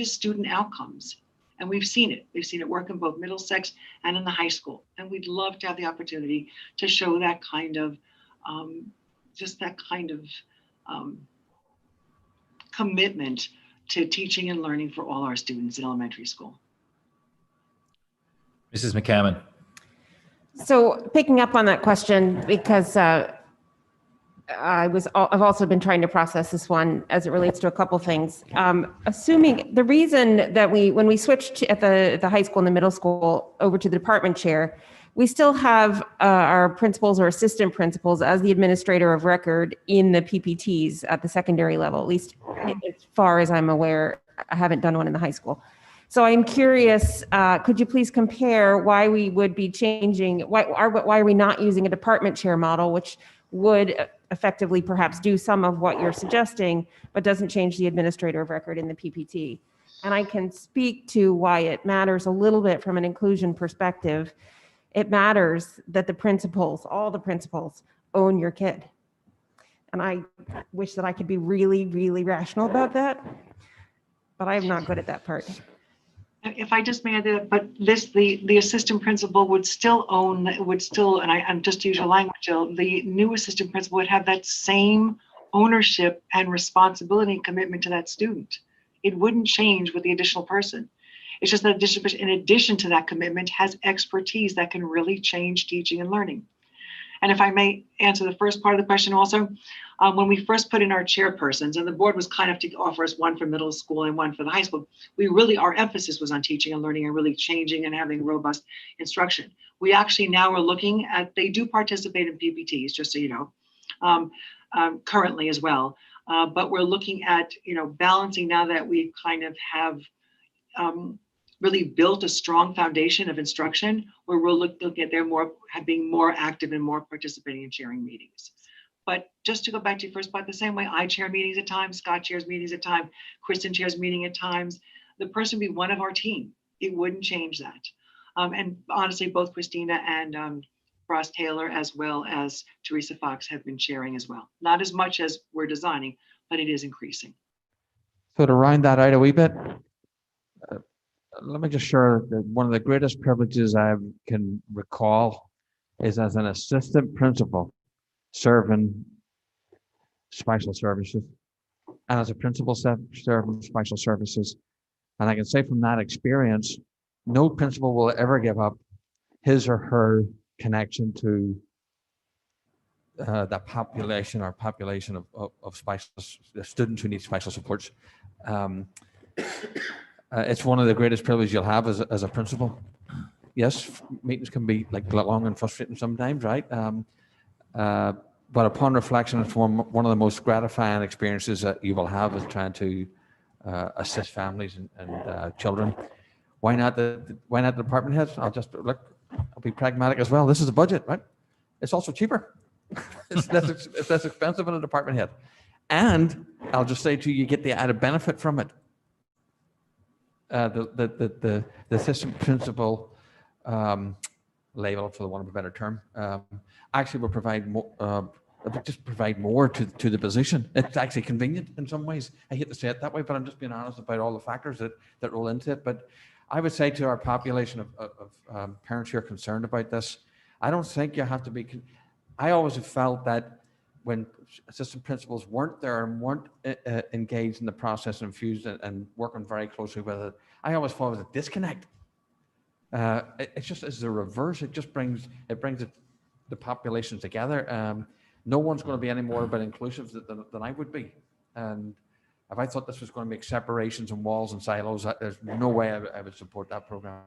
student outcomes. And we've seen it. We've seen it work in both Middlesex and in the high school. And we'd love to have the opportunity to show that kind of, commitment to teaching and learning for all our students in elementary school. Mrs. McCammon. So picking up on that question, because I've also been trying to process this one as it relates to a couple things. Assuming the reason that when we switched at the high school and the middle school over to the department chair, we still have our principals or assistant principals as the administrator of record in the PPTs at the secondary level, at least as far as I'm aware. I haven't done one in the high school. So I'm curious, could you please compare why we would be changing, why are we not using a department chair model, which would effectively perhaps do some of what you're suggesting, but doesn't change the administrator of record in the PPT. And I can speak to why it matters a little bit from an inclusion perspective. It matters that the principals, all the principals, own your kid. And I wish that I could be really, really rational about that, but I'm not good at that part. If I just may add that, but the assistant principal would still own, and I'm just to use your language, Jill, the new assistant principal would have that same ownership and responsibility and commitment to that student. It wouldn't change with the additional person. It's just that additional person, in addition to that commitment, has expertise that can really change teaching and learning. And if I may answer the first part of the question also, when we first put in our chairpersons, and the board was kind of to offer us one for middle school and one for the high school, our emphasis was on teaching and learning and really changing and having robust instruction. We actually now are looking at, they do participate in PPTs, just so you know, currently as well. But we're looking at, balancing now that we kind of have really built a strong foundation of instruction, where we're looking at being more active and more participating in chairing meetings. But just to go back to your first part, the same way I chair meetings at times, Scott chairs meetings at times, Kristen chairs meeting at times, the person would be one of our team. It wouldn't change that. And honestly, both Christina and Ross Taylor, as well as Teresa Fox, have been chairing as well. Not as much as we're designing, but it is increasing. So to round that out a wee bit, let me just share that one of the greatest privileges I can recall is as an assistant principal serving special services, and as a principal serving special services. And I can say from that experience, no principal will ever give up his or her connection to that population of special students who need special supports. It's one of the greatest privileges you'll have as a principal. Yes, meetings can be long and frustrating sometimes, right? But upon reflection, it's one of the most gratifying experiences that you will have is trying to assist families and children. Why not the department heads? I'll be pragmatic as well. This is a budget, right? It's also cheaper. It's less expensive than a department head. And I'll just say to you, you get the added benefit from it. The assistant principal label, for the want of a better term, actually will provide more. Just provide more to the position. It's actually convenient in some ways. I hate to say it that way, but I'm just being honest about all the factors that roll into it. But I would say to our population of parents who are concerned about this, I don't think you have to be. I always have felt that when assistant principals weren't there and weren't engaged in the process and infused and working very closely with it, I always thought it was a disconnect. It's just as the reverse. It just brings the populations together. No one's going to be any more about inclusive than I would be. And if I thought this was going to make separations and walls and silos, there's no way I would support that program.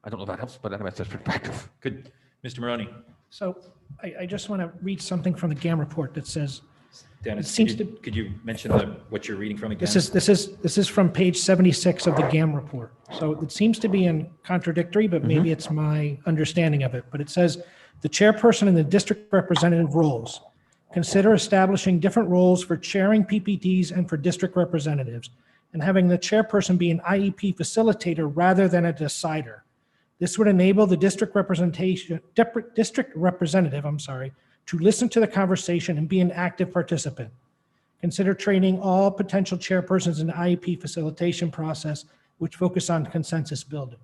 I don't know if that helps, but anyway, it's just perspective. Good. Mr. Maroney. So I just want to read something from the GAM report that says, Dennis, it seems could you mention what you're reading from again? This is from page 76 of the GAM report. So it seems to be in contradictory, but maybe it's my understanding of it. But it says the chairperson and the district representative roles. Consider establishing different roles for chairing PPTs and for district representatives, and having the chairperson be an IEP facilitator rather than a decider. This would enable the district representative, to listen to the conversation and be an active participant. Consider training all potential chairpersons in the IEP facilitation process, which focus on consensus building.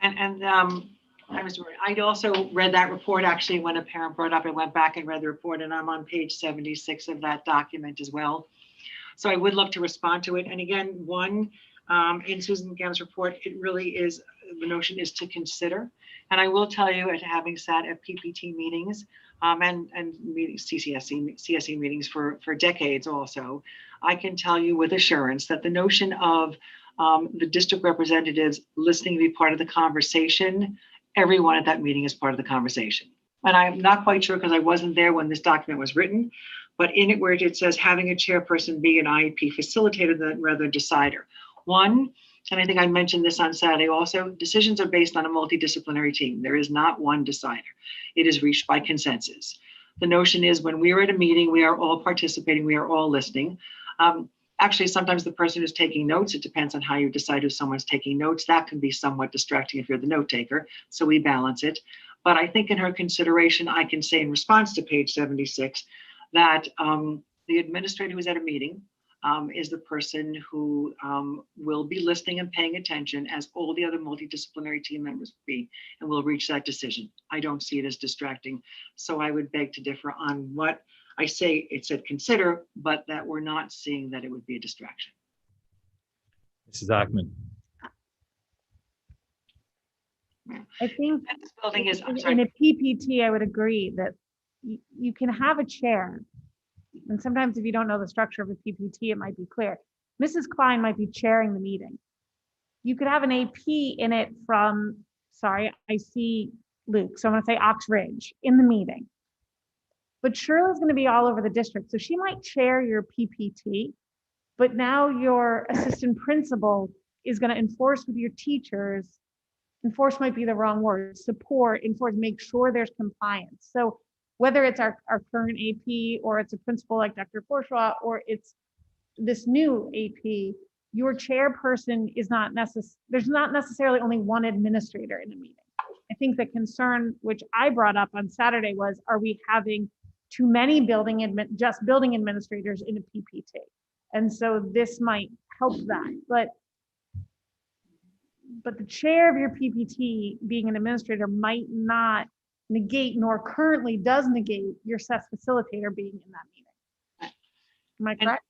I also read that report actually when a parent brought up, I went back and read the report, and I'm on page 76 of that document as well. So I would love to respond to it. And again, in Susan Gam's report, it really is, the notion is to consider. And I will tell you, having sat at PPT meetings and meetings, CSE meetings for decades also, I can tell you with assurance that the notion of the district representatives listening to be part of the conversation, everyone at that meeting is part of the conversation. And I'm not quite sure because I wasn't there when this document was written, but in it where it says having a chairperson be an IEP facilitator rather than decider. One, and I think I mentioned this on Saturday also, decisions are based on a multidisciplinary team. There is not one decider. It is reached by consensus. The notion is when we are at a meeting, we are all participating, we are all listening. Actually, sometimes the person who's taking notes, it depends on how you decide if someone's taking notes. That can be somewhat distracting if you're the note taker. So we balance it. But I think in her consideration, I can say in response to page 76 that the administrator who's at a meeting is the person who will be listening and paying attention as all the other multidisciplinary team members be, and will reach that decision. I don't see it as distracting. So I would beg to differ on what I say. It said consider, but that we're not seeing that it would be a distraction. Mrs. Ackman. I think this building is, I'm in sorry. a PPT, I would agree that you can have a chair. And sometimes if you don't know the structure of a PPT, it might be clear. Mrs. Klein might be chairing the meeting. You could have an AP in it from, sorry, I see Luke, so I'm gonna say Ox Ridge in the meeting. But Shirley's gonna be all over the district, so she might chair your PPT, but now your assistant principal is gonna enforce with your teachers. Enforce might be the wrong word, support, enforce, make sure there's compliance. So whether it's our current AP or it's a principal like Dr. Bourgeois, or it's this new AP, your chairperson is not necessary. There's not necessarily only one administrator in a meeting. I think the concern, which I brought up on Saturday, was, are we having too many building administrators in a PPT? And so this might help that. But the chair of your PPT being an administrator might not negate, nor currently does negate, your SES facilitator being in that meeting. Am I correct?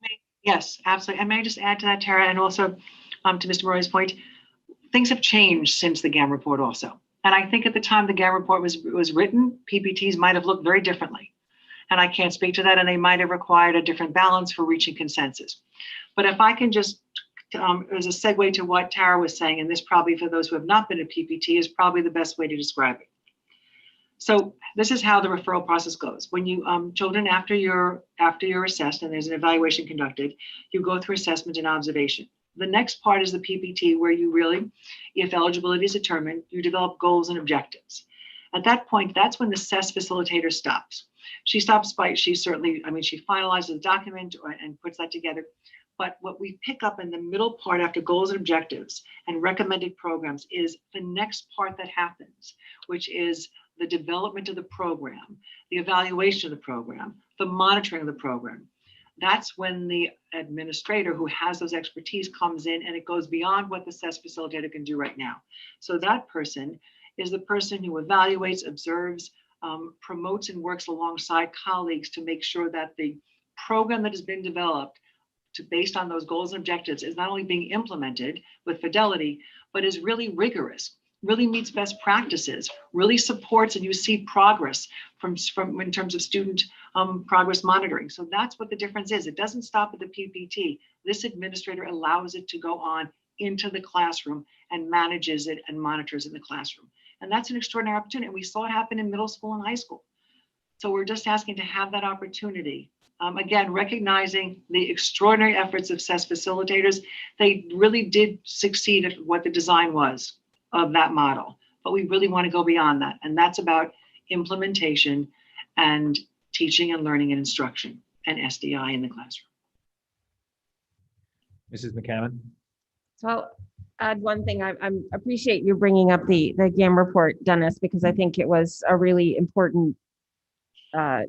Yes, absolutely. And may I just add to that, Tara, and also to Mr. Murray's point, things have changed since the GAM report also. And I think at the time the GAM report was written, PPTs might have looked very differently. And I can't speak to that, and they might have required a different balance for reaching consensus. But if I can just, as a segue to what Tara was saying, and this probably for those who have not been at PPT is probably the best way to describe it. So this is how the referral process goes. When you children, after you're assessed and there's an evaluation conducted, you go through assessment and observation. The next part is the PPT, where you really, if eligibility is determined, you develop goals and objectives. At that point, that's when the SES facilitator stops. She stops by, she finalizes the document and puts that together. But what we pick up in the middle part after goals and objectives and recommended programs is the next part that happens, which is the development of the program, the evaluation of the program, the monitoring of the program. That's when the administrator who has those expertise comes in, and it goes beyond what the SES facilitator can do right now. So that person is the person who evaluates, observes, promotes, and works alongside colleagues to make sure that the program that has been developed based on those goals and objectives is not only being implemented with fidelity, but is really rigorous, really meets best practices, really supports, and you see progress from in terms of student progress monitoring. So that's what the difference is. It doesn't stop at the PPT. This administrator allows it to go on into the classroom and manages it and monitors in the classroom. And that's an extraordinary opportunity. And we saw it happen in middle school and high school. So we're just asking to have that opportunity. Again, recognizing the extraordinary efforts of SES facilitators. They really did succeed at what the design was of that model, but we really want to go beyond that. And that's about implementation and teaching and learning and instruction and SDI in the classroom. Mrs. McCammon. So I'll add one thing. I appreciate you bringing up the GAM report, Dennis, because I think it was a really important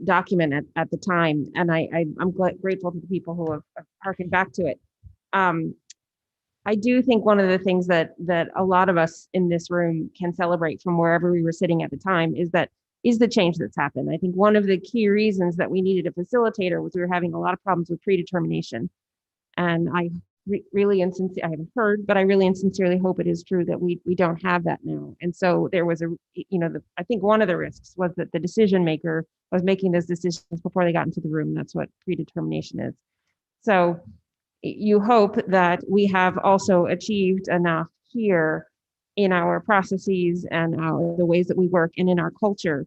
document at the time. And I'm grateful to the people who have harkened back to it. I do think one of the things that a lot of us in this room can celebrate from wherever we were sitting at the time is the change that's happened. I think one of the key reasons that we needed a facilitator was we were having a lot of problems with predetermination. And I really and sincerely, I haven't heard, but I really and sincerely hope it is true that we don't have that now. And so there was I think one of the risks was that the decision maker was making those decisions before they got into the room. That's what predetermination is. So you hope that we have also achieved enough here in our processes and the ways that we work and in our culture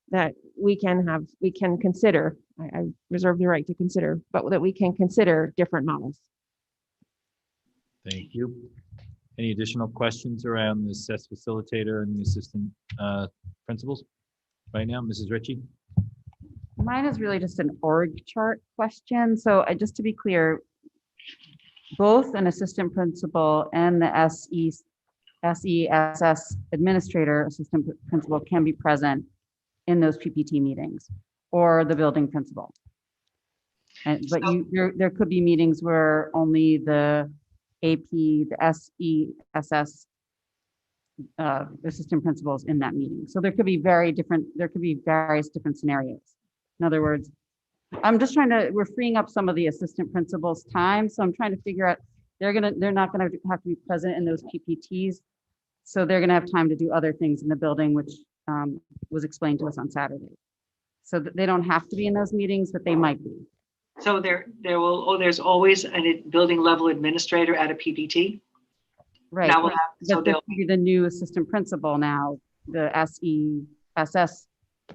that we can consider, I reserve the right to consider, but that we can consider different models. Thank you. Any additional questions around the assess facilitator and the assistant principals right now? Mrs. Ritchie? Mine is really just an org chart question. So just to be clear, both an assistant principal and the SESS administrator, assistant principal, can be present in those PPT meetings, or the building principal. But there could be meetings where only the AP, the SESS assistant principals in that meeting. So there could be various different scenarios. In other words, we're freeing up some of the assistant principals' time. So I'm trying to figure out, they're not gonna have to be present in those PPTs. So they're gonna have time to do other things in the building, which was explained to us on Saturday. So they don't have to be in those meetings, but they might be. So there's always a building level administrator at a PPT. Right. Now But there will be the new assistant principal now, the SESS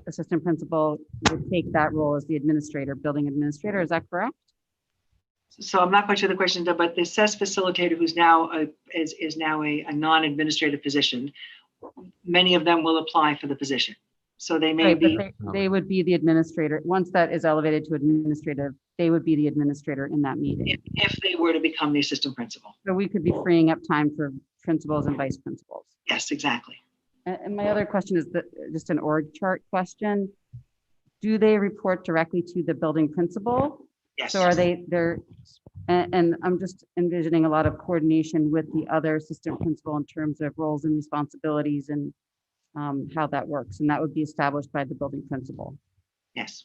assistant principal would take that role as the administrator, building administrator. Is that correct? So I'm not quite sure the question, but the assess facilitator, who's now is now a non-administrative position, many of them will apply for the position. So they may be. They would be the administrator. Once that is elevated to administrative, they would be the administrator in that meeting. If they were to become the assistant principal. So we could be freeing up time for principals and vice principals. Yes, exactly. And my other question is just an org chart question. Do they report directly to the building principal? Yes. So are and I'm just envisioning a lot of coordination with the other assistant principal in terms of roles and responsibilities and how that works. And that would be established by the building principal. Yes.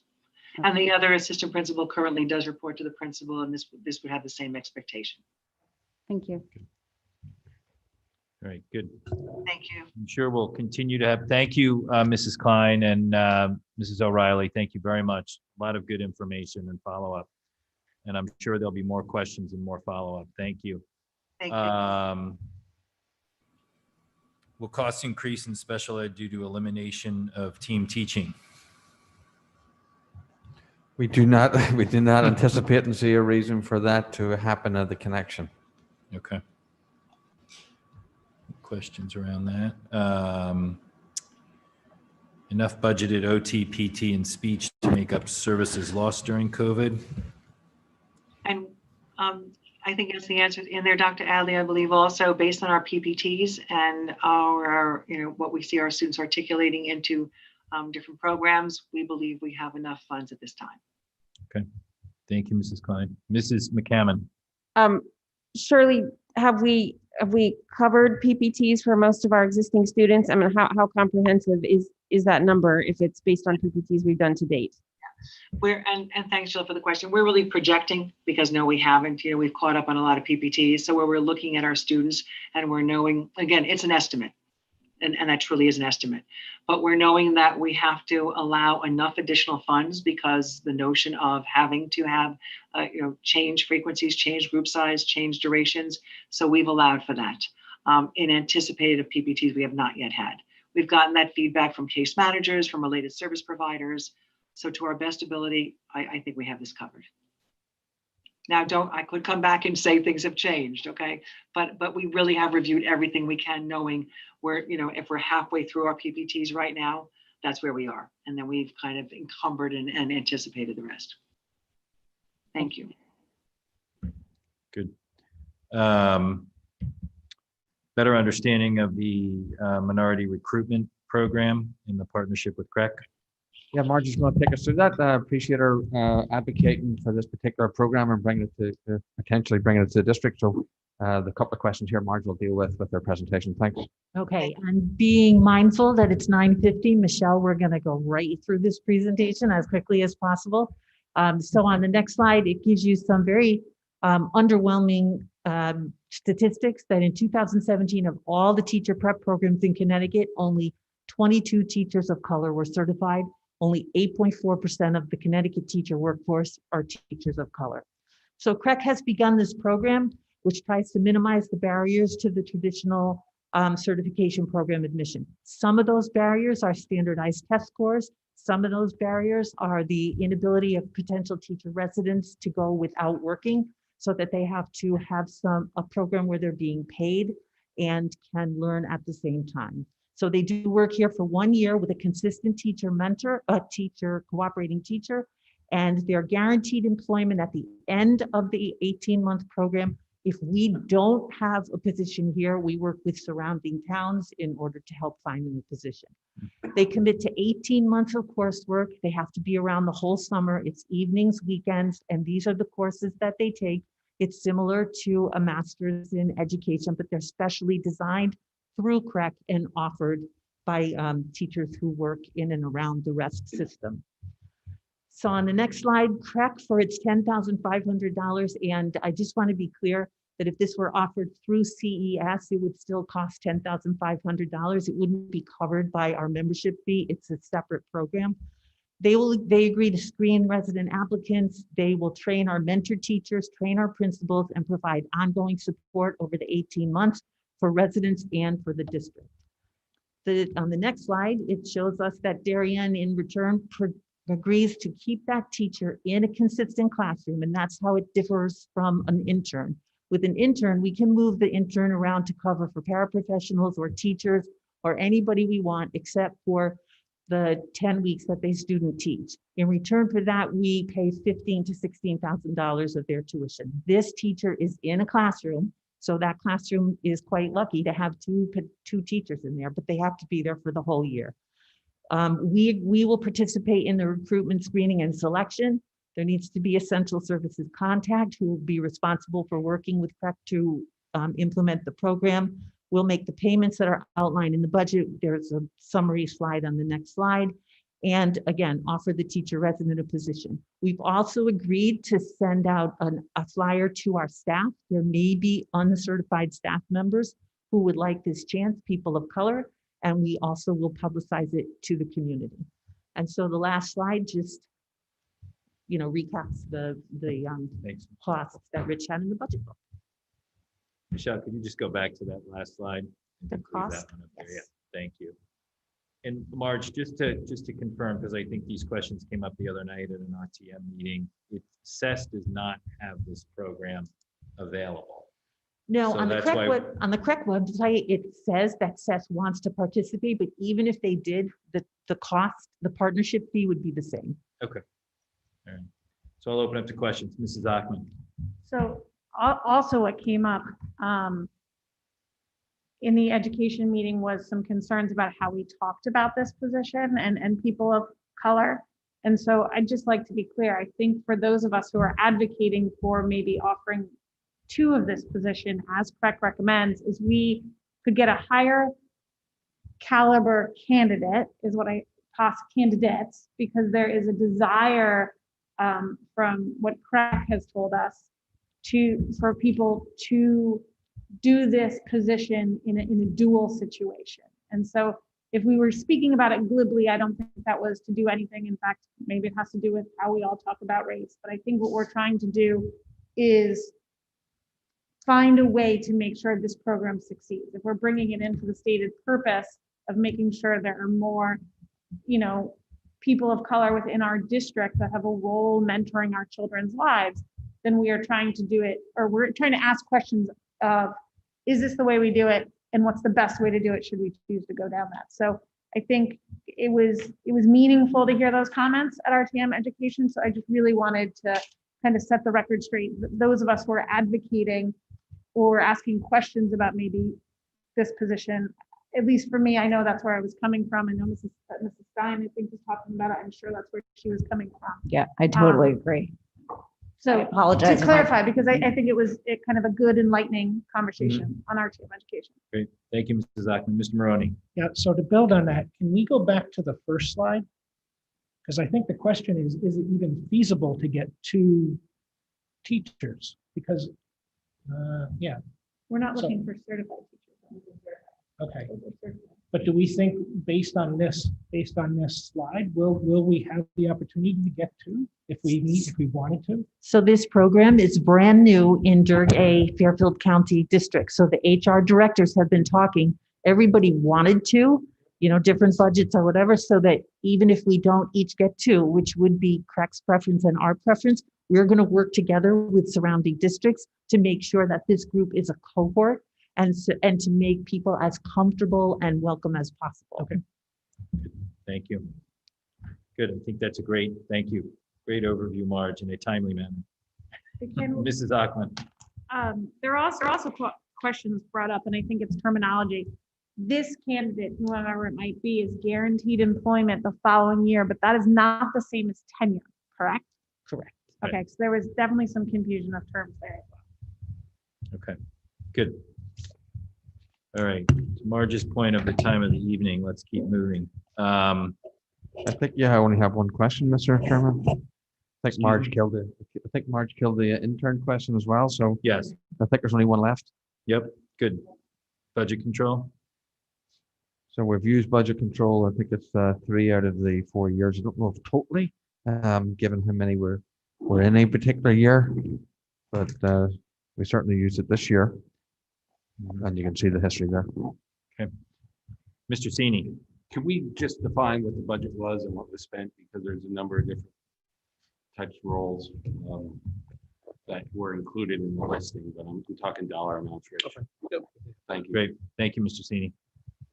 And the other assistant principal currently does report to the principal, and this would have the same expectation. Thank you. All right, good. Thank you. I'm sure we'll continue to have, thank you, Mrs. Klein and Mrs. O'Reilly. Thank you very much. A lot of good information and follow-up. And I'm sure there'll be more questions and more follow-up. Thank you. Thank you. Will costs increase in special ed due to elimination of team teaching? We do not anticipate and see a reason for that to happen at the connection. Okay. Questions around that? Enough budgeted OT, PT, and speech to make up services lost during COVID? And I think that's the answer in there, Dr. Adley. I believe also based on our PPTs and our what we see our students articulating into different programs, we believe we have enough funds at this time. Okay. Thank you, Mrs. Klein. Mrs. McCammon. Shirley, have we covered PPTs for most of our existing students? I mean, how comprehensive is that number if it's based on PPTs we've done to date? And thanks, Jill, for the question. We're really projecting because no, we haven't. We've caught up on a lot of PPTs. So where we're looking at our students and we're knowing, again, it's an estimate. And that truly is an estimate. But we're knowing that we have to allow enough additional funds because the notion of having to have, change frequencies, change group size, change durations. So we've allowed for that. In anticipated PPTs, we have not yet had. We've gotten that feedback from case managers, from related service providers. So to our best ability, I think we have this covered. Now, I could come back and say things have changed, okay? But we really have reviewed everything we can, knowing where, if we're halfway through our PPTs right now, that's where we are. And then we've kind of encumbered and anticipated the rest. Thank you. Good. Better understanding of the minority recruitment program in the partnership with CREC. Yeah, Margie's going to take us through that. Appreciate her advocating for this particular program and bringing it to potentially bringing it to the district. So the couple of questions here, Margie will deal with their presentation. Thanks. Okay, and being mindful that it's 9:50, Michelle, we're going to go right through this presentation as quickly as possible. So on the next slide, it gives you some very underwhelming statistics that in 2017 of all the teacher prep programs in Connecticut, only 22 teachers of color were certified. Only 8.4% of the Connecticut teacher workforce are teachers of color. So CREC has begun this program, which tries to minimize the barriers to the traditional certification program admission. Some of those barriers are standardized test scores. Some of those barriers are the inability of potential teacher residents to go without working. so that they have to have a program where they're being paid and can learn at the same time. So they do work here for 1 year with a consistent teacher mentor, a cooperating teacher, and they're guaranteed employment at the end of the 18-month program. If we don't have a position here, we work with surrounding towns in order to help find them a position. They commit to 18 months of coursework. They have to be around the whole summer. It's evenings, weekends, and these are the courses that they take. It's similar to a master's in education, but they're specially designed through CREC and offered by teachers who work in and around the REST system. So on the next slide, CREC for its $10,500, and I just want to be clear that if this were offered through CES, it would still cost $10,500. It wouldn't be covered by our membership fee. It's a separate program. They agree to screen resident applicants. They will train our mentor teachers, train our principals, and provide ongoing support over the 18 months for residents and for the district. On the next slide, it shows us that Darien in return agrees to keep that teacher in a consistent classroom, and that's how it differs from an intern. With an intern, we can move the intern around to cover for paraprofessionals or teachers or anybody we want, except for the 10 weeks that they student teach. In return for that, we pay $15,000 to $16,000 of their tuition. This teacher is in a classroom, so that classroom is quite lucky to have two teachers in there, but they have to be there for the whole year. We will participate in the recruitment, screening, and selection. There needs to be essential services contact who will be responsible for working with CREC to implement the program. We'll make the payments that are outlined in the budget. There's a summary slide on the next slide. And again, offer the teacher resident a position. We've also agreed to send out a flyer to our staff. There may be uncertified staff members who would like this chance, people of color, and we also will publicize it to the community. And so the last slide just, recaps the costs that Rich had in the budget book. Michelle, could you just go back to that last slide? The cost? Yes. Yeah, thank you. And Marge, just to confirm, because I think these questions came up the other night at an RTM meeting, CES does not have this program available. No, So on the that's why- CREC website, it says that CES wants to participate, but even if they did, the cost, the partnership fee would be the same. Okay. All right. So I'll open up to questions. Mrs. Achman. So also what came up in the education meeting was some concerns about how we talked about this position and people of color. And so I'd just like to be clear. I think for those of us who are advocating for maybe offering 2 of this position, as CREC recommends, is we could get a higher caliber candidate, is what candidates, because there is a desire from what CREC has told us for people to do this position in a dual situation. And so if we were speaking about it glibly, I don't think that was to do anything. In fact, maybe it has to do with how we all talk about race. But I think what we're trying to do is find a way to make sure this program succeeds. If we're bringing it in for the stated purpose of making sure there are more, people of color within our district that have a role mentoring our children's lives, then we are trying to do it, or we're trying to ask questions of, is this the way we do it? And what's the best way to do it? Should we choose to go down that? So I think it was meaningful to hear those comments at RTM Education. So I just really wanted to kind of set the record straight. Those of us who are advocating or asking questions about maybe this position, at least for me, I know that's where I was coming from. I know Mrs. Stein, I think, was talking about it. I'm sure that's where she was coming from. Yeah, I totally agree. So I apologize. to clarify, because I think it was kind of a good enlightening conversation on RTM Education. Great. Thank you, Mrs. Achman. Mr. Maroney. Yeah, so to build on that, can we go back to the first slide? Because I think the question is it even feasible to get 2 teachers? Because, yeah. We're not looking for certified teachers. Okay. But do we think based on this slide, will we have the opportunity to get 2 if we wanted to? So this program is brand new in Durg A, Fairfield County District. So the HR directors have been talking. Everybody wanted to, different budgets or whatever, so that even if we don't each get 2, which would be CREC's preference and our preference, we're going to work together with surrounding districts to make sure that this group is a cohort and to make people as comfortable and welcome as possible. Okay. Thank you. Good. I think that's a great, thank you. Great overview, Marge, in a timely manner. Mrs. Ackman. There are also questions brought up, and I think it's terminology. This candidate, whoever it might be, is guaranteed employment the following year, but that is not the same as tenure, correct? Correct. Okay, so there was definitely some confusion of terms there. Okay, good. All right, to Marge's point of the time of the evening, let's keep moving. I think, yeah, I only have one question, Mr. Chairman. I think Marge killed it. I think Marge killed the intern question as well, so. Yes. I think there's only one left. Yep, good. Budget control? So we've used budget control. I think it's 3 out of the 4 years. I don't know if totally, given how many were in a particular year, but we certainly used it this year. And you can see the history there. Okay. Mr. Sini. Can we just define what the budget was and what was spent? Because there's a number of different types of roles that were included in the listing, but I'm talking dollar amounts, Rich. Okay. Yep. Thank you. Great. Thank you, Mr. Sini.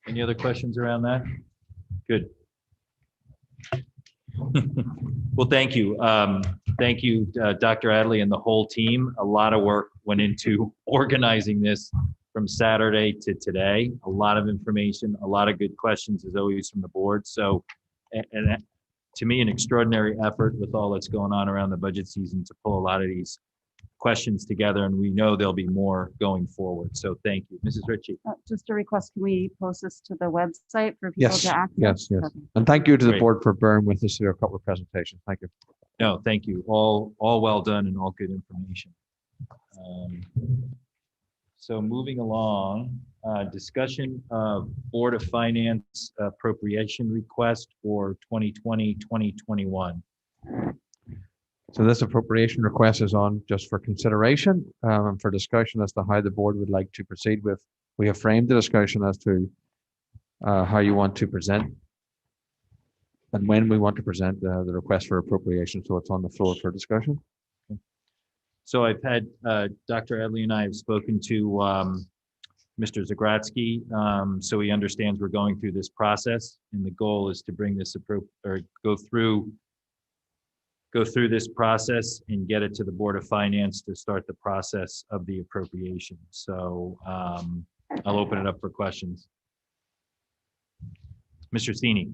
Any other questions around that? Good. Well, thank you. Thank you, Dr. Adley and the whole team. A lot of work went into organizing this from Saturday to today. A lot of information, a lot of good questions as always from the board. So, and to me, an extraordinary effort with all that's going on around the budget season to pull a lot of these questions together, and we know there'll be more going forward. So thank you. Mrs. Ritchie. Just a request, can we post this to the website for people Yes, to access? yes. Perfect. And thank you to the Great. board for bearing with us through a couple of presentations. Thank you. No, thank you. All well done and all good information. So moving along, discussion of Board of Finance appropriation request for 2020-2021. So this appropriation request is on just for consideration and for discussion as to how the board would like to proceed with. We have framed the discussion as to how you want to present and when we want to present the request for appropriation. So it's on the floor for discussion. So I've had, Dr. Adley and I have spoken to Mr. Zagradsky, so he understands we're going through this process, and the goal is to bring this go through this process and get it to the Board of Finance to start the process of the appropriation. So I'll open it up for questions. Mr. Sini.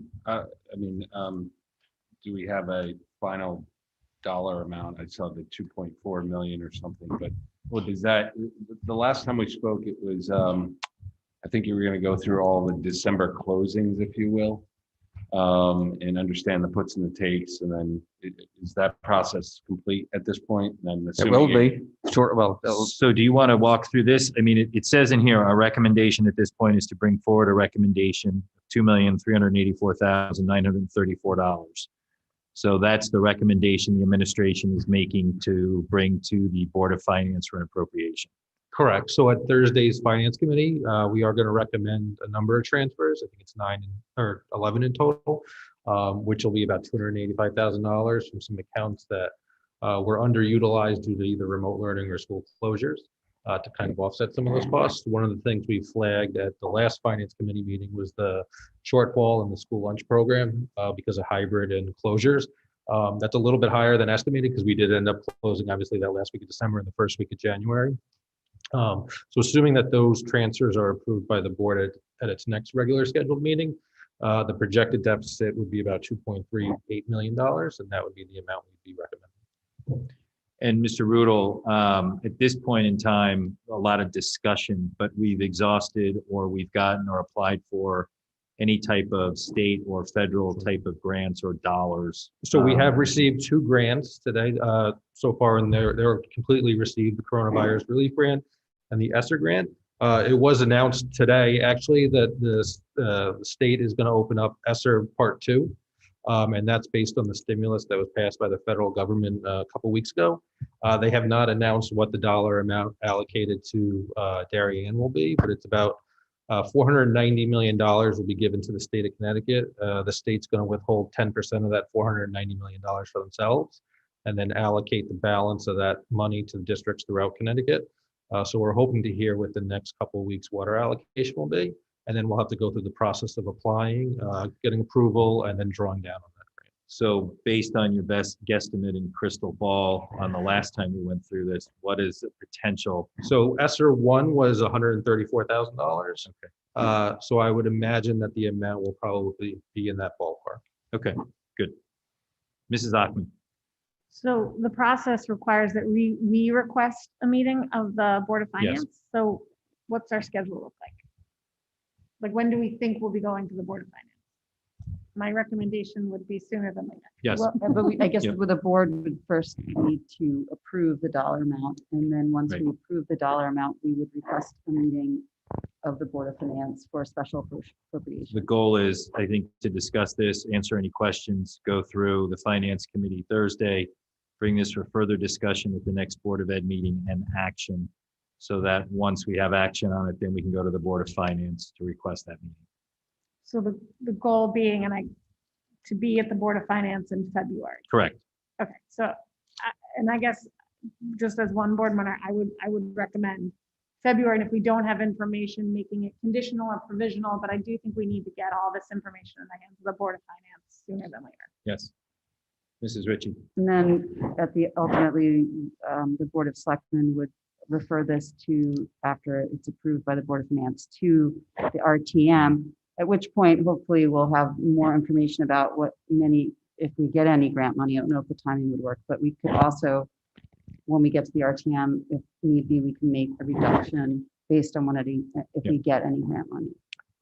Do we have a final dollar amount? I saw the 2.4 million or something, but what is that? The last time we spoke, it was, I think you were going to go through all the December closings, if you will, and understand the puts and the takes. And then is that process complete at this point? And then It will be short. Well, so do you want to walk through this? I mean, it says in here, our recommendation at this point is to bring forward a recommendation of $2,384,934. So that's the recommendation the administration is making to bring to the Board of Finance for an appropriation. Correct. So at Thursday's Finance Committee, we are going to recommend a number of transfers. I think it's 11 in total, which will be about $285,000 from some accounts that were underutilized due to either remote learning or school closures to kind of offset some of those costs. One of the things we flagged at the last Finance Committee meeting was the shortfall in the school lunch program because of hybrid and closures. That's a little bit higher than estimated because we did end up closing obviously that last week of December and the first week of January. So assuming that those transfers are approved by the board at its next regular scheduled meeting, the projected deficit would be about $2.38 million, and that would be the amount we'd be recommending. And Mr. Rudel, at this point in time, a lot of discussion, but we've exhausted or we've gotten or applied for any type of state or federal type of grants or dollars. So we have received 2 grants today so far, and they're completely received, the coronavirus relief grant and the ESSER grant. It was announced today, actually, that the state is going to open up ESSER Part 2. And that's based on the stimulus that was passed by the federal government a couple weeks ago. They have not announced what the dollar amount allocated to Darien will be, but it's about $490 million will be given to the state of Connecticut. The state's going to withhold 10% of that $490 million for themselves. and then allocate the balance of that money to the districts throughout Connecticut. So we're hoping to hear with the next couple of weeks what our allocation will be, and then we'll have to go through the process of applying, getting approval, and then drawing down on that grant. So based on your best guesstimate in crystal ball on the last time we went through this, what is the potential? So ESSER 1 was $134,000. Okay. So I would imagine that the amount will probably be in that ballpark. Okay, good. Mrs. Achman. So the process requires that we request a meeting of the Board of Yes. Finance. So what's our schedule look like? Like, when do we think we'll be going to the Board of Finance? My recommendation would be sooner than later. Yes. Well, but I guess Yep. with the board would first need to approve the dollar amount. And then once Right. we approve the dollar amount, we would request a meeting of the Board of Finance for a special appropriation. The goal is, I think, to discuss this, answer any questions, go through the Finance Committee Thursday, bring this for further discussion at the next Board of Ed meeting and action, so that once we have action on it, then we can go to the Board of Finance to request that meeting. So the goal being, to be at the Board of Finance in February. Correct. Okay, so, and I guess just as one board member, I would recommend February, and if we don't have information, making it conditional or provisional, but I do think we need to get all this information in the hands of the Board of Finance sooner than later. Yes. Mrs. Ritchie. And then ultimately, the Board of Selectmen would refer this to, after it's approved by the Board of Finance, to the RTM, at which point hopefully we'll have more information about if we get any grant money. I don't know if the timing would work, but we could also, when we get to the RTM, if need be, we can make a reduction based on if we get any grant money.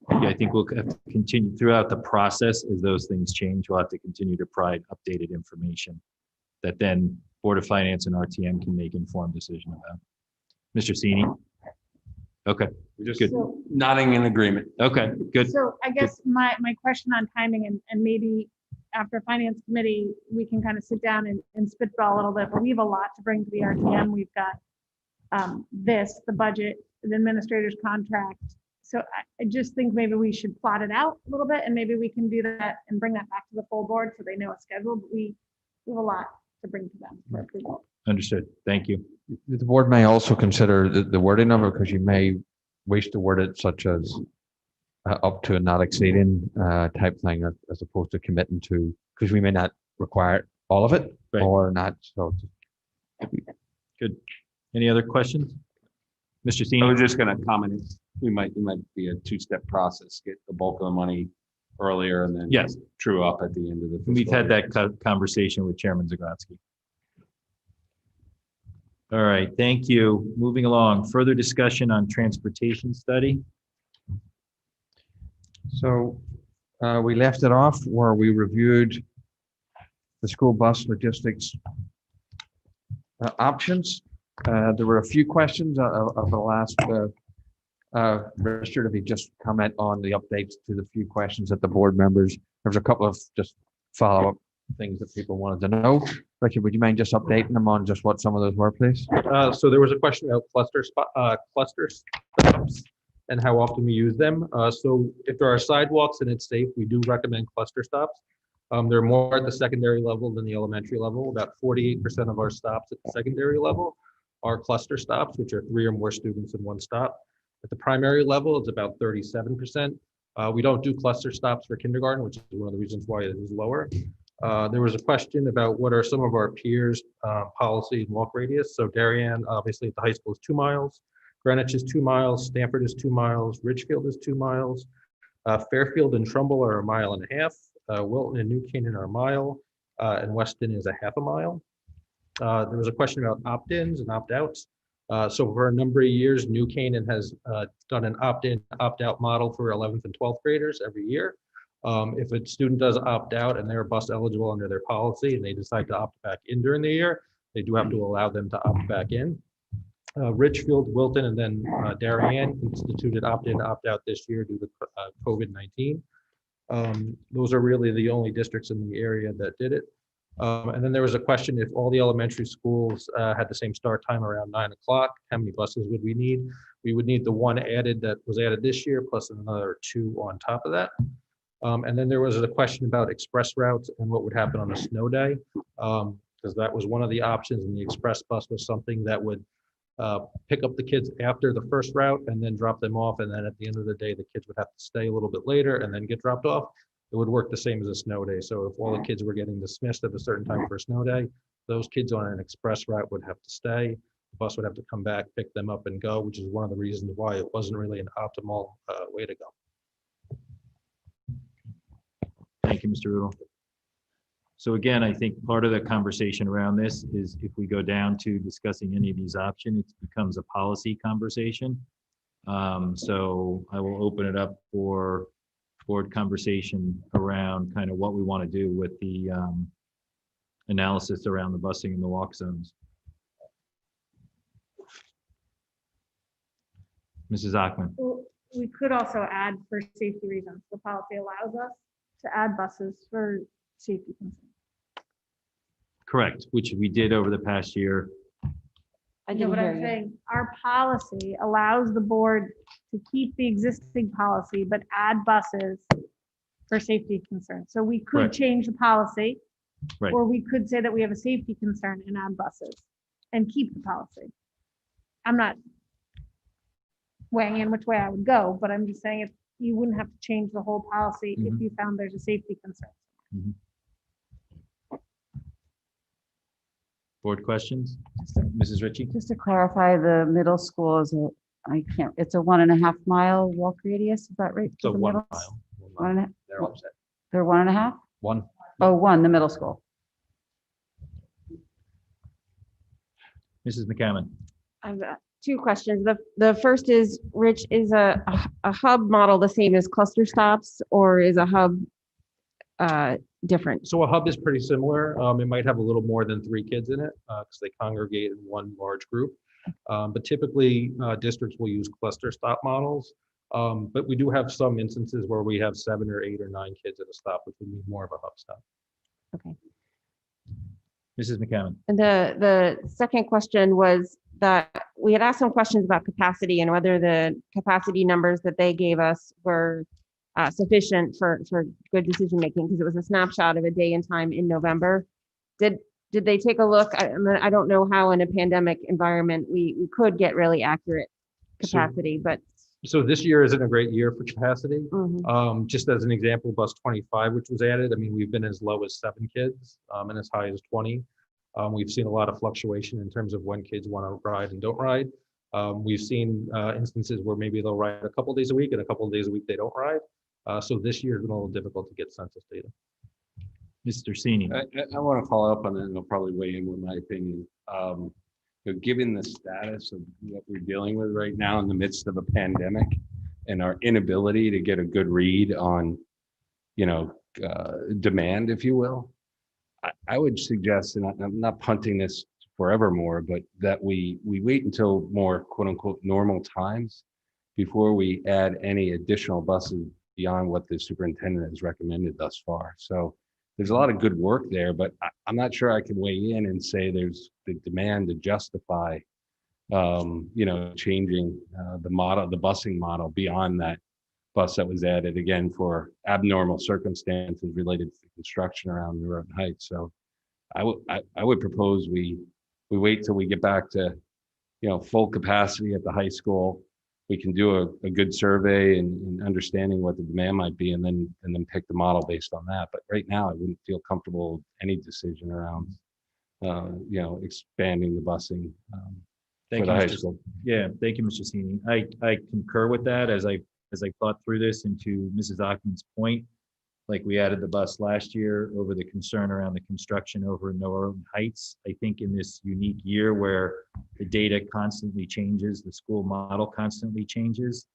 Yeah, I think we'll have to continue throughout the process as those things change. We'll have to continue to provide updated information that then Board of Finance and RTM can make informed decision about. Mr. Sini? Okay, Just good. So- nodding in agreement. Okay, good. So I guess my question on timing, and maybe after Finance Committee, we can kind of sit down and spitball a little bit, but we have a lot to bring to the RTM. We've got the budget, the administrator's contract. So I just think maybe we should plot it out a little bit, and maybe we can do that and bring that back to the full board so they know a schedule, but we have a lot to bring to them for approval. Understood. Thank you. The board may also consider the wording of it, because you may wish to word it such as up to and not exceeding type thing, as opposed to committing to, because we may not require all of it or not. So good. Any other questions? Mr. Sini? I was just going to comment. It might be a two-step process. Get the bulk of the money earlier and then Yes. true up at the end of the. We've fiscal had year. that conversation with Chairman Zagrodsky. All right, thank you. Moving along, further discussion on transportation study. So we left it off where we reviewed the school bus logistics options. There were a few questions of the last Richard, if you just comment on the updates to the few questions that the board members, there's a couple of just follow-up things that people wanted to know. Richard, would you mind just updating them on just what some of those were, please? So there was a question about cluster stops and how often we use them. So if there are sidewalks and it's safe, we do recommend cluster stops. They're more at the secondary level than the elementary level. About 48% of our stops at the secondary level are cluster stops, which are 3 or more students in one stop. At the primary level, it's about 37%. We don't do cluster stops for kindergarten, which is one of the reasons why it is lower. There was a question about what are some of our peers' policy and walk radius. So Darien, obviously at the high school, is 2 miles. Greenwich is 2 miles. Stanford is 2 miles. Ridgefield is 2 miles. Fairfield and Trumbull are 1.5 miles. Wilton and New Canaan are 1 mile. And Weston is 0.5 mile. There was a question about opt-ins and opt-outs. So for a number of years, New Canaan has done an opt-in, opt-out model for 11th and 12th graders every year. If a student does opt out and they're bus eligible under their policy and they decide to opt back in during the year, they do have to allow them to opt back in. Ridgefield, Wilton, and then Darien instituted opt-in, opt-out this year due to COVID-19. Those are really the only districts in the area that did it. And then there was a question, if all the elementary schools had the same start time around 9 o'clock, how many buses would we need? We would need the one added that was added this year, plus another 2 on top of that. And then there was a question about express routes and what would happen on a snow day. The because that was one of the options, and the express bus was something that would pick up the kids after the first route and then drop them off, and then at the end of the day, the kids would have to stay a little bit later and then get dropped off. It would work the same as a snow day. So if all the kids were getting dismissed at a certain time for a snow day, those kids on an express route would have to stay. The bus would have to come back, pick them up and go, which is one of the reasons why it wasn't really an optimal way to go. Thank you, Mr. Rudel. So again, I think part of the conversation around this is if we go down to discussing any of these options, it becomes a policy conversation. So I will open it up for board conversation around kind of what we want to do with the analysis around the busing and the walk zones. Mrs. Ackman. Well, we could also add for safety reasons. The policy allows us to add buses for safety concerns. Correct, which we did over the past year. I know what I'm saying. Our policy allows the board to keep the existing policy, but add buses for safety concerns. So we could Correct. change the policy, Right. or we could say that we have a safety concern and add buses and keep the policy. I'm not weighing in which way I would go, but I'm just saying if you wouldn't have to change the whole policy if you found there's a safety concern. Mhm. Board questions? Mrs. Ritchie? Just to clarify, the middle school is it's a 1.5 mile walk radius, is that right? So for the 1 middle? mile. 1.5? They're all set. They're 1.5? One. Oh, one, the middle school. Mrs. McCammon? I've got two questions. The first is, Rich, is a hub model the same as cluster stops, or is a hub different? So a hub is pretty similar. It might have a little more than 3 kids in it because they congregate in one large group. But typically districts will use cluster stop models. But we do have some instances where we have 7 or 8 or 9 kids at a stop, which would be more of a hub stop. Okay. Mrs. McCammon? And the second question was that we had asked some questions about capacity and whether the capacity numbers that they gave us were sufficient for good decision making, because it was a snapshot of a day and time in November. Did they take a look? I don't know how in a pandemic environment we could get really accurate capacity, but So this year isn't a great year for capacity. Just as an example, bus 25, which was added, I mean, we've been as low as 7 kids and as high as 20. We've seen a lot of fluctuation in terms of when kids want to ride and don't ride. We've seen instances where maybe they'll ride a couple days a week and a couple of days a week they don't ride. So this year has been a little difficult to get census data. Mr. Sini? I want to follow up on that, and I'll probably weigh in with my opinion. Given the status of what we're dealing with right now in the midst of a pandemic and our inability to get a good read on, demand, if you will, I would suggest, and I'm not punting this forevermore, but that we wait until more quote unquote normal times before we add any additional buses beyond what the superintendent has recommended thus far. So there's a lot of good work there, but I'm not sure I can weigh in and say there's the demand to justify, changing the model, the busing model beyond that bus that was added again for abnormal circumstances related to construction around New Road Heights. So I would propose we wait till we get back to, full capacity at the high school. We can do a good survey and understanding what the demand might be, and then pick the model based on that. But right now, I wouldn't feel comfortable with any decision around, expanding the busing Thank for you, the high Mr. school. Yeah, thank you, Mr. Sini. I concur with that as I thought through this, and to Mrs. Ackman's point, like we added the bus last year over the concern around the construction over in Northern Heights. I think in this unique year where the data constantly changes, the school model constantly changes,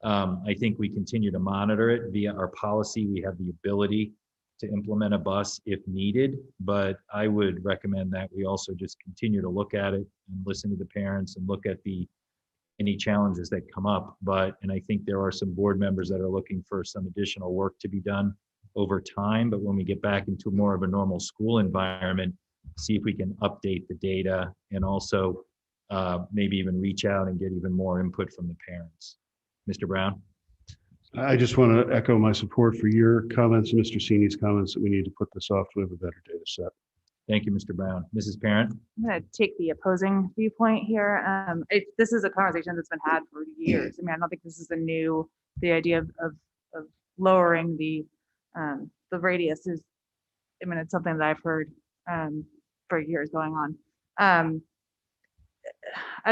I think we continue to monitor it via our policy. We have the ability to implement a bus if needed, but I would recommend that we also just continue to look at it and listen to the parents and look at any challenges that come up. And I think there are some board members that are looking for some additional work to be done over time, but when we get back into more of a normal school environment, see if we can update the data and also maybe even reach out and get even more input from the parents. Mr. Brown? I just want to echo my support for your comments and Mr. Sini's comments that we need to put this off to have a better data set. Thank you, Mr. Brown. Mrs. Parent? I'm going to take the opposing viewpoint here. This is a conversation that's been had for years. I mean, I don't think this is the idea of lowering the radius is, I mean, it's something that I've heard for years going on. I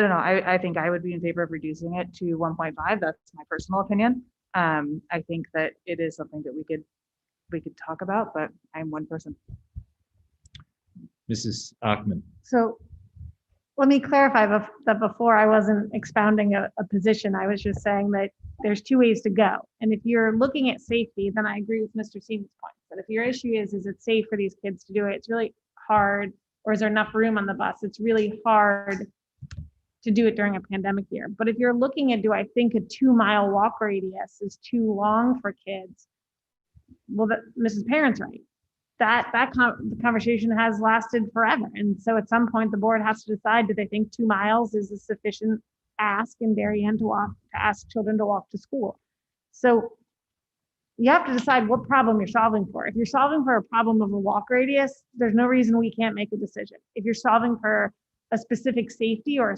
don't know. I think I would be in favor of reducing it to 1.5. That's my personal opinion. I think that it is something that we could talk about, but I'm one person. Mrs. Ackman? So let me clarify that before I wasn't expounding a position. I was just saying that there's two ways to go. And if you're looking at safety, then I agree with Mr. Seaman's point. But if your issue is it safe for these kids to do it? It's really hard. Or is there enough room on the bus? It's really hard to do it during a pandemic year. But if you're looking at, do I think a 2-mile walk radius is too long for kids? Well, Mrs. Parent's right. The conversation has lasted forever. And so at some point the board has to decide, do they think 2 miles is a sufficient ask in Darien to ask children to walk to school? So you have to decide what problem you're solving for. If you're solving for a problem of a walk radius, there's no reason we can't make a decision. If you're solving for a specific safety or,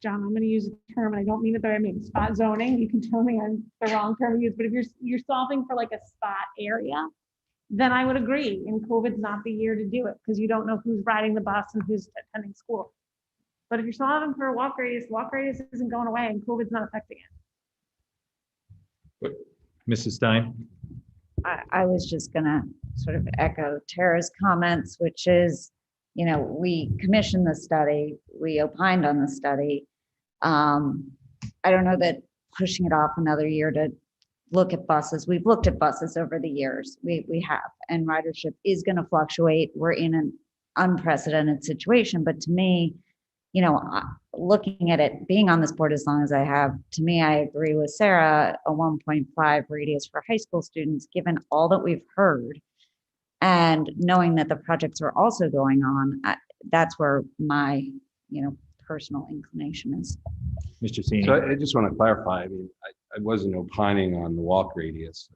John, I'm going to use a term and I don't mean it the way I mean, spot zoning. You can tell me I'm the wrong term to use, but if you're solving for like a spot area, then I would agree. And COVID's not the year to do it because you don't know who's riding the bus and who's attending school. But if you're solving for a walk radius isn't going away and COVID's not affecting it. Mrs. Stein? I was just going to sort of echo Tara's comments, which is, we commissioned the study, we opined on the study. I don't know that pushing it off another year to look at buses, we've looked at buses over the years, we have, and ridership is going to fluctuate. We're in an unprecedented situation, but to me, looking at it, being on this board as long as I have, to me, I agree with Sarah, a 1.5 radius for high school students, given all that we've heard and knowing that the projects are also going on, that's where my, personal inclination is. Mr. Senior? So I just want to clarify, I mean, I wasn't opining on the walk radius.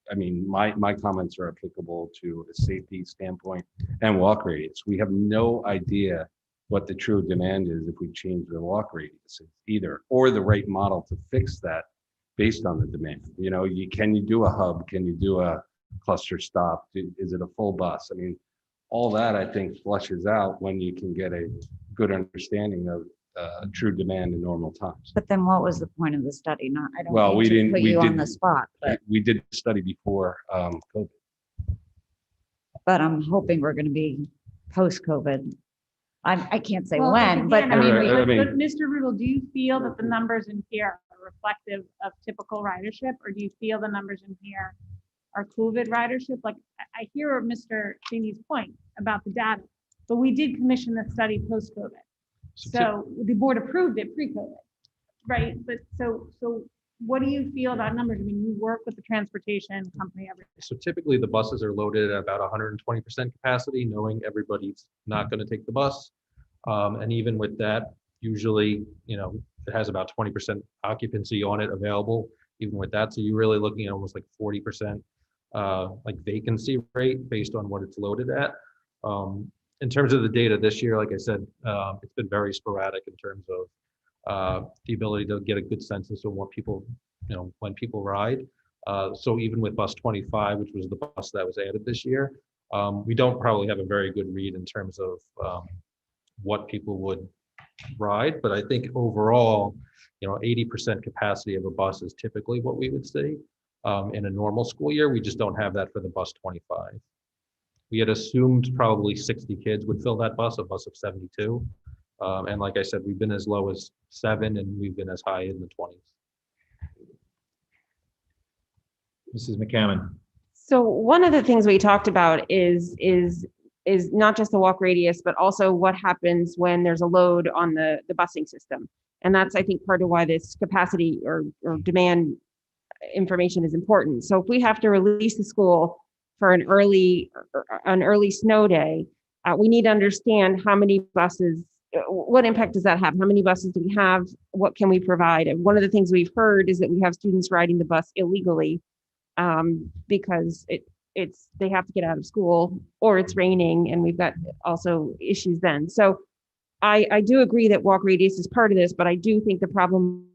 I mean, my comments are applicable to a safety standpoint and walk radius. We have no idea what the true demand is if we change the walk radius either, or the right model to fix that based on the demand. Can you do a hub? Can you do a cluster stop? Is it a full bus? I mean, all that I think flushes out when you can get a good understanding of true demand in normal times. But then what was the point of the study? I don't Well, mean we to didn't. put We you did on the spot, we did the study before COVID. but I'm hoping we're going to be post-COVID. I can't say Well, when, but again, I mean- but Mr. Rudel, do you feel that the numbers in here are reflective of typical ridership, or do you feel the numbers in here are COVID ridership? Like, I hear Mr. Cheney's point about the data, but we did commission the study post-COVID. So the board approved it pre-COVID, right? But so what do you feel about numbers? I mean, you work with the transportation company every day. So typically the buses are loaded at about 120% capacity, knowing everybody's not going to take the bus. And even with that, usually, it has about 20% occupancy on it available, even with that. So you're really looking at almost like 40% like vacancy rate based on what it's loaded at. In terms of the data this year, like I said, it's been very sporadic in terms of the ability to get a good census of what people, when people ride. So even with bus 25, which was the bus that was added this year, we don't probably have a very good read in terms of what people would ride. But I think overall, 80% capacity of a bus is typically what we would see in a normal school year. We just don't have that for the bus 25. We had assumed probably 60 kids would fill that bus, a bus of 72. And like I said, we've been as low as 7 and we've been as high in the 20s. Mrs. McCammon? So one of the things we talked about is not just the walk radius, but also what happens when there's a load on the busing system. And that's, I think, part of why this capacity or demand information is important. So if we have to release the school for an early snow day, we need to understand how many buses, what impact does that have? How many buses do we have? What can we provide? And one of the things we've heard is that we have students riding the bus illegally because they have to get out of school, or it's raining and we've got also issues then. So I do agree that walk radius is part of this, but I do think the problem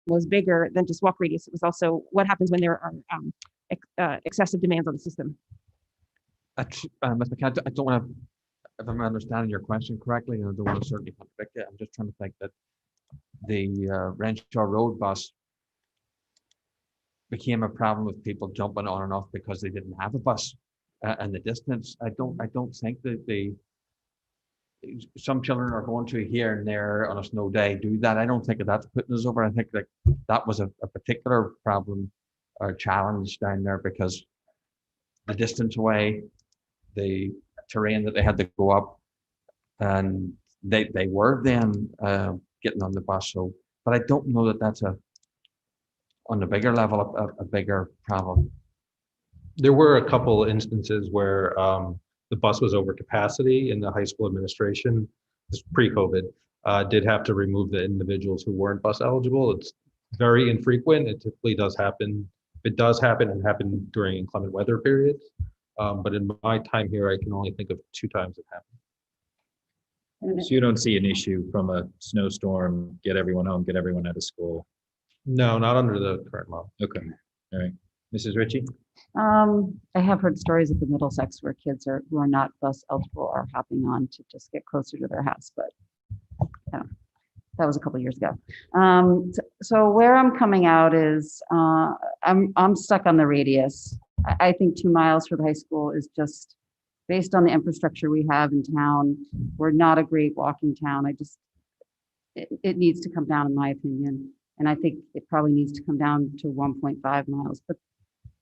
was bigger than just walk radius. It was also what happens when there are excessive demands on the system. Ms. McCann, I don't want to, if I'm understanding your question correctly, and I don't want to certainly contradict it, I'm just trying to think that the Renshaw Road bus became a problem with people jumping on and off because they didn't have a bus and the distance. I don't think that some children are going to here and there on a snow day do that. I don't think that's putting us over. I think that was a particular problem or challenge down there because the distance away, the terrain that they had to go up, and they were then getting on the bus. So, but I don't know that that's on the bigger level a bigger problem. There were a couple instances where the bus was over capacity, and the high school administration, this pre-COVID, did have to remove the individuals who weren't bus eligible. It's very infrequent. It typically does happen. If it does happen, it happened during inclement weather periods. But in my time here, I can only think of 2 times it happened. So you don't see an issue from a snowstorm, get everyone home, get everyone out of school? No, not under the current model. Okay, all right. Mrs. Ritchie? I have heard stories at the Middlesex where kids who are not bus eligible are hopping on to just get closer to their house, but that was a couple of years ago. So where I'm coming out is I'm stuck on the radius. I think 2 miles for the high school is just based on the infrastructure we have in town. We're not a great walking town. It needs to come down, in my opinion. And I think it probably needs to come down to 1.5 miles. But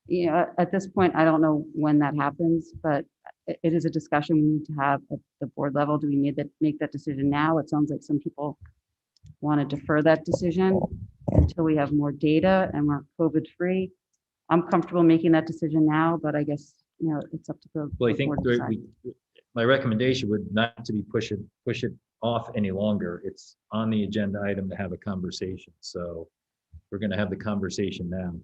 you know, at this point, I don't know when that happens, but it is a discussion we need to have at the board level. Do we make that decision now? It sounds like some people want to defer that decision until we have more data and we're COVID-free. I'm comfortable making that decision now, but I guess, you know, it's up to the Well, I think board to decide. my recommendation would not to be push it off any longer. It's on the agenda item to have a conversation. So we're going to have the conversation now.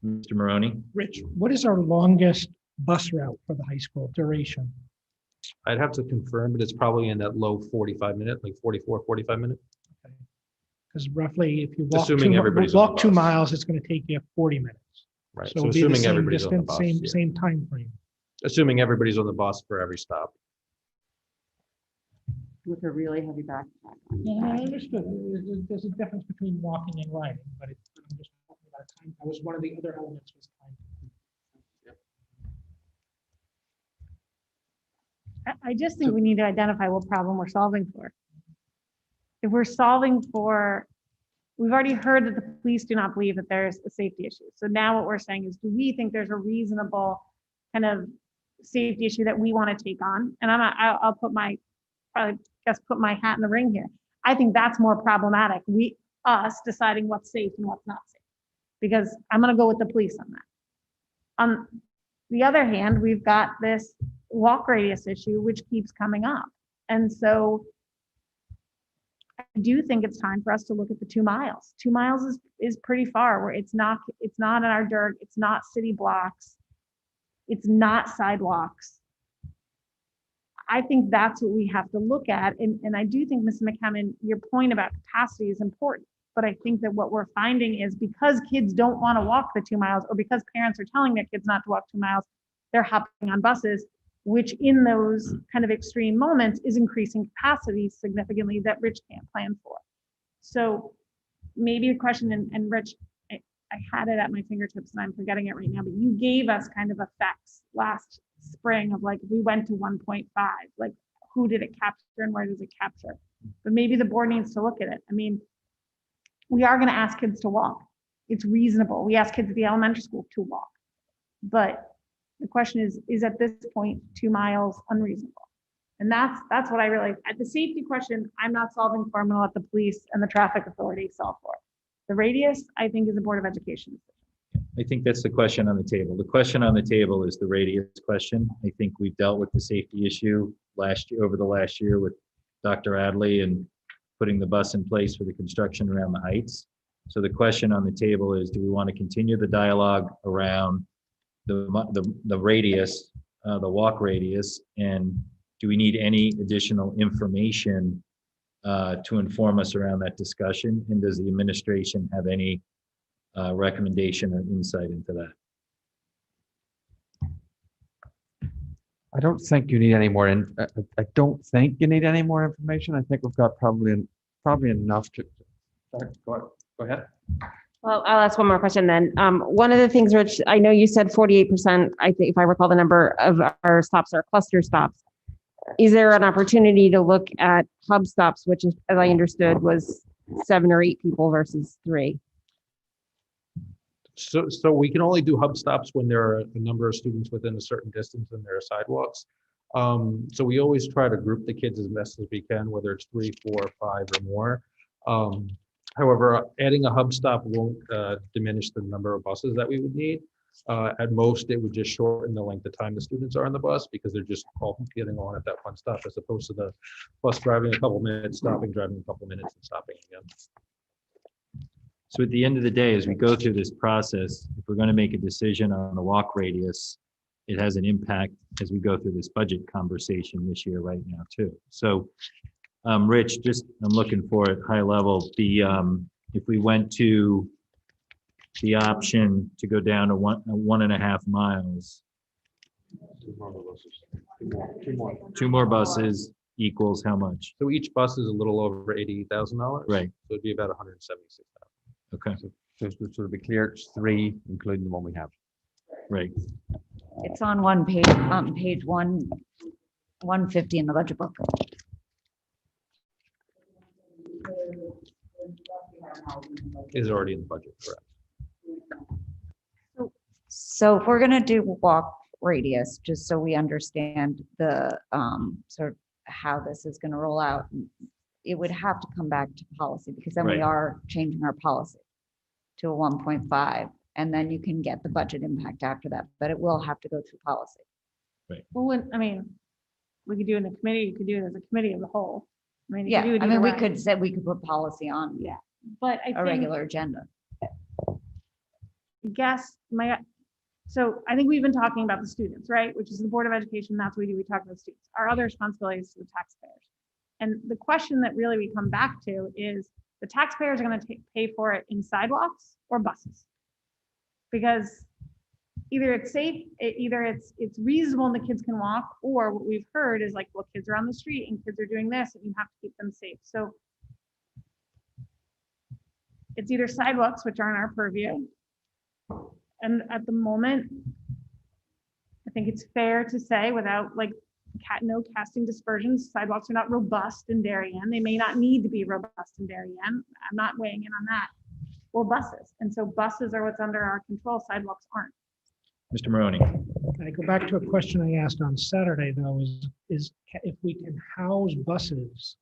Mr. Maroney? Rich, what is our longest bus route for the high school duration? I'd have to confirm, but it's probably in that low 45 minute, like 44, 45 minute. Because roughly, if you walk Assuming everybody's on the 2 bus. miles, it's going to take you 40 minutes. Right. So So it'll be the assuming same everybody's on the distance, bus, same time frame. Assuming everybody's on the bus for every stop. With a really heavy backpack. Yeah, I understood. There's a difference between walking and riding, but I'm just talking about time. That was one of the other elements was time. I just think we need to identify what problem we're solving for. If we're solving for, we've already heard that the police do not believe that there's a safety issue. So now what we're saying is, do we think there's a reasonable kind of safety issue that we want to take on? And I'll put my hat in the ring here. I think that's more problematic. Us deciding what's safe and what's not safe, because I'm going to go with the police on that. On the other hand, we've got this walk radius issue, which keeps coming up. And so I do think it's time for us to look at the 2 miles. 2 miles is pretty far, where it's not in our dirt, it's not city blocks, it's not sidewalks. I think that's what we have to look at. And I do think, Ms. McCammon, your point about capacity is important. But I think that what we're finding is because kids don't want to walk the 2 miles, or because parents are telling their kids not to walk 2 miles, they're hopping on buses, which in those kind of extreme moments is increasing capacity significantly that Rich can't plan for. So maybe a question, and Rich, I had it at my fingertips and I'm forgetting it right now, but you gave us kind of effects last spring of like, if we went to 1.5, like who did it capture and where does it capture? But maybe the board needs to look at it. I mean, we are going to ask kids to walk. It's reasonable. We ask kids at the elementary school to walk. But the question is at this point 2 miles unreasonable? And that's what I really, at the safety question, I'm not solving for. I'm going to let the police and the traffic authority solve for. The radius, I think, is a Board of Education decision. I think that's the question on the table. The question on the table is the radius question. I think we've dealt with the safety issue over the last year with Dr. Adley and putting the bus in place for the construction around the heights. So the question on the table is, do we want to continue the dialogue around the radius, the walk radius, and do we need any additional information to inform us around that discussion? And does the administration have any recommendation or insight into that? I don't think you need any more. I don't think you need any more information. I think we've got probably enough to. Go ahead. Well, I'll ask one more question then. One of the things, Rich, I know you said 48%, I think, if I recall the number of our stops are cluster stops. Is there an opportunity to look at hub stops, which is, as I understood, was 7 or 8 people versus 3? So we can only do hub stops when there are a number of students within a certain distance and there are sidewalks. So we always try to group the kids as best as we can, whether it's 3, 4, 5, or more. However, adding a hub stop won't diminish the number of buses that we would need. At most, it would just shorten the length of time the students are on the bus because they're just all getting on at that one stop, as opposed to the bus driving a couple minutes, stopping, driving a couple minutes, and stopping again. So at the end of the day, as we go through this process, if we're going to make a decision on the walk radius, it has an impact as we go through this budget conversation this year right now too. So Rich, I'm looking for at high level, if we went to the option to go down to 1.5 miles, 2 more buses equals how much? So each bus is a little over $80,000. Right. So it'd be about $176,000. Okay. So to be clear, it's 3, including the one we have. Right. It's on one page, page 150 in the budget book. Is already in the budget, correct? So if we're going to do walk radius, just so we understand the sort of how this is going to roll out, it would have to come back to policy because then we Right. are changing our policy to a 1.5, and then you can get the budget impact after that, but it will have to go through policy. Well, I mean, we could do it in a committee, you could do it as a committee of the whole. I mean, you Yeah, could do it I mean, either we way. could say, we could put policy on Yeah, but I a think, regular agenda. I guess so I think we've been talking about the students, right? Which is the Board of Education, that's what we do, we talk about students. Our other responsibility is to the taxpayers. And the question that really we come back to is the taxpayers are going to pay for it in sidewalks or buses. Because either it's safe, either it's reasonable and the kids can walk, or what we've heard is like, well, kids are on the street and kids are doing this and you have to keep them safe. So it's either sidewalks, which aren't our purview. And at the moment, I think it's fair to say, without like no casting dispersions, sidewalks are not robust in Darien. They may not need to be robust in Darien. I'm not weighing in on that. Or buses. And so buses are what's under our control, sidewalks aren't. Mr. Maroney. I go back to a question I asked on Saturday, though, is if we can house buses,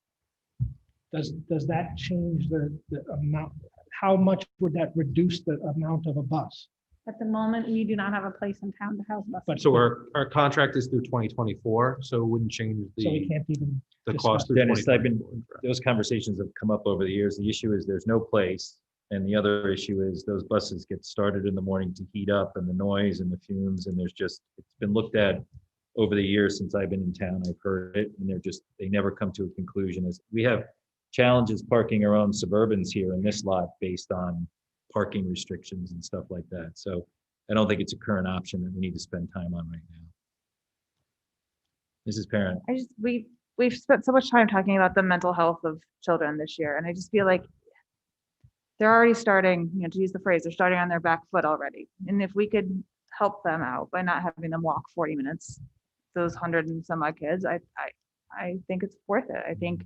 does that change the amount? How much would that reduce the amount of a bus? At the moment, we do not have a place in town to house buses. So our contract is through 2024, so it wouldn't change So we the can't even. cost through Dennis, 2024. those conversations have come up over the years. The issue is there's no place. And the other issue is those buses get started in the morning to heat up and the noise and the fumes. And it's been looked at over the years since I've been in town. I've heard it and they never come to a conclusion. As we have challenges parking our own Suburbans here in this lot based on parking restrictions and stuff like that. So I don't think it's a current option that we need to spend time on right now. Mrs. Parent. We've spent so much time talking about the mental health of children this year, and I just feel like they're already starting, to use the phrase, they're starting on their back foot already. And if we could help them out by not having them walk 40 minutes, those 100 and some odd kids, I think it's worth it. I think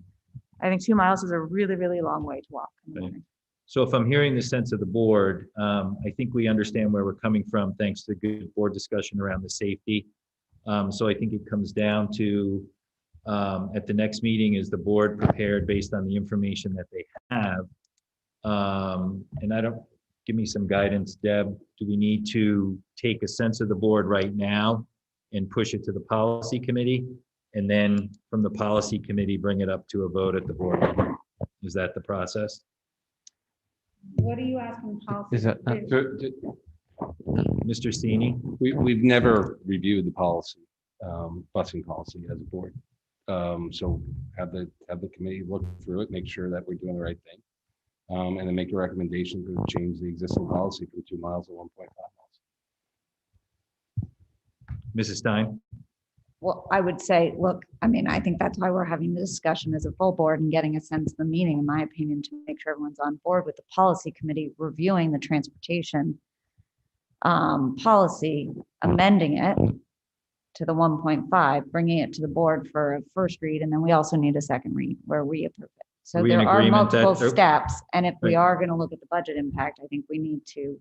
2 miles is a really, really long way to walk in the morning. So if I'm hearing the sense of the board, I think we understand where we're coming from, thanks to good board discussion around the safety. So I think it comes down to, at the next meeting, is the board prepared based on the information that they have? And give me some guidance, Deb. Do we need to take a sense of the board right now and push it to the policy committee? And then from the policy committee, bring it up to a vote at the board level? Is that the process? What are you asking policy? Is that Mr. Sini? We've never reviewed the policy, busing policy as a board. So have the committee look through it, make sure that we're doing the right thing. And then make a recommendation to change the existing policy from 2 miles to 1.5 miles. Mrs. Stein? Well, I would say, look, I mean, I think that's why we're having the discussion as a full board and getting a sense of the meeting, in my opinion, to make sure everyone's on board with the policy committee reviewing the transportation policy, amending it to the 1.5, bringing it to the board for a first read, and then we also need a second read where we approve it. So Are we in there are agreement that- multiple steps, and if we Right. are going to look at the budget impact, I think we need to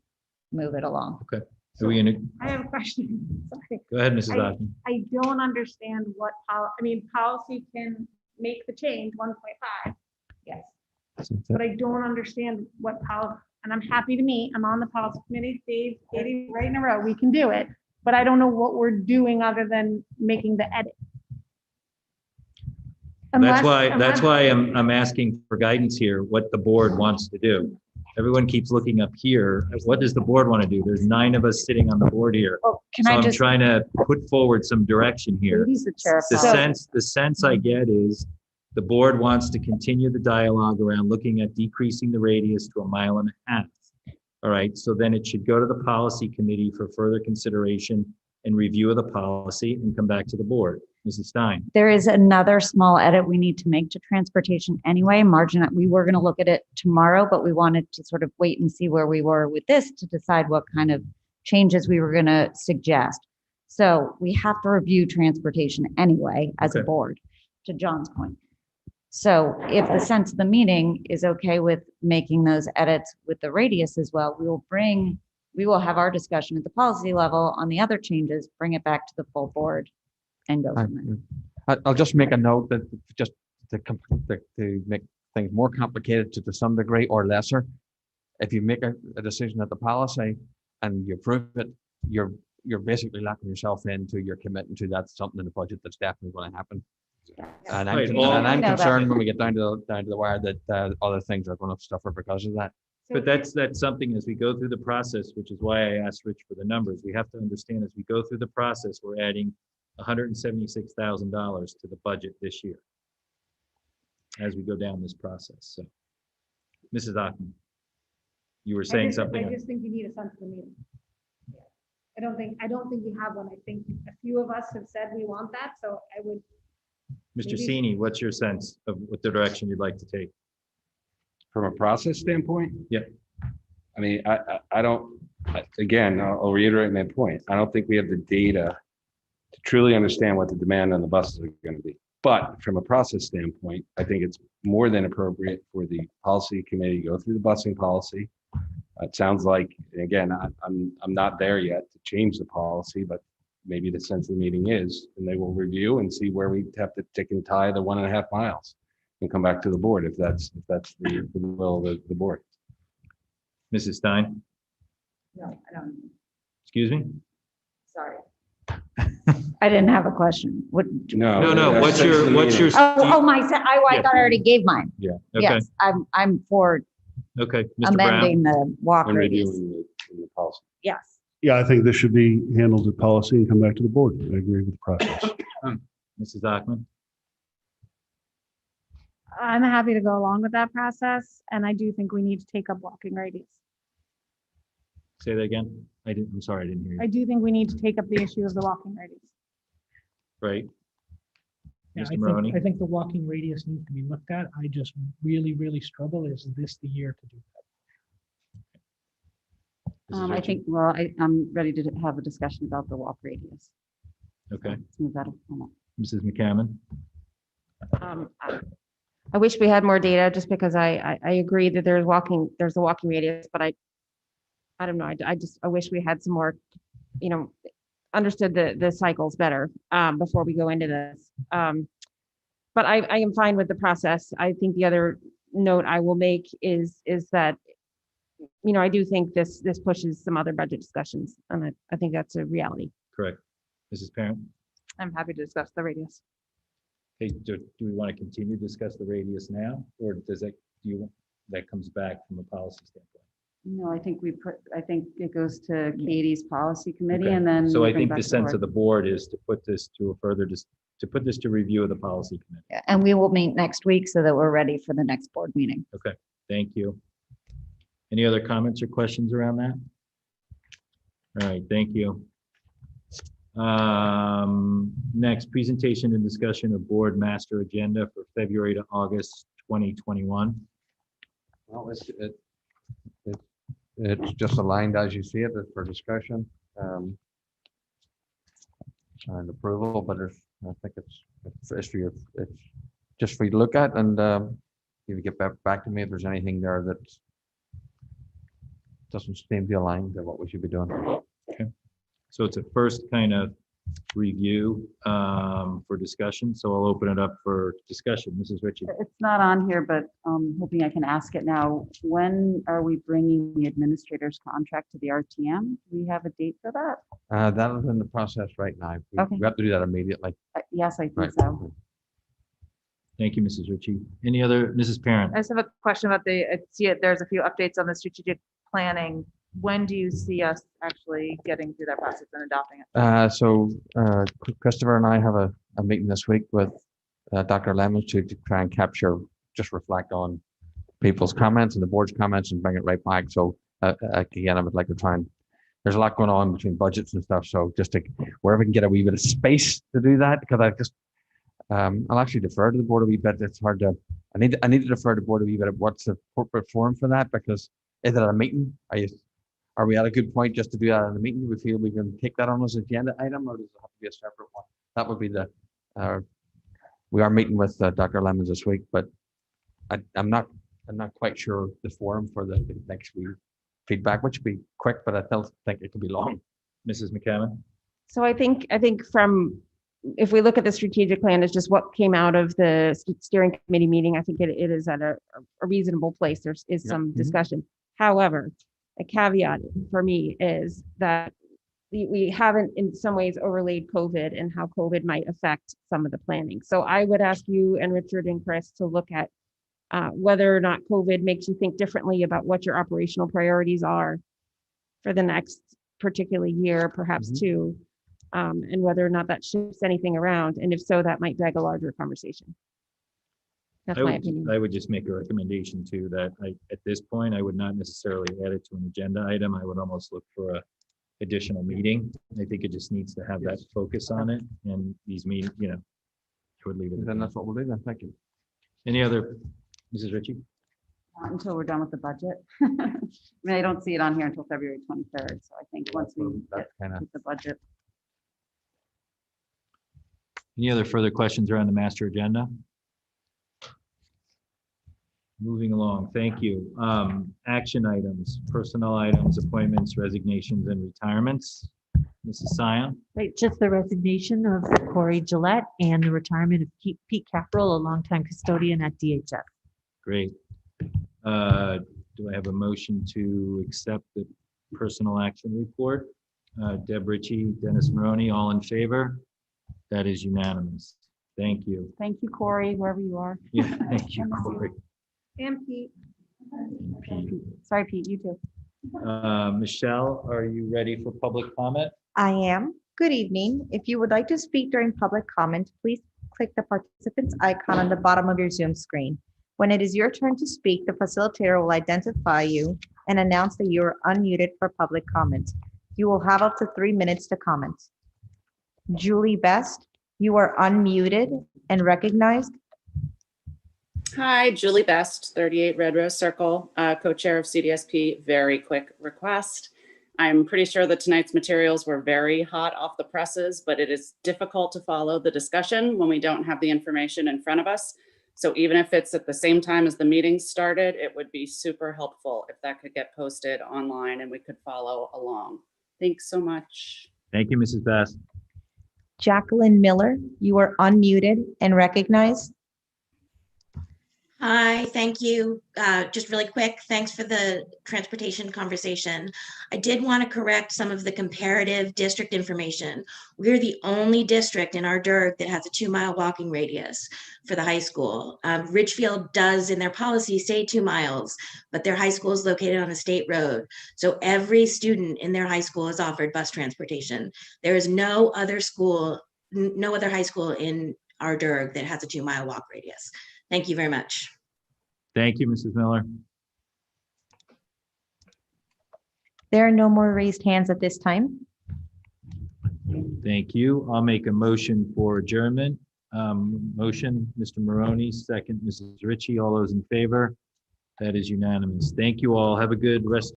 move it along. Okay. Are we in? I have a question. Sorry. Go ahead, Mrs. I- Otten. I don't understand what, I mean, policy can make the change 1.5. Yes. But I don't understand what policy, and I'm happy to meet. I'm on the policy committee, Dave, Katie, right in a row. We can do it. But I don't know what we're doing other than making the edit. That's Unless- why I'm asking for guidance here, what the board wants to do. Everyone keeps looking up here. What does the board want to do? There's 9 of us sitting on the board here. Oh, can So I I'm just- trying to put forward some direction here. He's the chair. The sense I get is the board wants to continue the dialogue around looking at decreasing the radius to 1.5 miles. All right, so then it should go to the policy committee for further consideration and review of the policy and come back to the board. Mrs. Stein? There is another small edit we need to make to transportation anyway. Margin, we were going to look at it tomorrow, but we wanted to sort of wait and see where we were with this to decide what kind of changes we were going to suggest. So we have to review transportation anyway as a Okay. board, to John's point. So if the sense of the meeting is okay with making those edits with the radius as well, we will have our discussion at the policy level on the other changes, bring it back to the full board and go from there. I'll just make a note that just to make things more complicated to some degree or lesser, if you make a decision at the policy and you approve it, you're basically locking yourself into, you're committing to that's something in the budget that's definitely going to happen. And Right, I'm well- concerned when we get down to the wire that other things are going to suffer because of that. But that's something as we go through the process, which is why I asked Rich for the numbers. We have to understand as we go through the process, we're adding $176,000 to the budget this year as we go down this process. So, Mrs. Otten, you were saying something. I just think you need a sense of the meeting. I don't think you have one. I think a few of us have said we want that, so I would. Mr. maybe- Sini, what's your sense of what the direction you'd like to take? From a process standpoint? Yeah. I mean, I don't, again, I'll reiterate my point. I don't think we have the data to truly understand what the demand on the buses are going to be. But from a process standpoint, I think it's more than appropriate for the policy committee to go through the busing policy. It sounds like, again, I'm not there yet to change the policy, but maybe the sense of the meeting is, and they will review and see where we have to tick and tie the 1.5 miles and come back to the board if that's the will of the board. Mrs. Stein, No, I don't. excuse me? Sorry. I didn't have a question. What? No, what's your, I Yeah. thought I already gave mine. Yeah, okay, Yes, I'm for okay. Mr. Brown? amending the walk And radius. reviewing the policy. Yes. Yeah, I think this should be handled at policy and come back to the board. I agree with the process. Mrs. Ockman? I'm happy to go along with that process, and I do think we need to take up walking radius. Say that again? I'm sorry, I didn't hear I you. do think we need to take up the issue of the walking radius. Right? Yeah, Mr. Maroney? I think the walking radius needs to be looked at. I just really, really struggle. Is this the year to do that? Mrs. I Ritchie? think, well, I'm ready to have a discussion about the walk radius. Okay. Let's move that along. Mrs. McCammon? I wish we had more data just because I agree that there's a walking radius, but I don't know. I wish we had some more, understood the cycles better before we go into this. But I am fine with the process. I think the other note I will make is that, I do think this pushes some other budget discussions, and I think that's a reality. Correct. Mrs. Parent? I'm happy to discuss the radius. Hey, do we want to continue to discuss the radius now, or that comes back from a policy standpoint? No, I think I think it goes to Katie's policy committee Okay. and then. So I bring think back the to sense of board. the board is to put this to a further, to put this to review of the policy committee. And we will meet next week so that we're ready for the next board meeting. Okay, thank you. Any other comments or questions around that? All right, thank you. Next, presentation and discussion of board master agenda for February to August 2021. Well, it's just aligned as you see it for discussion and approval, but I think it's for your, it's just for you to look at, and you can get back to me if there's anything there that doesn't seem to be aligned to what we should be doing. Okay, so it's a first kind of review for discussion, so I'll open it up for discussion. Mrs. Ritchie. It's not on here, but hoping I can ask it now. When are we bringing the administrator's contract to the RTM? Do we have a date for that? That is in the process right now. Okay. We have to do that immediately. Yes, I think Right. so. Thank you, Mrs. Ritchie. Any other, Mrs. Parent? I just have a question about I see it, there's a few updates on the strategic planning. When do you see us actually getting through that process and adopting it? So Christopher and I have a meeting this week with Dr. Lemons to try and capture, just reflect on people's comments and the board's comments and bring it right back. So again, I would like to try and, there's a lot going on between budgets and stuff. So just to, wherever we can get a wee bit of space to do that, because I just, I'll actually defer to the board a wee bit. It's hard to, I need to defer to the board a wee bit of what's the appropriate forum for that, because is it a meeting? Are we at a good point just to do that in the meeting? Do we feel we can take that on as an agenda item, or does it have to be a separate one? That would be the, we are meeting with Dr. Lemons this week, but I'm not quite sure the forum for the next week feedback, which would be quick, but I still think it could be long. Mrs. McCammon? So I think from, if we look at the strategic plan, it's just what came out of the steering committee meeting. I think it is at a reasonable place. There is some discussion. However, a caveat for me is that we haven't in some ways overlaid COVID and how COVID might affect some of the planning. So I would ask you and Richard and Chris to look at whether or not COVID makes you think differently about what your operational priorities are for the next particular year, perhaps two, and whether or not that shifts anything around. And if so, that might beg a larger conversation. That's my opinion. I would just make a recommendation too, that at this point, I would not necessarily add it to an agenda item. I would almost look for a additional meeting. I think it just needs to have that focus on it, and these meetings, I would leave it. Then that's what we'll do then. Thank you. Any other, Mrs. Ritchie? Not until we're done with the budget. I mean, I don't see it on here until February 23rd. So I think once we get to the budget. Any other further questions around the master agenda? Moving along, thank you. Action items, personnel items, appointments, resignations, and retirements. Mrs. Sion? Right, just the resignation of Corey Gillette and the retirement of Pete Capperell, a longtime custodian at DHS. Great. Do I have a motion to accept the personal action report? Deb Ritchie, Dennis Maroney, all in favor? That is unanimous. Thank you. Thank you, Corey, wherever you are. Yeah, thank you, Corey. And Pete. Sorry, Pete, you too. Michelle, are you ready for public comment? I am. Good evening. If you would like to speak during public comment, please click the participants icon on the bottom of your Zoom screen. When it is your turn to speak, the facilitator will identify you and announce that you are unmuted for public comment. You will have up to 3 minutes to comment. Julie Best, you are unmuted and recognized. Hi, Julie Best, 38 Red Rose Circle, co-chair of CDSP. Very quick request. I'm pretty sure that tonight's materials were very hot off the presses, but it is difficult to follow the discussion when we don't have the information in front of us. So even if it's at the same time as the meeting started, it would be super helpful if that could get posted online and we could follow along. Thanks so much. Thank you, Mrs. Best. Jacqueline Miller, you are unmuted and recognized. Hi, thank you. Just really quick, thanks for the transportation conversation. I did want to correct some of the comparative district information. We're the only district in our DIRG that has a 2-mile walking radius for the high school. Ridgefield does in their policy say 2 miles, but their high school is located on a state road. So every student in their high school is offered bus transportation. There is no other school, no other high school in our DIRG that has a 2-mile walk radius. Thank you very much. Thank you, Mrs. Miller. There are no more raised hands at this time. Thank you. I'll make a motion for adjournment. Motion, Mr. Maroney, second, Mrs. Ritchie. All those in favor? That is unanimous. Thank you all. Have a good rest.